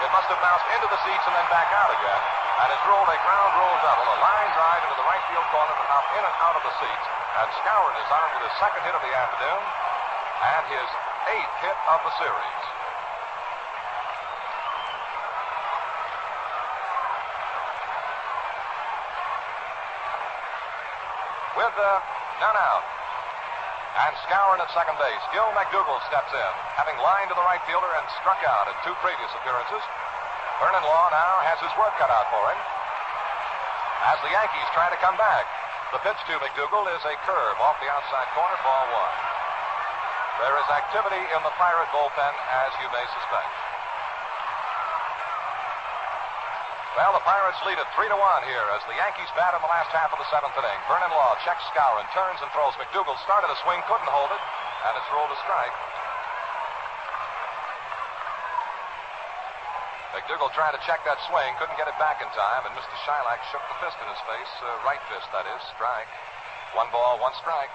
F: It must have bounced into the seats and then back out again, and it's ruled a ground rule double, a line drive into the right field corner, out in and out of the seats, and Skowron is on with his second hit of the afternoon and his 8th hit of the series. With none out. And Skowron at second base. Gil McDougall steps in, having lined to the right fielder and struck out in 2 previous appearances. Vern Law now has his work cut out for him as the Yankees try to come back. The pitch to McDougall is a curve off the outside corner, ball 1. There is activity in the Pirate bullpen, as you may suspect. Well, the Pirates lead it 3-1 here as the Yankees bat in the last half of the 7th inning. Vern Law checks Skowron, turns and throws. McDougall started a swing, couldn't hold it, and it's ruled a strike. McDougall tried to check that swing, couldn't get it back in time, and Mr. Shylock shook the fist in his face. Right fist, that is. Strike. 1 ball, 1 strike.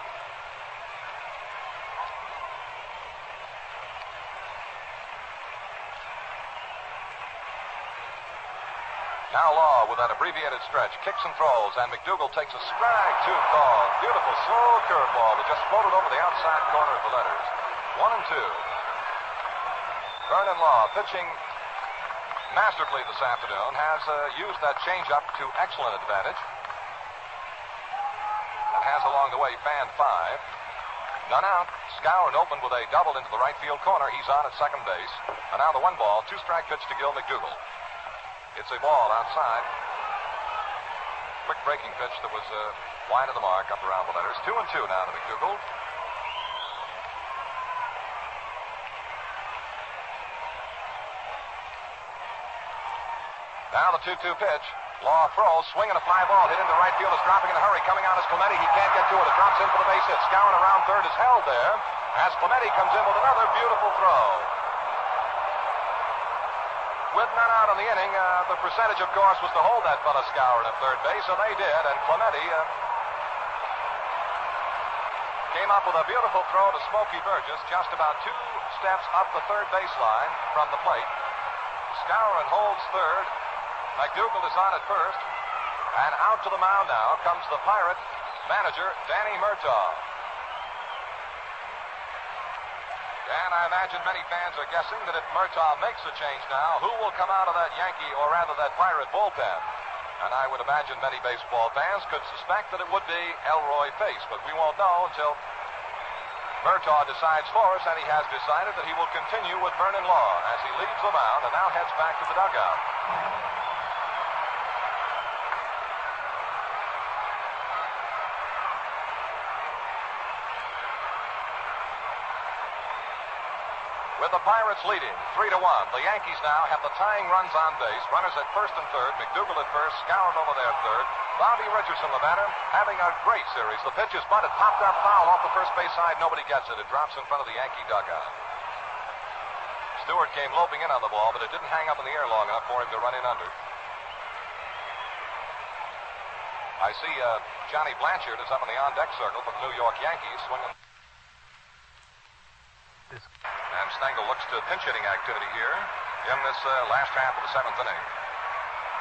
F: Now Law, with that abbreviated stretch, kicks and throws, and McDougall takes a strike 2 call. Beautiful, slow curveball that just floated over the outside corner of the letters. 1-2. Vern Law, pitching masterfully this afternoon, has used that changeup to excellent advantage. And has along the way fanned 5. None out. Skowron opened with a double into the right field corner. He's on at second base. And now the 1 ball, 2-strike pitch to Gil McDougall. It's a ball outside. Quick breaking pitch that was wide of the mark up around the letters. 2-2 now to McDougall. Now the 2-2 pitch. Law throws, swinging a fly ball, hit into right field, is dropping in a hurry, coming on is Clemente. He can't get to it. It drops in for the base hit. Skowron around third is held there as Clemente comes in with another beautiful throw. With none out in the inning, the percentage, of course, was to hold that fella Skowron at third base, and they did, and Clemente came up with a beautiful throw to Smoky Burgess, just about 2 steps up the third baseline from the plate. Skowron holds third. McDougall is on at first, and out to the mound now comes the Pirate manager, Danny Murtaugh. And I imagine many fans are guessing that if Murtaugh makes a change now, who will come out of that Yankee, or rather that Pirate bullpen? And I would imagine many baseball fans could suspect that it would be Elroy Face, but we won't know until Murtaugh decides for us, and he has decided that he will continue with Vern Law as he leaves the mound and now heads back to the dugout. With the Pirates leading 3-1, the Yankees now have the tying runs on base. Runners at first and third. McDougall at first. Skowron over there at third. Bobby Richardson, the batter, having a great series. The pitch is bunted, popped up foul off the first base side. Nobody gets it. It drops in front of the Yankee dugout. Stewart came loping in on the ball, but it didn't hang up in the air long enough for him to run in under. I see Johnny Blanchard is up in the on-deck circle for the New York Yankees, swinging. And Stengel looks to pinch-hitting activity here in this last half of the 7th inning.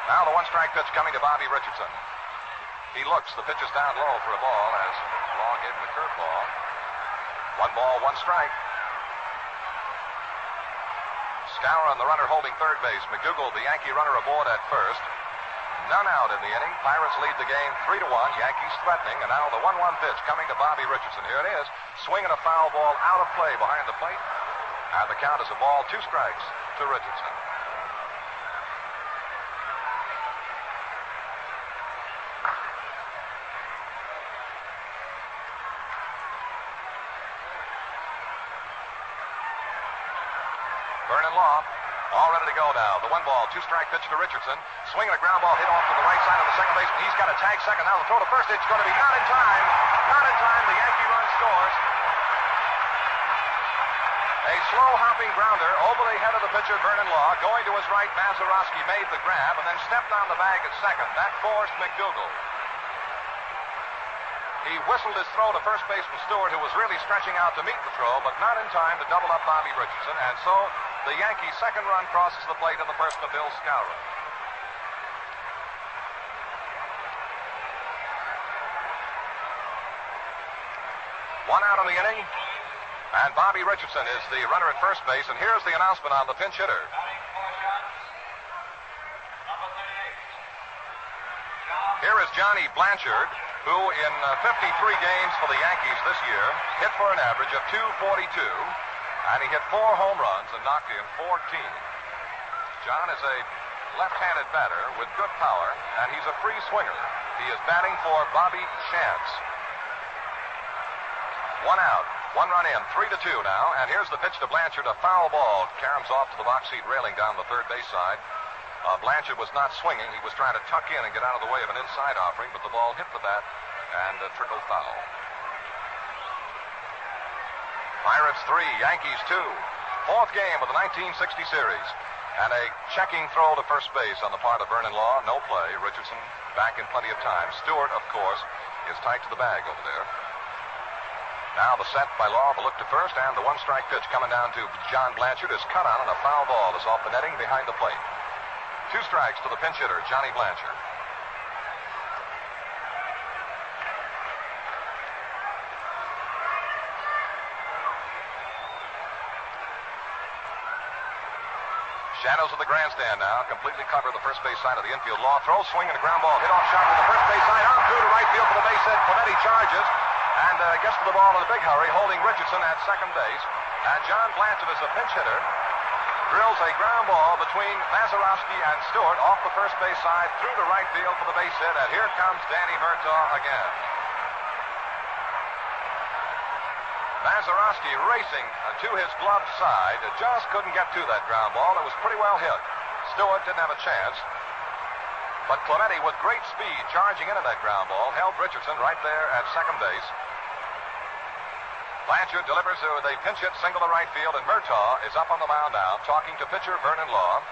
F: Now the 1-strike pitch coming to Bobby Richardson. He looks. The pitch is down low for a ball as Law gave him the curveball. 1 ball, 1 strike. Skowron, the runner holding third base. McDougall, the Yankee runner, aboard at first. None out in the inning. Pirates lead the game 3-1. Yankees threatening. And now the 1-1 pitch coming to Bobby Richardson. Here it is. Swinging a foul ball out of play behind the plate. And the count is a ball, 2 strikes to Richardson. Vern Law, all ready to go now. The 1 ball, 2-strike pitch to Richardson. Swinging a ground ball hit off to the right side of the second baseman. He's got a tag second. Now the throw to first. It's going to be not in time. Not in time. The Yankee run scores.
A: A slow hopping grounder over the head of the pitcher, Vern Law. Going to his right, Mazeroski made the grab and then stepped on the bag at second. That forced McDougal. He whistled his throw to first baseman Stewart, who was really stretching out to meet the throw, but not in time to double up Bobby Richardson. And so the Yankees' second run crosses the plate in the person of Bill Skowron. One out in the inning, and Bobby Richardson is the runner at first base. And here's the announcement on the pinch hitter. Here is Johnny Blanchard, who in 53 games for the Yankees this year hit for an average of .242, and he hit 4 home runs and knocked in 14. John is a left-handed batter with good power, and he's a free swinger. He is batting for Bobby Shantz. 1 out, 1 run in, 3-2 now, and here's the pitch to Blanchard, a foul ball. Caroms off to the box seat railing down the third base side. Blanchard was not swinging. He was trying to tuck in and get out of the way of an inside offering, but the ball hit the bat and trickled foul. Pirates 3, Yankees 2. Fourth game of the 1960 series. And a checking throw to first base on the part of Vern Law. No play. Richardson back in plenty of time. Stewart, of course, is tight to the bag over there. Now the set by Law, the look to first, and the one-strike pitch coming down to John Blanchard is cut on, and a foul ball is off the netting behind the plate. 2 strikes to the pinch hitter, Johnny Blanchard. Shadows of the grandstand now completely cover the first base side of the infield. Law throws, swing, and a ground ball hit off shot to the first base side, on through to right field for the base hit. Clemente charges and gets to the ball in a big hurry, holding Richardson at second base. And John Blanchard, as a pinch hitter, drills a ground ball between Mazeroski and Stewart off the first base side through to right field for the base hit. And here comes Danny Murtaugh again. Mazeroski racing to his gloved side, just couldn't get to that ground ball. It was pretty well hit. Stewart didn't have a chance, but Clemente, with great speed, charging into that ground ball, held Richardson right there at second base. Blanchard delivers with a pinch hit single to right field, and Murtaugh is up on the mound now, talking to pitcher Vern Law.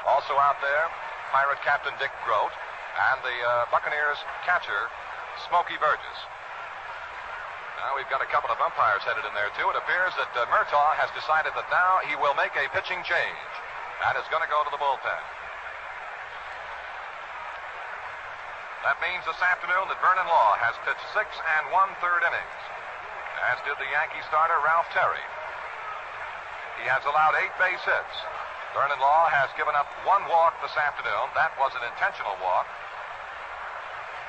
A: Also out there, Pirate captain Dick Grote, and the Buccaneers catcher Smoky Burgess. Now we've got a couple of umpires headed in there, too. It appears that Murtaugh has decided that now he will make a pitching change and is going to go to the bullpen. That means this afternoon that Vern Law has pitched 6 1/3 innings, as did the Yankee starter Ralph Terry. He has allowed 8 base hits. Vern Law has given up 1 walk this afternoon. That was an intentional walk.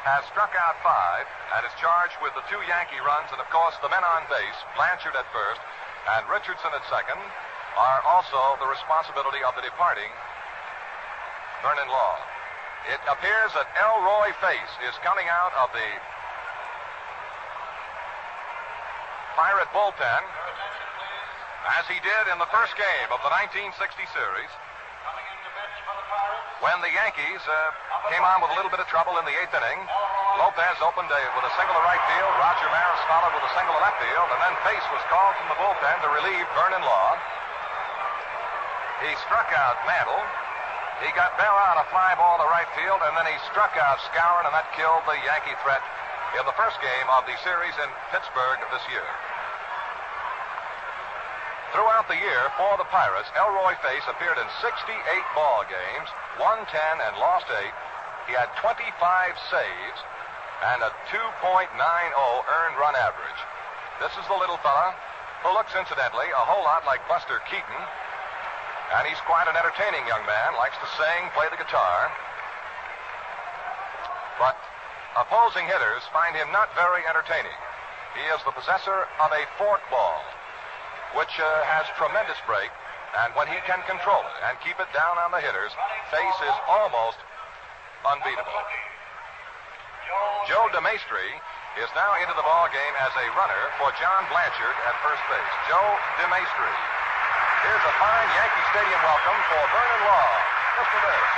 A: Has struck out 5 and is charged with the 2 Yankee runs, and of course the men on base, Blanchard at first and Richardson at second, are also the responsibility of the departing Vern Law. It appears that Elroy Face is coming out of the Pirate bullpen, as he did in the first game of the 1960 series, when the Yankees came on with a little bit of trouble in the 8th inning. Lopez opened with a single to right field. Roger Maris followed with a single to left field, and then Pace was called from the bullpen to relieve Vern Law. He struck out Mantle. He got Bell out a fly ball to right field, and then he struck out Skowron, and that killed the Yankee threat in the first game of the series in Pittsburgh this year. Throughout the year for the Pirates, Elroy Face appeared in 68 ball games, won 10 and lost 8. He had 25 saves and a 2.90 earned run average. This is the little fella who looks, incidentally, a whole lot like Buster Keaton. And he's quite an entertaining young man, likes to sing, play the guitar. But opposing hitters find him not very entertaining. He is the possessor of a forkball, which has tremendous break, and when he can control it and keep it down on the hitters, Face is almost unbeatable. Joe DeMaestri is now into the ball game as a runner for John Blanchard at first base. Joe DeMaestri. Here's a fine Yankee Stadium welcome for Vern Law. Listen to this.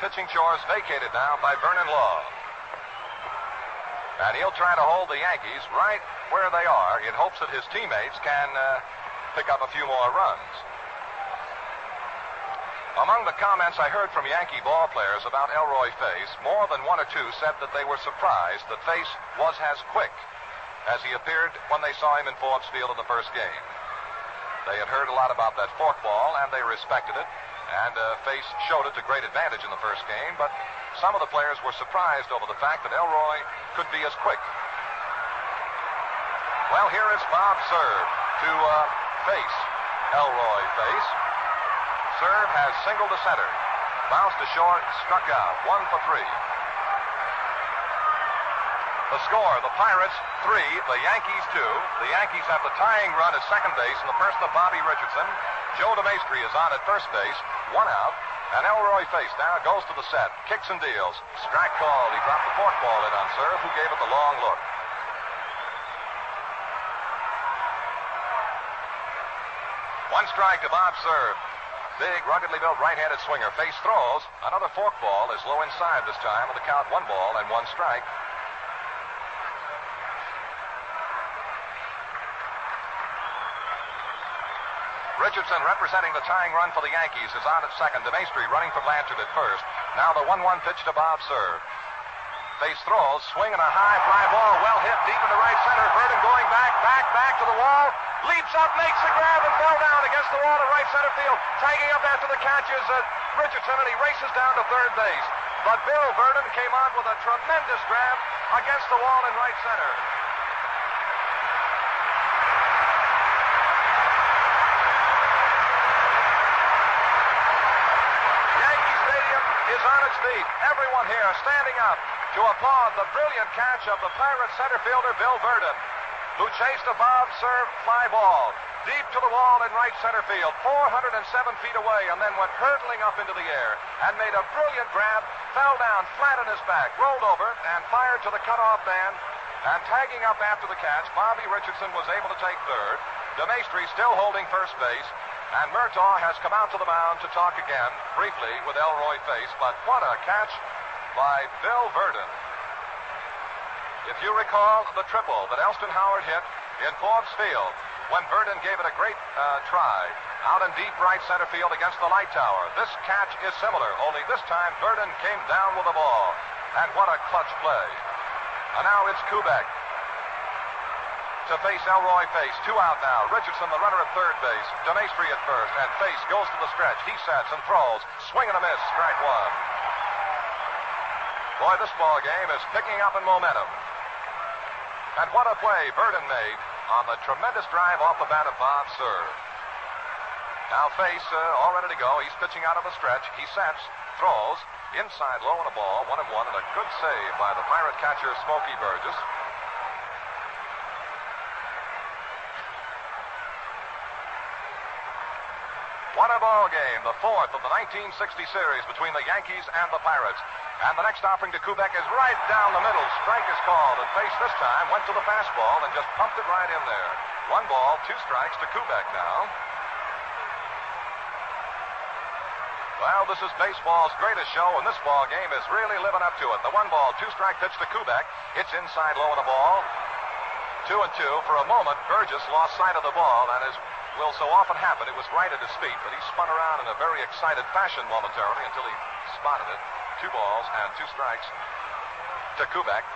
A: pitching chores vacated now by Vern Law. And he'll try to hold the Yankees right where they are in hopes that his teammates can pick up a few more runs. Among the comments I heard from Yankee ball players about Elroy Face, more than one or two said that they were surprised that Face was as quick as he appeared when they saw him in Forbes Field in the first game. They had heard a lot about that forkball, and they respected it, and Face showed it to great advantage in the first game, but some of the players were surprised over the fact that Elroy could be as quick. Well, here is Bob's serve to Face. Elroy Face. Serve has singled to center. Bounced to short, struck out. 1 for 3. The score, the Pirates 3, the Yankees 2. The Yankees have the tying run at second base in the person of Bobby Richardson. Joe DeMaestri is on at first base. 1 out. And Elroy Face now goes to the set. Kicks and deals. Strike called. He dropped the forkball in on serve, who gave it the long look. 1 strike to Bob's serve. Big, ruggedly built right-handed swinger. Face throws. Another forkball is low inside this time with the count 1 ball and 1 strike. Richardson, representing the tying run for the Yankees, is on at second. DeMaestri running for Blanchard at first. Now the 1-1 pitch to Bob serve. Face throws, swinging a high fly ball, well hit deep into right center. Verdon going back to the wall. Leaps up, makes the grab, and fell down against the wall at right center field. Tagging up after the catch is Richardson, and he races down to third base. But Bill Verdon came on with a tremendous grab against the wall in right center. Yankee Stadium is on its feet. Everyone here standing up to applaud the brilliant catch of the Pirates center fielder Bill Verdon, who chased a Bob serve fly ball deep to the wall in right center field, 407 feet away, and then went hurtling up into the air and made a brilliant grab, fell down flat on his back, rolled over, and fired to the cutoff man. And tagging up after the catch, Bobby Richardson was able to take third. DeMaestri still holding first base, and Murtaugh has come out to the mound to talk again, briefly, with Elroy Face. But what a catch by Bill Verdon. If you recall the triple that Elston Howard hit in Forbes Field when Verdon gave it a great try out in deep right center field against the light tower, this catch is similar, only this time Verdon came down with the ball. And what a clutch play. And now it's Kubek to face Elroy Face. 2 out now. Richardson, the runner at third base. DeMaestri at first, and Face goes to the stretch. He sets and throws. Swing and a miss. Strike 1. Boy, this ball game is picking up in momentum. And what a play Verdon made on the tremendous drive off the bat of Bob serve. Now Face all ready to go. He's pitching out of the stretch. He sets, throws, inside low on a ball, 1-1, and a good save by the Pirate catcher Smoky Burgess. What a ball game, the 4th of the 1960 series between the Yankees and the Pirates. And the next offering to Kubek is right down the middle. Strike is called, and Face this time went to the fastball and just pumped it right in there. 1 ball, 2 strikes to Kubek now. Well, this is baseball's greatest show, and this ball game is really living up to it. The 1 ball, 2 strike pitch to Kubek. It's inside low on the ball. 2-2. For a moment, Burgess lost sight of the ball, and as will so often happen, it was right at his feet, but he spun around in a very excited fashion momentarily until he spotted it. 2 balls and 2 strikes to Kubek.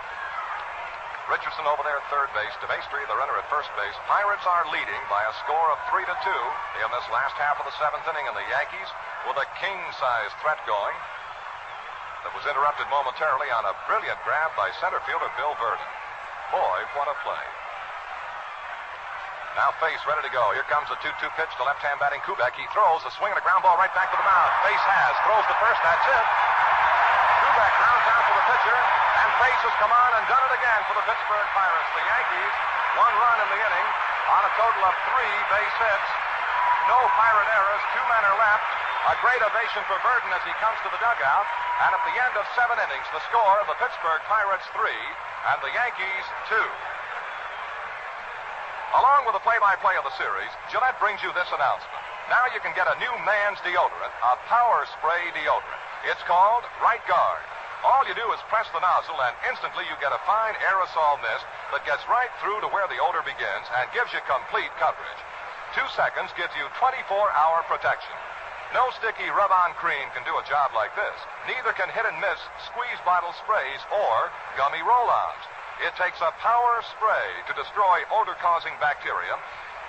A: Richardson over there at third base. DeMaestri, the runner at first base. Pirates are leading by a score of 3-2 in this last half of the 7th inning, and the Yankees with a king-size threat going that was interrupted momentarily on a brilliant grab by center fielder Bill Verdon. Boy, what a play. Now Face ready to go. Here comes a 2-2 pitch to left-hand batting Kubek. He throws a swing and a ground ball right back to the mound. Face has. Throws to first. That's it. Kubek grounds out to the pitcher, and Face has come on and done it again for the Pittsburgh Pirates. The Yankees, 1 run in the inning on a total of 3 base hits. No Pirate errors. 2 men are left. A great ovation for Verdon as he comes to the dugout. And at the end of 7 innings, the score, the Pittsburgh Pirates 3 and the Yankees 2. Along with the play-by-play of the series, Gillette brings you this announcement. Now you can get a new man's deodorant, a Power Spray deodorant. It's called Right Guard. All you do is press the nozzle, and instantly you get a fine aerosol mist that gets right through to where the odor begins and gives you complete coverage. 2 seconds gives you 24-hour protection. No sticky rub-on cream can do a job like this. Neither can hit-and-miss squeeze bottle sprays or gummy roll-ons. It takes a power spray to destroy odor-causing bacteria,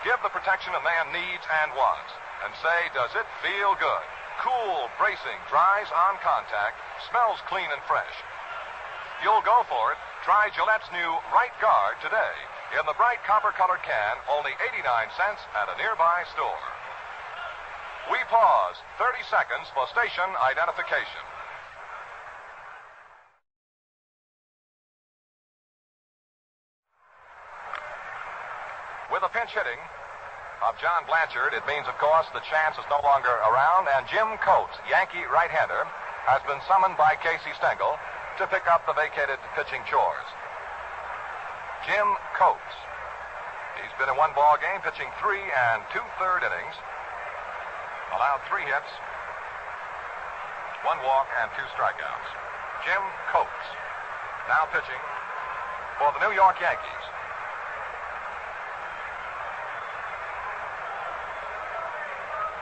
A: give the protection a man needs and wants, and say, does it feel good? Cool, bracing, dries on contact, smells clean and fresh. You'll go for it. Try Gillette's new Right Guard today. In the bright copper-colored can, only 89 cents at a nearby store. We pause 30 seconds for station identification. With a pinch hitting of John Blanchard, it means, of course, the chance is no longer around, and Jim Coates, Yankee right-hander, has been summoned by Casey Stengel to pick up the vacated pitching chores. Jim Coates. He's been in one ball game, pitching 3 2/3 innings. Allowed 3 hits, 1 walk, and 2 strikeouts. Jim Coates, now pitching for the New York Yankees.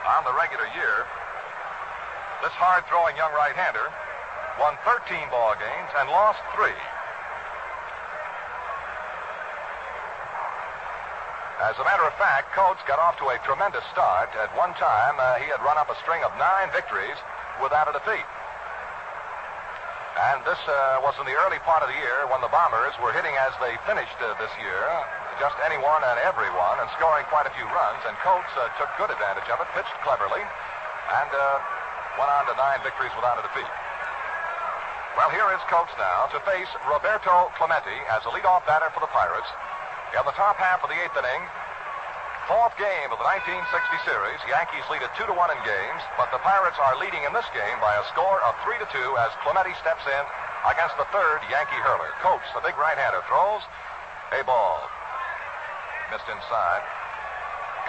A: On the regular year, this hard-throwing young right-hander won 13 ball games and lost 3. As a matter of fact, Coates got off to a tremendous start. At one time, he had run up a string of 9 victories without a defeat. And this was in the early part of the year when the Bombers were hitting as they finished this year, just anyone and everyone, and scoring quite a few runs. And Coates took good advantage of it, pitched cleverly, and went on to 9 victories without a defeat. Well, here is Coates now to face Roberto Clemente as a leadoff batter for the Pirates. In the top half of the 8th inning, 4th game of the 1960 series, Yankees lead at 2-1 in games, but the Pirates are leading in this game by a score of 3-2 as Clemente steps in against the 3rd Yankee hurler. Coates, the big right-hander, throws a ball. Missed inside.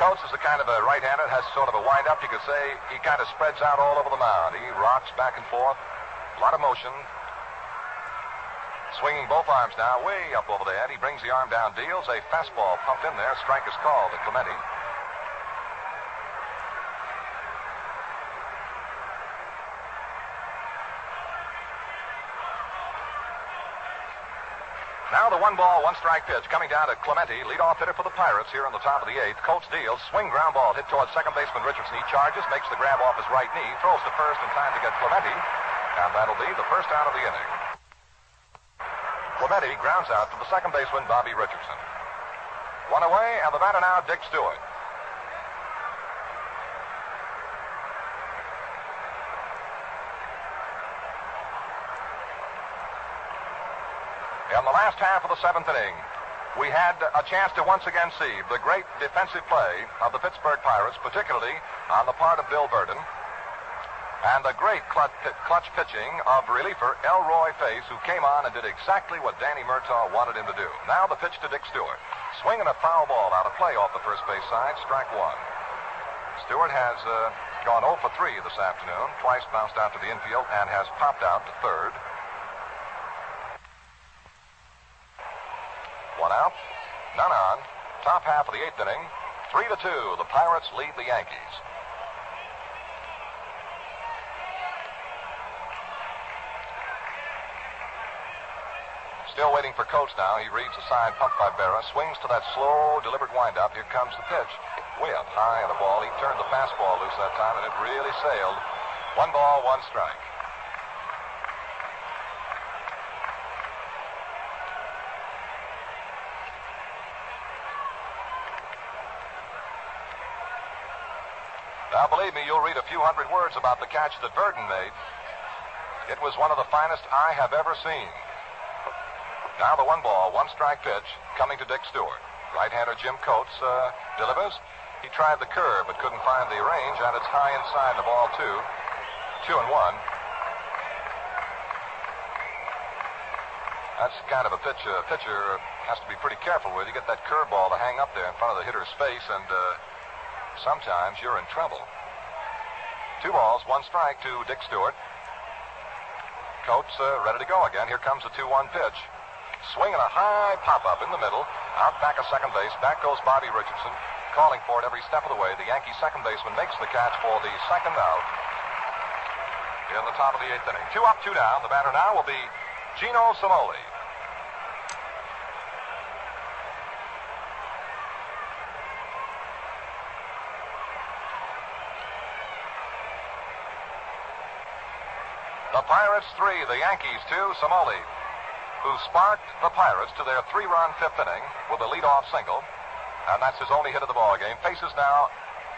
A: Coates is the kind of a right-hander that has sort of a wind-up. You could say he kind of spreads out all over the mound. He rocks back and forth. A lot of motion. Swinging both arms now, way up over the head. He brings the arm down, deals a fastball pumped in there. Strike is called to Clemente. Now the 1-ball, 1-strike pitch coming down to Clemente, leadoff hitter for the Pirates here in the top of the 8th. Coates deals, swing ground ball hit towards second baseman Richardson. He charges, makes the grab off his right knee, throws to first in time to get Clemente, and that'll be the first out of the inning. Clemente grounds out to the second baseman, Bobby Richardson. 1 away, and the batter now, Dick Stewart. In the last half of the 7th inning, we had a chance to once again see the great defensive play of the Pittsburgh Pirates, particularly on the part of Bill Verdon, and the great clutch pitching of reliever Elroy Face, who came on and did exactly what Danny Murtaugh wanted him to do. Now the pitch to Dick Stewart. Swinging a foul ball out of play off the first base side, strike 1. Stewart has gone 0 for 3 this afternoon, twice bounced out to the infield, and has popped out to third. 1 out, none on. Top half of the 8th inning, 3-2. The Pirates lead the Yankees. Still waiting for Coates now. He reads the sign pumped by Berra, swings to that slow, deliberate windup. Here comes the pitch. Way up high on the ball. He turned the fastball loose that time, and it really sailed. 1 ball, 1 strike. Now, believe me, you'll read a few hundred words about the catch that Verdon made. It was one of the finest I have ever seen. Now the 1-ball, 1-strike pitch coming to Dick Stewart. Right-hander Jim Coates delivers. He tried the curve but couldn't find the range, and it's high inside the ball, 2. 2-1. That's the kind of a pitch a pitcher has to be pretty careful with. You get that curveball to hang up there in front of the hitter's face, and sometimes you're in trouble. 2 balls, 1 strike to Dick Stewart.
F: Coates ready to go again. Here comes the 2-1 pitch. Swinging a high pop-up in the middle. Out back of second base. Back goes Bobby Richardson, calling for it every step of the way. The Yankee second baseman makes the catch for the second out in the top of the 8th inning. 2 up, 2 down. The batter now will be Gino Cimoli. The Pirates 3, the Yankees 2. Cimoli, who sparked the Pirates to their 3-run 5th inning with a leadoff single, and that's his only hit of the ball game, faces now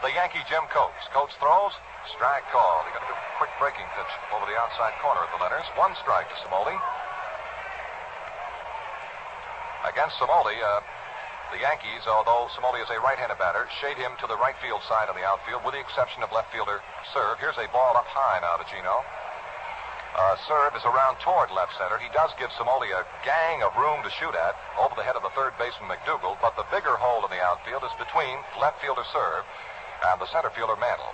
F: the Yankee Jim Coates. Coates throws, strike called. He got a good quick breaking pitch over the outside corner of the letters. 1 strike to Cimoli. Against Cimoli, the Yankees, although Cimoli is a right-handed batter, shade him to the right field side of the outfield, with the exception of left fielder Serve. Here's a ball up high now to Gino. Serve is around toward left center. He does give Cimoli a gang of room to shoot at over the head of the third baseman McDougal, but the bigger hole in the outfield is between left fielder Serve and the center fielder Mantle.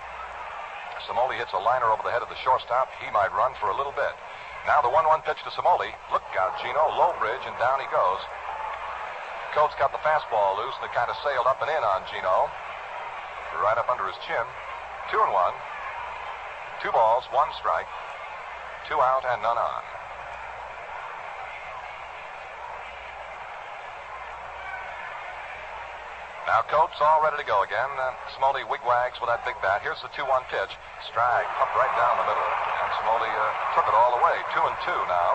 F: Cimoli hits a liner over the head of the shortstop. He might run for a little bit. Now the 1-1 pitch to Cimoli. Look out, Gino. Low bridge, and down he goes. Coates got the fastball loose, and it kind of sailed up and in on Gino. Right up under his chin. 2-1. 2 balls, 1 strike. 2 out and none on. Now Coates all ready to go again. Cimoli wigwags with that big bat. Here's the 2-1 pitch. Strike up right down the middle. And Cimoli took it all the way. 2-2 now.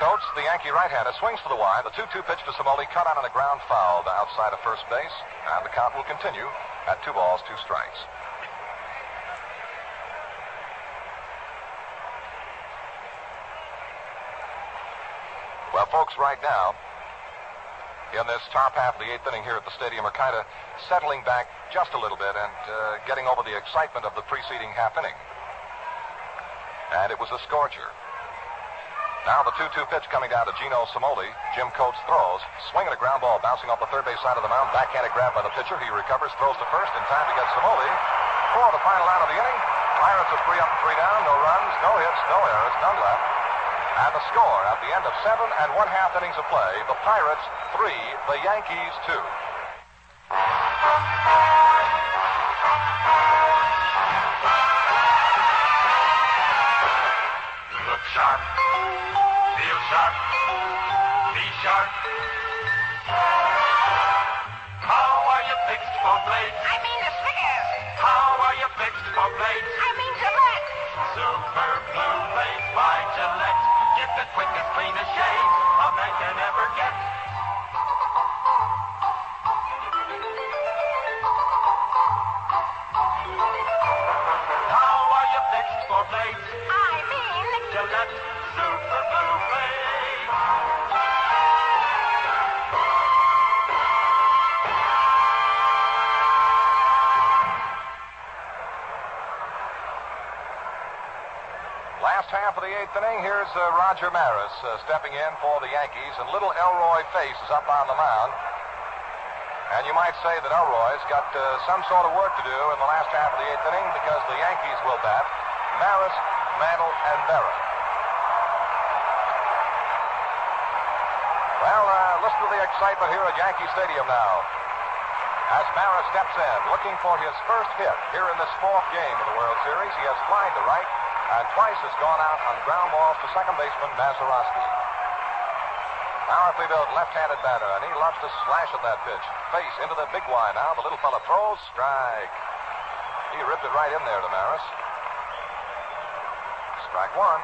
F: Coates, the Yankee right-hander, swings to the wide. The 2-2 pitch to Cimoli, cut out on a ground foul outside of first base. And the count will continue at 2 balls, 2 strikes. Well, folks, right now, in this top half of the 8th inning here at the stadium, are kind of settling back just a little bit and getting over the excitement of the preceding half inning. And it was a scorcher. Now the 2-2 pitch coming down to Gino Cimoli. Jim Coates throws, swinging a ground ball, bouncing off the third base side of the mound. Backhanded grab by the pitcher. He recovers, throws to first in time to get Cimoli for the final out of the inning. Pirates are 3 up and 3 down. No runs, no hits, no errors, none left. And the score at the end of 7 1/2 innings of play, the Pirates 3, the Yankees 2.
B: Look sharp, feel sharp, be sharp. How are you fixed for blades?
K: I mean the Snickers.
B: How are you fixed for blades?
K: I mean Gillette.
B: Super Blue Blades by Gillette. Get the quickest, cleanest shave a man can ever get. How are you fixed for blades?
K: I mean
B: Gillette Super Blue Blades.
F: Last half of the 8th inning, here's Roger Maris stepping in for the Yankees, and little Elroy Face is up on the mound. And you might say that Elroy's got some sort of work to do in the last half of the 8th inning, because the Yankees will bat Maris, Mantle, and Berra. Well, listen to the excitement here at Yankee Stadium now. As Maris steps in, looking for his first hit here in this 4th game of the World Series. He has flied to right, and twice has gone out on ground balls to second baseman Mazeroski. Powerfully built left-handed batter, and he loves to slash at that pitch. Face into the big Y now. The little fella throws, strike. He ripped it right in there to Maris. Strike 1.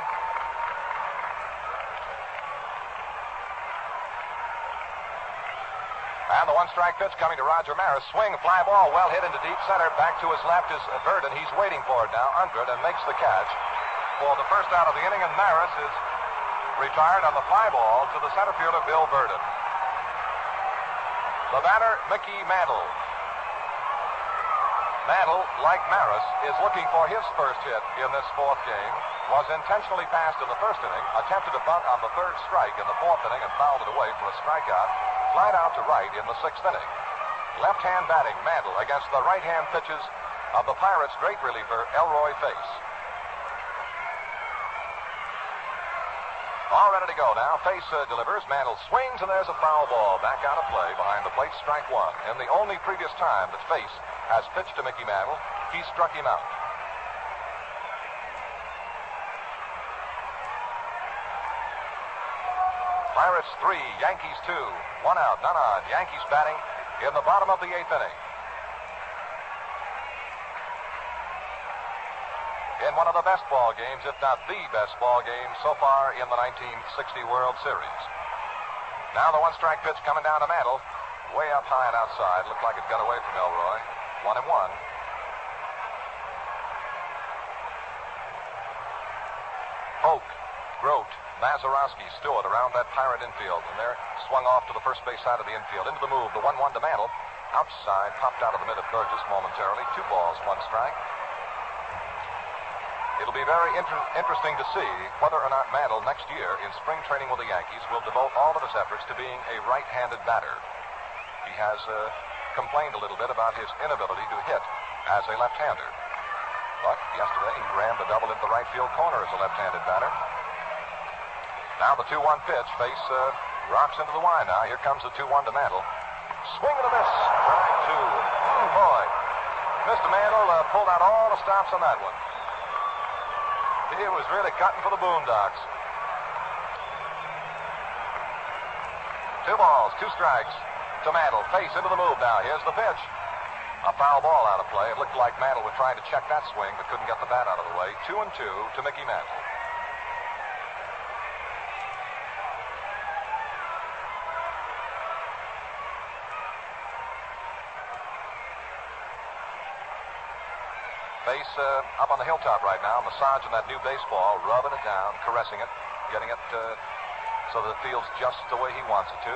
F: And the 1-strike pitch coming to Roger Maris. Swing, fly ball, well hit into deep center. Back to his left is Verdon. He's waiting for it now under it, and makes the catch for the first out of the inning. And Maris is retired on the fly ball to the center fielder, Bill Verdon. The batter, Mickey Mantle. Mantle, like Maris, is looking for his first hit in this fourth game. Was intentionally passed in the first inning, attempted a bunt on the third strike in the fourth inning and fouled it away for a strikeout. Flied out to right in the sixth inning. Left-hand batting, Mantle, against the right-hand pitches of the Pirates' great reliever, Elroy Face. All ready to go now. Face delivers. Mantle swings, and there's a foul ball. Back out of play behind the plate, strike one. And the only previous time that Face has pitched to Mickey Mantle, he struck him out. Pirates 3, Yankees 2. 1 out, none on. Yankees batting in the bottom of the eighth inning. In one of the best ball games, if not the best ball game so far in the 1960 World Series. Now the one-strike pitch coming down to Mantle. Way up high and outside. Looked like it got away from Elroy. 1-1. Polk, Grote, Mazeroski, Stewart around that Pirate infield. And they're swung off to the first base side of the infield. Into the move. The 1-1 to Mantle. Outside, popped out of the mid of Burgess momentarily. 2 balls, 1 strike. It'll be very interesting to see whether or not Mantle next year in spring training with the Yankees will devote all of his efforts to being a right-handed batter. He has complained a little bit about his inability to hit as a left-hander. But yesterday he rammed a double into the right field corner as a left-handed batter. Now the 2-1 pitch. Face rocks into the wind now. Here comes the 2-1 to Mantle. Swing and a miss. Strike 2. Oh, boy. Mr. Mantle pulled out all the stops on that one. He was really cutting for the Boondocks. 2 balls, 2 strikes to Mantle. Face into the move now. Here's the pitch. A foul ball out of play. It looked like Mantle was trying to check that swing, but couldn't get the bat out of the way. 2-2 to Mickey Mantle. Face up on the hilltop right now, massaging that new baseball, rubbing it down, caressing it, getting it so that it feels just the way he wants it to.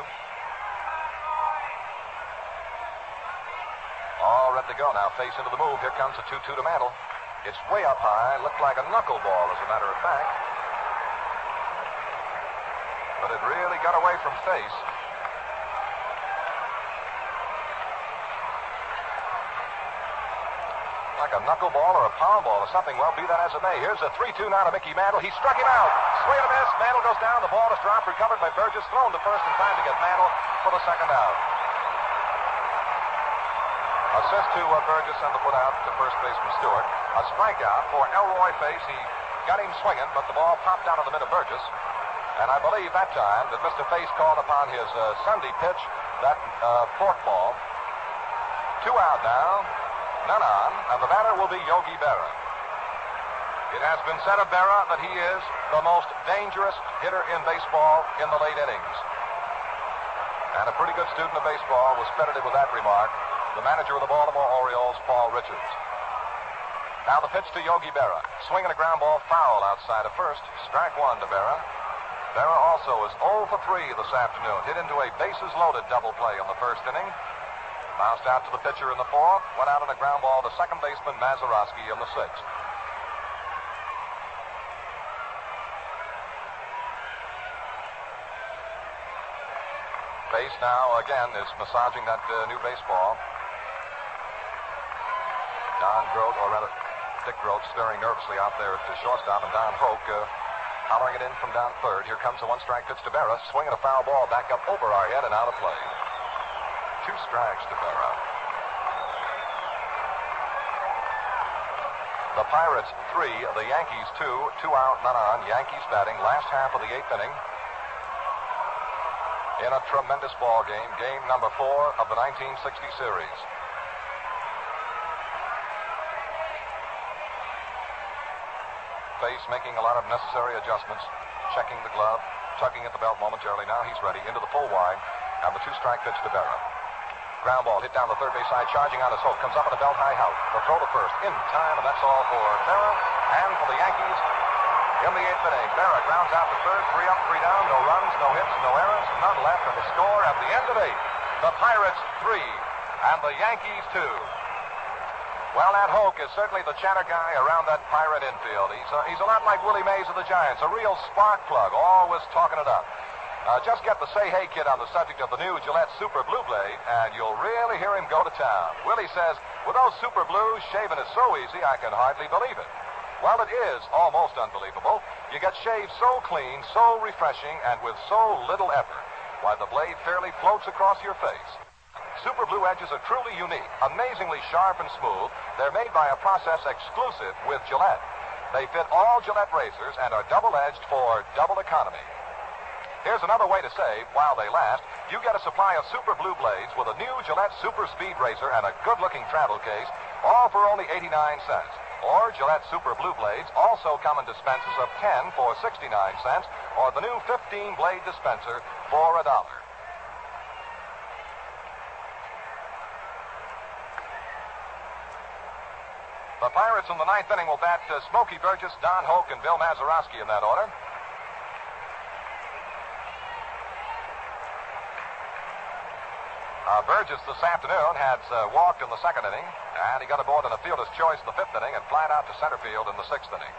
F: All ready to go now. Face into the move. Here comes the 2-2 to Mantle. It's way up high. Looked like a knuckleball, as a matter of fact. But it really got away from Face. Like a knuckleball or a pound ball or something. Well, be that as it may. Here's a 3-2 now to Mickey Mantle. He struck him out. Swing and a miss. Mantle goes down. The ball is dropped. Recovered by Burgess. Thrown to first in time to get Mantle for the second out. Assist to Burgess and the put out to first baseman Stewart. A strikeout for Elroy Face. He got him swinging, but the ball popped out of the mid of Burgess. And I believe that time that Mr. Face called upon his Sunday pitch, that fork ball. 2 out now. None on, and the batter will be Yogi Berra. It has been said of Berra that he is the most dangerous hitter in baseball in the late innings. And a pretty good student of baseball was credited with that remark, the manager of the Baltimore Orioles, Paul Richards. Now the pitch to Yogi Berra. Swinging a ground ball foul outside of first. Strike 1 to Berra. Berra also is 0 for 3 this afternoon. Hit into a bases-loaded double play in the first inning. Bounced out to the pitcher in the fourth. Went out on a ground ball to second baseman Mazeroski in the sixth. Face now again is massaging that new baseball. Don Grote, or rather Dick Grote, stirring nervously out there at the shortstop, and Don Hoke hollering it in from down third. Here comes a 1-strike pitch to Berra. Swinging a foul ball back up over our head and out of play. 2 strikes to Berra. The Pirates 3, the Yankees 2, 2 out, none on. Yankees batting last half of the 8th inning. In a tremendous ball game, game number 4 of the 1960 series. Face making a lot of necessary adjustments, checking the glove, tugging at the belt momentarily. Now he's ready into the full wide, and the 2-strike pitch to Berra. Ground ball hit down the third base side, charging on his hook. Comes up on a belt high out. The throw to first in time, and that's all for Berra and for the Yankees in the 8th inning. Berra grounds out to third, 3 up, 3 down, no runs, no hits, no errors, none left, and the score at the end of 8. The Pirates 3 and the Yankees 2. Well, Nat Hoke is certainly the chatter guy around that Pirate infield. He's a lot like Willie Mays of the Giants, a real spark plug, always talking it up. Just get the Say Hey Kid on the subject of the new Gillette Super Blue Blade, and you'll really hear him go to town. Willie says, with those Super Blues, shaving is so easy, I can hardly believe it. Well, it is almost unbelievable. You get shaved so clean, so refreshing, and with so little effort, while the blade fairly floats across your face. Super Blue edges are truly unique, amazingly sharp and smooth. They're made by a process exclusive with Gillette. They fit all Gillette razors and are double-edged for double economy. Here's another way to save while they last. You get a supply of Super Blue blades with a new Gillette Super Speed razor and a good-looking travel case, all for only 89 cents. Or Gillette Super Blue blades also come in dispensers of 10 for 69 cents, or the new 15-blade dispenser for $1. The Pirates in the ninth inning will bat Smoky Burgess, Don Hoke, and Bill Mazeroski in that order. Burgess this afternoon had walked in the second inning, and he got aboard in a fielder's choice in the fifth inning and flied out to center field in the sixth inning.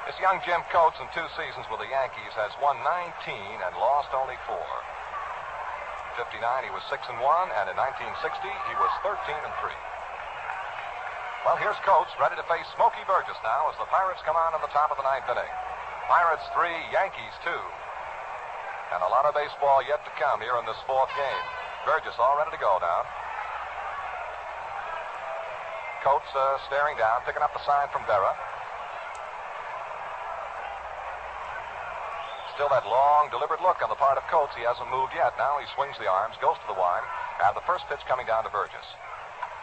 F: This young Jim Coates in 2 seasons with the Yankees has won 19 and lost only 4. In 59, he was 6-1, and in 1960, he was 13-3. Well, here's Coates ready to face Smoky Burgess now as the Pirates come on in the top of the ninth inning. Pirates 3, Yankees 2. And a lot of baseball yet to come here in this fourth game. Burgess all ready to go now. Coates staring down, picking up the sign from Berra. Still that long, deliberate look on the part of Coates. He hasn't moved yet. Now he swings the arms, goes to the wind, and the first pitch coming down to Burgess.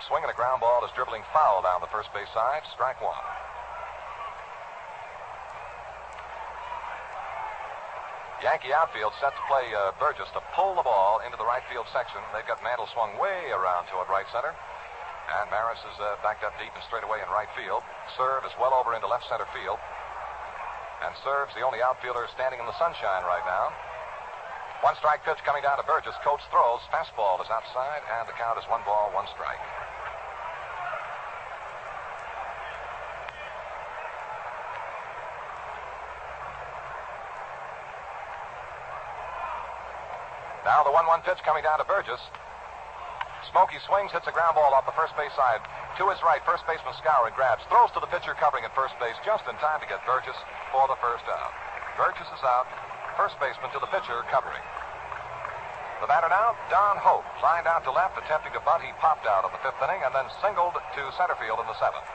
F: Swinging a ground ball is dribbling foul down the first base side. Strike one. Yankee outfield set to play Burgess to pull the ball into the right field section. They've got Mantle swung way around toward right center. And Maris is backed up deep and straight away in right field. Serve is well over into left center field. And Serve's the only outfielder standing in the sunshine right now. 1 strike pitch coming down to Burgess. Coates throws. Fastball is outside, and the count is 1 ball, 1 strike. Now the 1-1 pitch coming down to Burgess. Smoky swings, hits a ground ball off the first base side. To his right, first baseman Skowron grabs, throws to the pitcher covering at first base just in time to get Burgess for the first out. Burgess is out, first baseman to the pitcher covering. The batter now, Don Hope, lined out to left, attempting to bunt. He popped out in the fifth inning and then singled to center field in the seventh.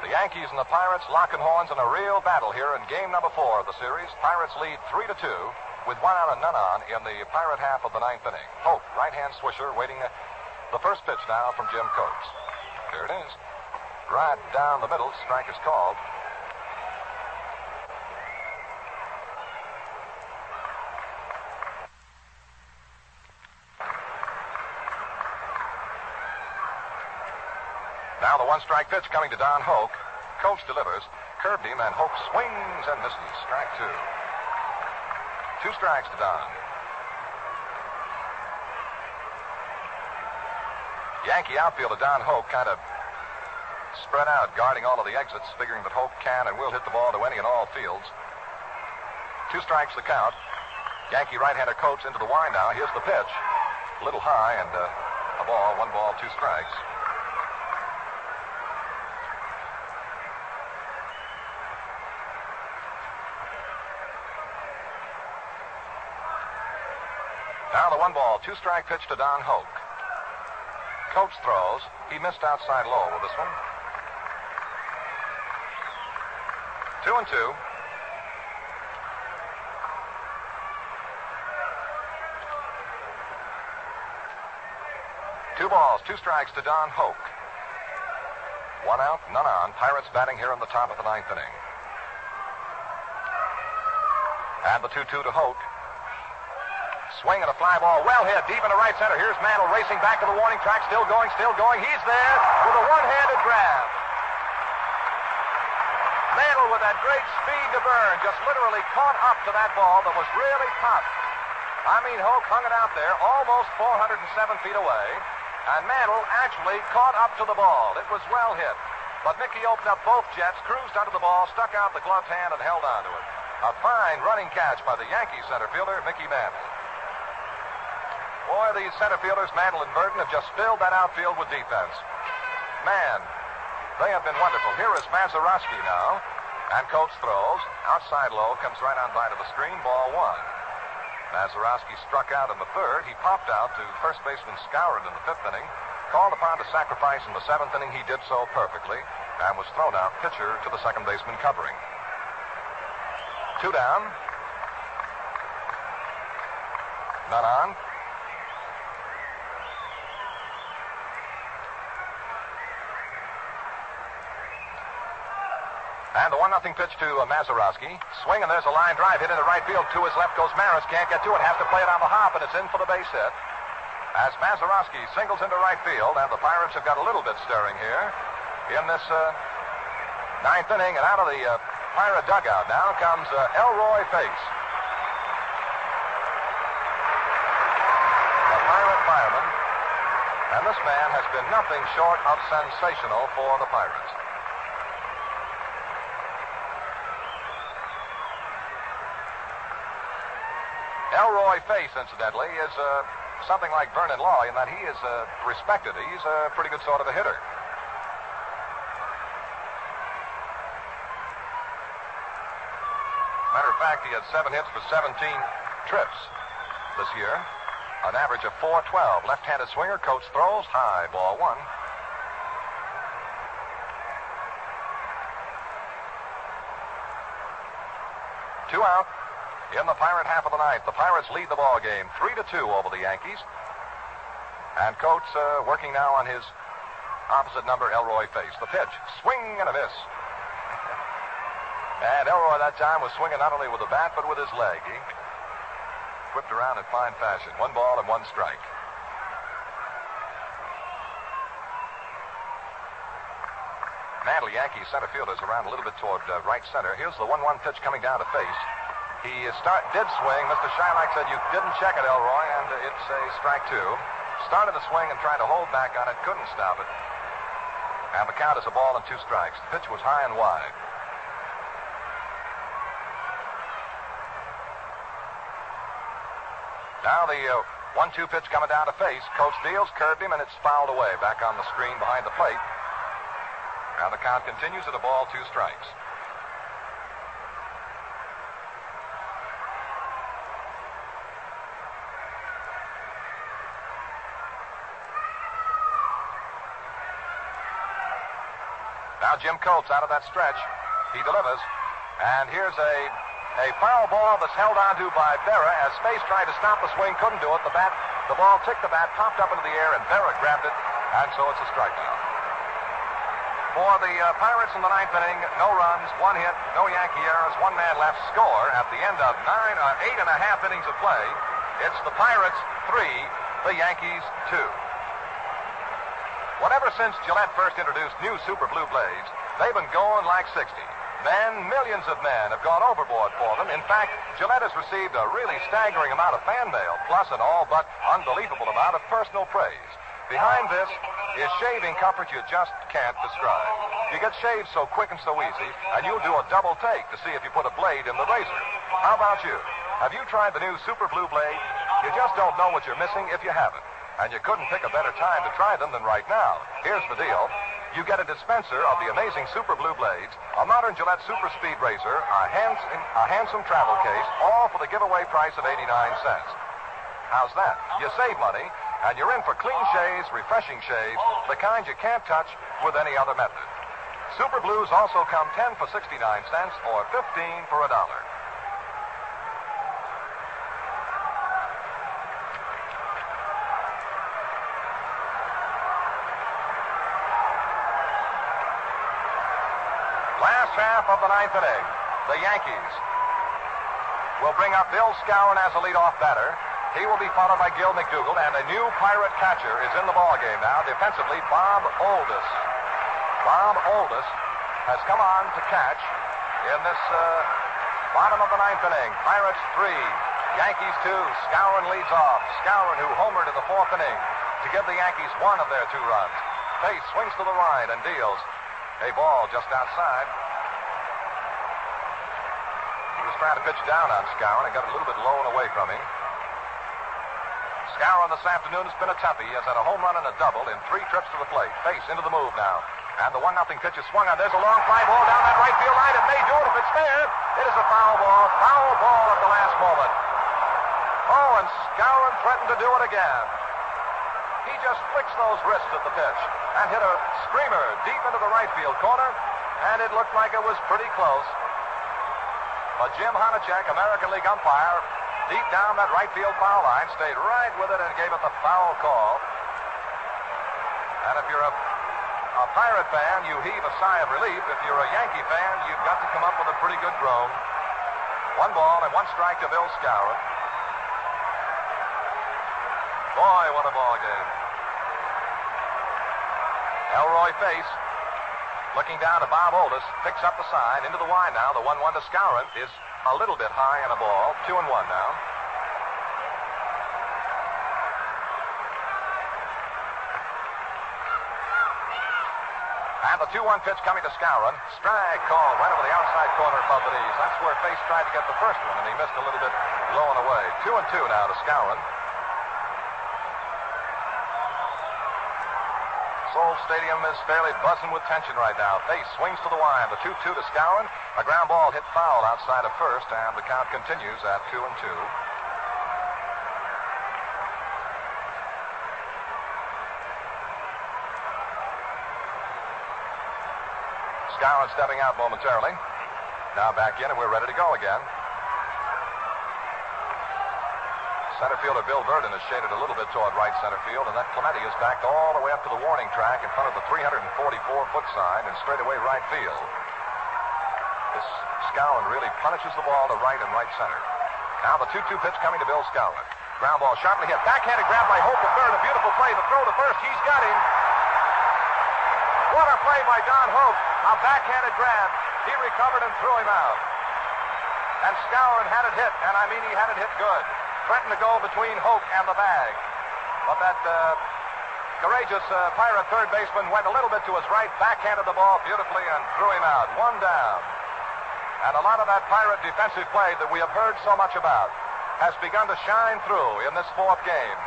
F: The Yankees and the Pirates locking horns in a real battle here in game number 4 of the series. Pirates lead 3-2 with 1 out and none on in the Pirate half of the ninth inning. Hope, right-hand swisher, waiting the first pitch now from Jim Coates. Here it is. Right down the middle, strike is called. Now the 1-strike pitch coming to Don Hoke. Coates delivers, curved him, and Hoke swings and misses. Strike 2. 2 strikes to Don. Yankee outfielder Don Hoke kind of spread out, guarding all of the exits, figuring that Hoke can and will hit the ball to any and all fields. 2 strikes the count. Yankee right-hander Coates into the wind now. Here's the pitch. A little high and a ball, 1 ball, 2 strikes. Now the 1 ball, 2 strike pitch to Don Hoke. Coates throws. He missed outside low with this one. 2-2. Two balls, 2 strikes to Don Hoke. 1 out, none on. Pirates batting here in the top of the ninth inning. And the 2-2 to Hoke.
J: Swing and a fly ball, well hit, deep into right center. Here's Mantle racing back to the warning track, still going. He's there with a one-handed grab. Mantle with that great speed to Vern just literally caught up to that ball that was really popped. I mean, Hoke hung it out there almost 407 feet away, and Mantle actually caught up to the ball. It was well hit. But Mickey opened up both jets, cruised under the ball, stuck out the gloved hand, and held on to it. A fine running catch by the Yankee center fielder, Mickey Mantle. Boy, these center fielders, Mantle and Burton, have just filled that outfield with defense. Man, they have been wonderful. Here is Mazeroski now. And Coates throws. Outside low, comes right on by to the screen. Ball one. Mazeroski struck out in the third. He popped out to first baseman Skowron in the fifth inning. Called upon to sacrifice in the seventh inning. He did so perfectly and was thrown out pitcher to the second baseman covering. 2 down. None on. And the 1-0 pitch to Mazeroski. Swing, and there's a line drive hit into right field. To his left goes Maris. Can't get to it. Has to play it on the hop, and it's in for the base hit. As Mazeroski singles into right field, and the Pirates have got a little bit stirring here in this ninth inning. And out of the Pirate dugout now comes Elroy Face. The Pirate fireman. And this man has been nothing short of sensational for the Pirates. Elroy Face, incidentally, is something like Vern Law in that he is respected. He's a pretty good sort of a hitter. Matter of fact, he had 7 hits for 17 trips this year. An average of .412. Left-handed swinger. Coates throws. High. Ball one. Two out. In the Pirate half of the ninth, the Pirates lead the ball game 3-2 over the Yankees. And Coates working now on his opposite number, Elroy Face. The pitch, swing and a miss. And Elroy that time was swinging not only with the bat, but with his leg. He whipped around in fine fashion. 1 ball and 1 strike. Mantle, Yankees center fielders around a little bit toward right center. Here's the 1-1 pitch coming down to Face. He did swing. Mr. Shylock said you didn't check it, Elroy, and it's a strike 2. Started to swing and tried to hold back on it. Couldn't stop it. And the count is a ball and 2 strikes. The pitch was high and wide. Now the 1-2 pitch coming down to Face. Coates deals, curved him, and it's fouled away. Back on the screen behind the plate. Now the count continues at a ball, 2 strikes. Now Jim Coates out of that stretch. He delivers. And here's a foul ball that's held onto by Berra as Face tried to stop the swing, couldn't do it. The ball ticked the bat, popped up into the air, and Berra grabbed it, and so it's a strikeout. For the Pirates in the ninth inning, no runs, 1 hit, no Yankee errors, 1 man left. Score at the end of 8 and a half innings of play. It's the Pirates 3, the Yankees 2. Whatever since Gillette first introduced new Super Blue Blades, they've been going like 60. Men, millions of men have gone overboard for them. In fact, Gillette has received a really staggering amount of fan mail, plus an all but unbelievable amount of personal praise. Behind this is shaving comfort you just can't describe. You get shaved so quick and so easy, and you'll do a double take to see if you put a blade in the razor. How about you? Have you tried the new Super Blue Blade? You just don't know what you're missing if you haven't. And you couldn't pick a better time to try them than right now. Here's the deal. You get a dispenser of the amazing Super Blue Blades, a modern Gillette Super Speed Razor, a handsome travel case, all for the giveaway price of 89 cents. How's that? You save money, and you're in for clean shaves, refreshing shaves, the kind you can't touch with any other method. Super Blues also come 10 for 69 cents or 15 for $1. Half of the ninth inning. The Yankees will bring up Bill Skowron as a leadoff batter. He will be followed by Gil McDougald, and a new Pirate catcher is in the ballgame now. Defensively, Bob Oldus. Bob Oldus has come on to catch in this bottom of the ninth inning. Pirates 3, Yankees 2. Skowron leads off. Skowron, who homered in the fourth inning to give the Yankees one of their 2 runs. Pace swings to the right and deals a ball just outside. He was trying to pitch down on Skowron and got a little bit low and away from him. Skowron this afternoon has been a toughie. He has had a home run and a double in 3 trips to the plate. Pace into the move now. And the 1-0 pitch is swung on. There's a long fly ball down that right field line. It may do it if it's fair. It is a foul ball. Foul ball at the last moment. Oh, and Skowron threatened to do it again. He just flicks those wrists at the pitch and hit a screamer deep into the right field corner, and it looked like it was pretty close. But Jim Honachek, American League umpire, deep down that right field foul line, stayed right with it and gave it the foul call. And if you're a Pirate fan, you heave a sigh of relief. If you're a Yankee fan, you've got to come up with a pretty good groan. 1 ball and 1 strike to Bill Skowron. Boy, what a ball game. Elroy Face, looking down to Bob Oldus, picks up the sign into the wide now. The 1-1 to Skowron is a little bit high in a ball. 2-1 now. And the 2-1 pitch coming to Skowron. Strike call right over the outside corner above the knees. That's where Face tried to get the first one, and he missed a little bit low and away. 2-2 now to Skowron. Seoul Stadium is fairly buzzing with tension right now. Face swings to the line. The 2-2 to Skowron. A ground ball hit foul outside of first, and the count continues at 2-2. Skowron stepping out momentarily. Now back in, and we're ready to go again. Center fielder Bill Verdon is shaded a little bit toward right center field, and that Clemente is backed all the way up to the warning track in front of the 344-foot sign and straightaway right field. This Skowron really punishes the ball to right and right center. Now the 2-2 pitch coming to Bill Skowron. Ground ball sharply hit. Backhanded grab by Hope at third. A beautiful play. The throw to first. He's got him. What a play by Don Hope. A backhanded grab. He recovered and threw him out. And Skowron had it hit, and I mean he had it hit good. Threatened to go between Hope and the bag. But that courageous Pirate third baseman went a little bit to his right, backhanded the ball beautifully, and threw him out. 1 down. And a lot of that Pirate defensive play that we have heard so much about has begun to shine through in this 4th game.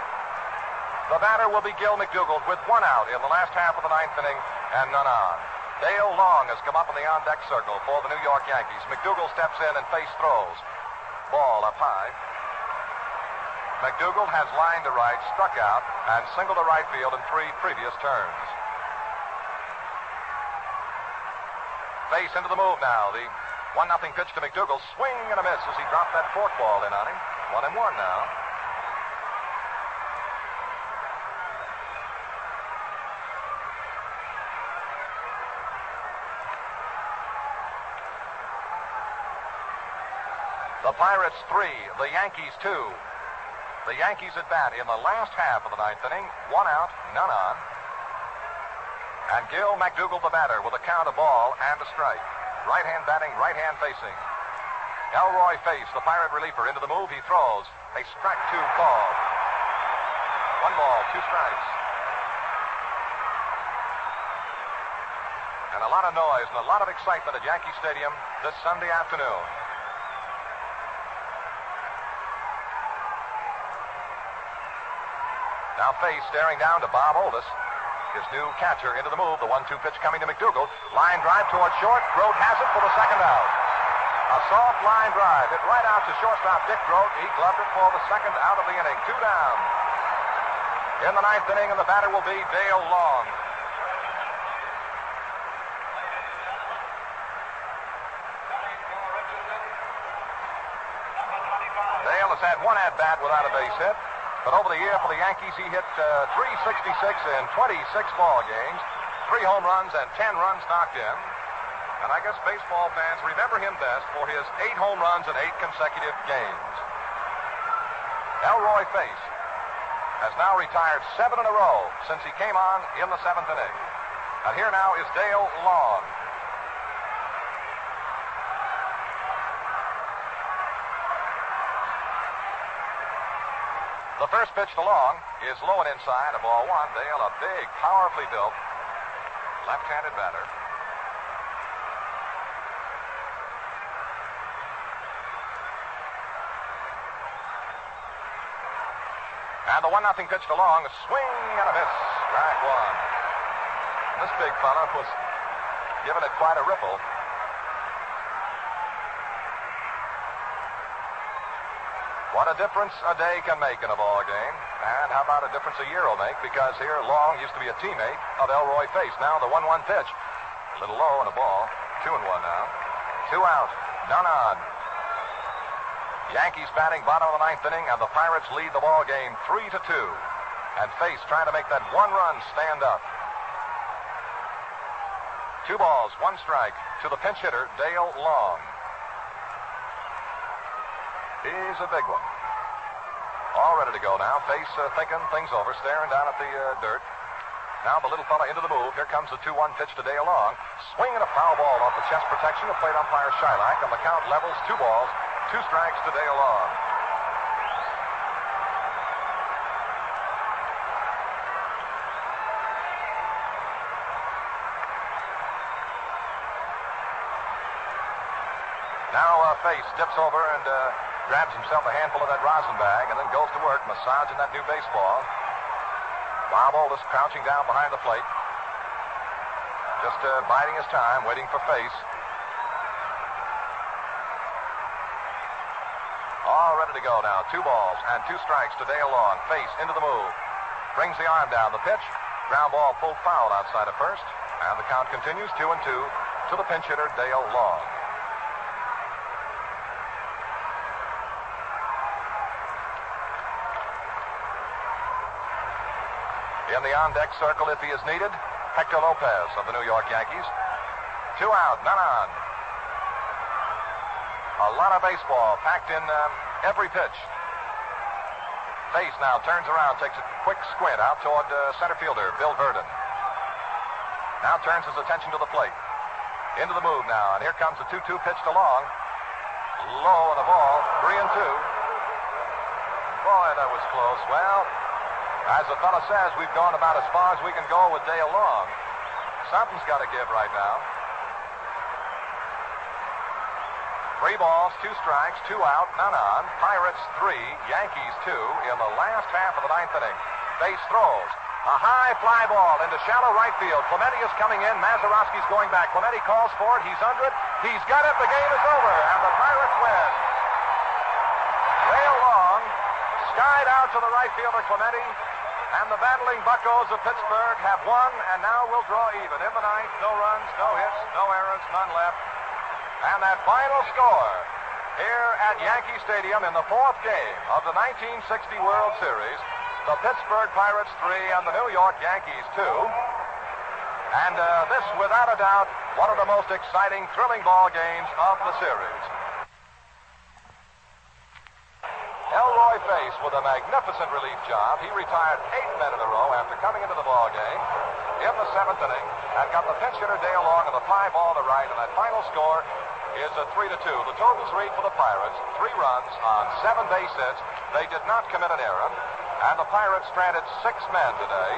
J: The batter will be Gil McDougald with 1 out in the last half of the 9th inning and none on. Dale Long has come up in the on-deck circle for the New York Yankees. McDougald steps in and Face throws. Ball up high. McDougald has lined to right, struck out, and singled to right field in 3 previous turns. Face into the move now. The 1-0 pitch to McDougald. Swing and a miss as he dropped that forkball in on him. 1-1 now. The Pirates 3, the Yankees 2. The Yankees at bat in the last half of the 9th inning. 1 out, none on. And Gil McDougald, the batter, with a count of ball and a strike. Right hand batting, right hand facing. Elroy Face, the Pirate reliever, into the move. He throws. A strike 2 call. 1 ball, 2 strikes. And a lot of noise and a lot of excitement at Yankee Stadium this Sunday afternoon. Now Face staring down to Bob Oldus. His new catcher into the move. The 1-2 pitch coming to McDougald. Line drive towards short. Grote has it for the 2nd out. A soft line drive. Hit right out to shortstop Dick Grote. He gloved it for the 2nd out of the inning. 2 down. In the 9th inning, and the batter will be Dale Long. Dale has had 1 at-bat without a base hit. But over the year for the Yankees, he hit 366 in 26 ball games, 3 home runs and 10 runs knocked in. And I guess baseball fans remember him best for his 8 home runs in 8 consecutive games.
F: Elroy Face has now retired 7 in a row since he came on in the 7th inning. And here now is Dale Long. The first pitch to Long is low and inside, a ball 1. Dale, a big, powerfully built left-handed batter. And the 1-0 pitch to Long, a swing and a miss. Strike 1. This big fella was giving it quite a ripple. What a difference a day can make in a ball game. And how about a difference a year will make? Because here Long used to be a teammate of Elroy Face. Now the 1-1 pitch. A little low and a ball. 2-1 now. 2 out. None on. Yankees batting bottom of the 9th inning, and the Pirates lead the ball game 3-2. And Face trying to make that 1 run stand up. 2 balls, 1 strike to the pinch hitter, Dale Long. He's a big one. All ready to go now. Face thinking things over, staring down at the dirt. Now the little fella into the move. Here comes the 2-1 pitch to Dale Long. Swinging a foul ball off the chest protection of plate umpire Shylock, and the count levels 2 balls. 2 strikes to Dale Long. Now Face dips over and grabs himself a handful of that rosin bag and then goes to work massaging that new baseball. Bob Oldest crouching down behind the plate. Just biding his time, waiting for Face. All ready to go now. 2 balls and 2 strikes to Dale Long. Face into the move. Brings the arm down. The pitch. Ground ball pulled foul outside of first. And the count continues 2-2 to the pinch hitter, Dale Long. In the on-deck circle, if he is needed, Hector Lopez of the New York Yankees. 2 out, none on. A lot of baseball packed in every pitch. Face now turns around, takes a quick squint out toward center fielder Bill Verdon. Now turns his attention to the plate. Into the move now, and here comes the 2-2 pitch to Long. Low on the ball, 3-2. Boy, that was close. Well, as the fella says, we've gone about as far as we can go with Dale Long. Something's got to give right now. 3 balls, 2 strikes, 2 out, none on. Pirates 3, Yankees 2 in the last half of the 9th inning. Face throws. A high fly ball into shallow right field. Clemente is coming in. Mazeroski's going back. Clemente calls for it. He's under it. He's got it. The game is over, and the Pirates win. Dale Long skied out to the right fielder, Clemente, and the battling Buccos of Pittsburgh have won, and now will draw even. In the 9th, no runs, no hits, no errors, none left. And that final score here at Yankee Stadium in the 4th game of the 1960 World Series, the Pittsburgh Pirates 3 and the New York Yankees 2. And this, without a doubt, one of the most exciting, thrilling ball games of the series. Elroy Face with a magnificent relief job. He retired 8 men in a row after coming into the ball game in the 7th inning and got the pinch hitter Dale Long on the fly ball to right, and that final score is a 3-2. The totals read for the Pirates 3 runs on 7 base hits. They did not commit an error, and the Pirates stranded 6 men today.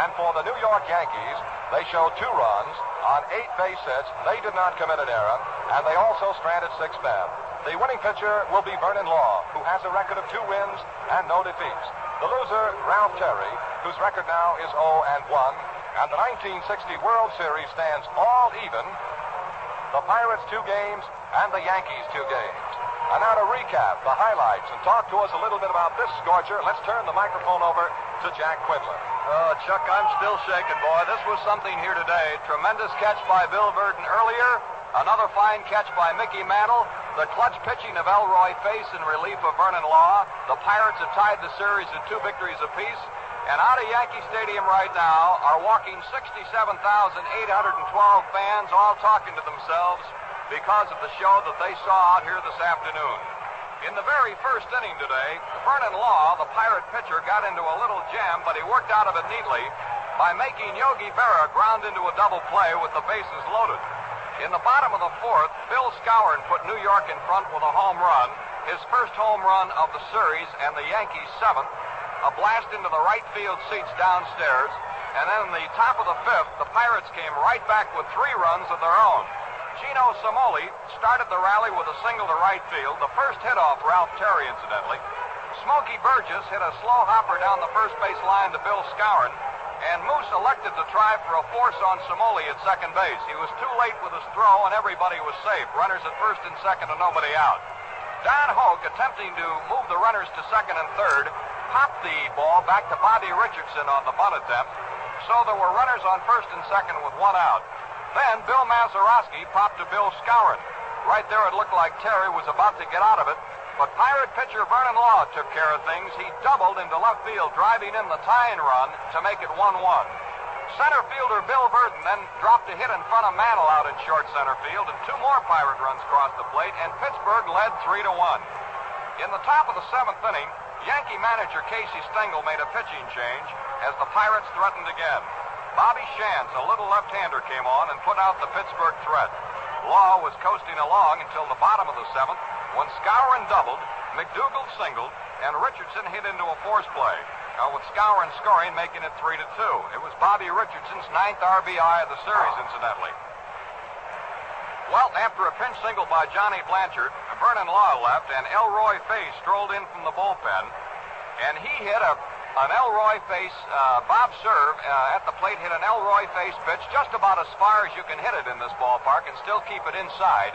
F: And for the New York Yankees, they showed 2 runs on 8 base hits. They did not commit an error, and they also stranded 6 men. The winning pitcher will be Vern Law, who has a record of 2 wins and no defeats. The loser, Ralph Terry, whose record now is 0-1. And the 1960 World Series stands all even. The Pirates 2 games and the Yankees 2 games. And now to recap the highlights and talk to us a little bit about this scorcher, let's turn the microphone over to Jack Quinlan.
L: Oh, Chuck, I'm still shaking, boy. This was something here today. Tremendous catch by Bill Verdon earlier. Another fine catch by Mickey Mantle. The clutch pitching of Elroy Face in relief of Vern Law. The Pirates have tied the series at 2 victories apiece. And out of Yankee Stadium right now are walking 67,812 fans, all talking to themselves because of the show that they saw out here this afternoon. In the very first inning today, Vern Law, the Pirate pitcher, got into a little jam, but he worked out of it neatly by making Yogi Berra ground into a double play with the bases loaded. In the bottom of the fourth, Bill Skowron put New York in front with a home run, his first home run of the series, and the Yankees' seventh. A blast into the right field seats downstairs, and then in the top of the fifth, the Pirates came right back with 3 runs of their own. Gino Cimoli started the rally with a single to right field, the first hit off Ralph Terry, incidentally. Smoky Burgess hit a slow hopper down the first base line to Bill Skowron, and Moose elected to try for a force on Cimoli at second base. He was too late with his throw, and everybody was safe. Runners at first and second and nobody out. Don Hoke, attempting to move the runners to second and third, popped the ball back to Bobby Richardson on the bunt attempt, so there were runners on first and second with 1 out. Then Bill Mazeroski popped to Bill Skowron. Right there it looked like Terry was about to get out of it, but Pirate pitcher Vern Law took care of things. He doubled into left field, driving in the tying run to make it 1-1. Center fielder Bill Burden then dropped a hit in front of Mantle out in short center field, and 2 more Pirate runs crossed the plate, and Pittsburgh led 3-1. In the top of the 7th inning, Yankee manager Casey Stengel made a pitching change as the Pirates threatened again. Bobby Shands, a little left-hander, came on and put out the Pittsburgh threat. Law was coasting along until the bottom of the 7th when Skowron doubled, McDougal singled, and Richardson hit into a force play. With Skowron scoring, making it 3-2. It was Bobby Richardson's 9th RBI of the series, incidentally. Well, after a pinch single by Johnny Blanchard, Vern Law left, and Elroy Face strolled in from the bullpen, and he hit an Elroy Face, Bob Serve at the plate hit an Elroy Face pitch just about as far as you can hit it in this ballpark and still keep it inside.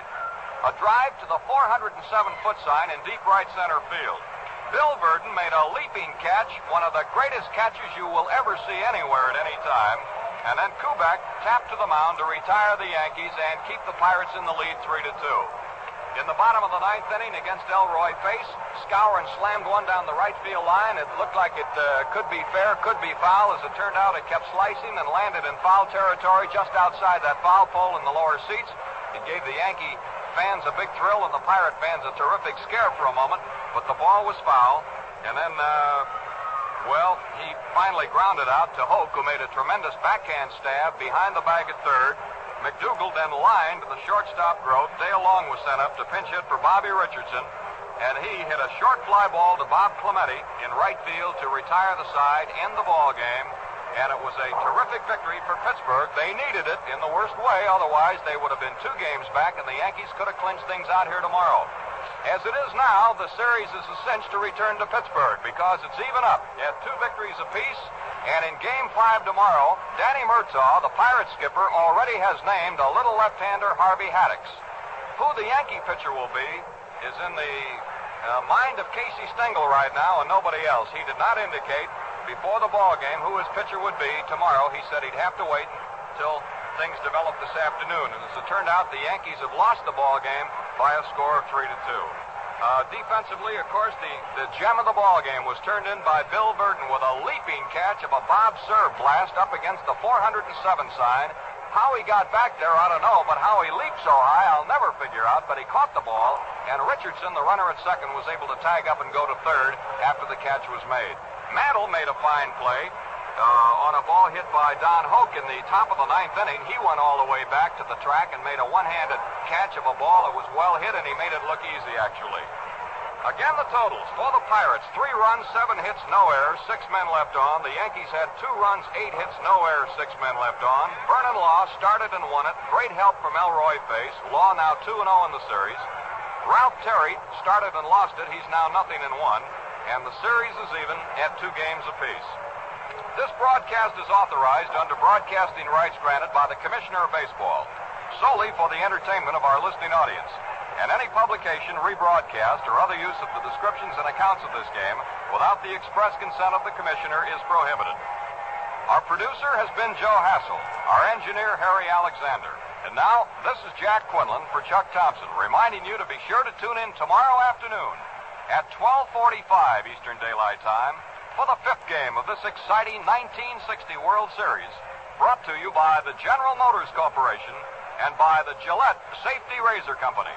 L: A drive to the 407-foot sign in deep right center field. Bill Burden made a leaping catch, one of the greatest catches you will ever see anywhere at any time. And then Kubek tapped to the mound to retire the Yankees and keep the Pirates in the lead 3-2. In the bottom of the 9th inning against Elroy Face, Skowron slammed one down the right field line. It looked like it could be fair, could be foul. As it turned out, it kept slicing and landed in foul territory just outside that foul pole in the lower seats. It gave the Yankee fans a big thrill and the Pirate fans a terrific scare for a moment, but the ball was foul. And then, he finally grounded out to Hoke, who made a tremendous backhand stab behind the bag at third. McDougal then lined to the shortstop Groth. Dale Long was sent up to pinch hit for Bobby Richardson, and he hit a short fly ball to Bob Clemente in right field to retire the side, end the ball game, and it was a terrific victory for Pittsburgh. They needed it in the worst way, otherwise they would have been 2 games back, and the Yankees could have clinched things out here tomorrow. As it is now, the series is a cinch to return to Pittsburgh because it's even up at 2 victories apiece. And in Game 5 tomorrow, Danny Murtaugh, the Pirate skipper, already has named a little left-hander Harvey Haddix. Who the Yankee pitcher will be is in the mind of Casey Stengel right now and nobody else. He did not indicate before the ball game who his pitcher would be tomorrow. He said he'd have to wait until things develop this afternoon. And as it turned out, the Yankees have lost the ball game by a score of 3-2. Defensively, of course, the gem of the ball game was turned in by Bill Burden with a leaping catch of a Bob Serve blast up against the 407 sign. How he got back there, I don't know, but how he leaped so high, I'll never figure out. But he caught the ball, and Richardson, the runner at second, was able to tag up and go to third after the catch was made. Mantle made a fine play on a ball hit by Don Hoke in the top of the 9th inning. He went all the way back to the track and made a one-handed catch of a ball that was well hit, and he made it look easy, actually. Again, the totals for the Pirates: 3 runs, 7 hits, no errors, 6 men left on. The Yankees had 2 runs, 8 hits, no errors, 6 men left on. Vern Law started and won it. Great help from Elroy Face. Law now 2-0 in the series. Ralph Terry started and lost it. He's now 0-1. And the series is even at 2 games apiece. This broadcast is authorized under broadcasting rights granted by the Commissioner of Baseball, solely for the entertainment of our listening audience. And any publication, rebroadcast, or other use of the descriptions and accounts of this game without the express consent of the Commissioner is prohibited. Our producer has been Joe Hassel, our engineer Harry Alexander. And now, this is Jack Quinlan for Chuck Thompson, reminding you to be sure to tune in tomorrow afternoon at 12:45 Eastern Daylight Time for the 5th game of this exciting 1960 World Series, brought to you by the General Motors Corporation and by the Gillette Safety Razor Company.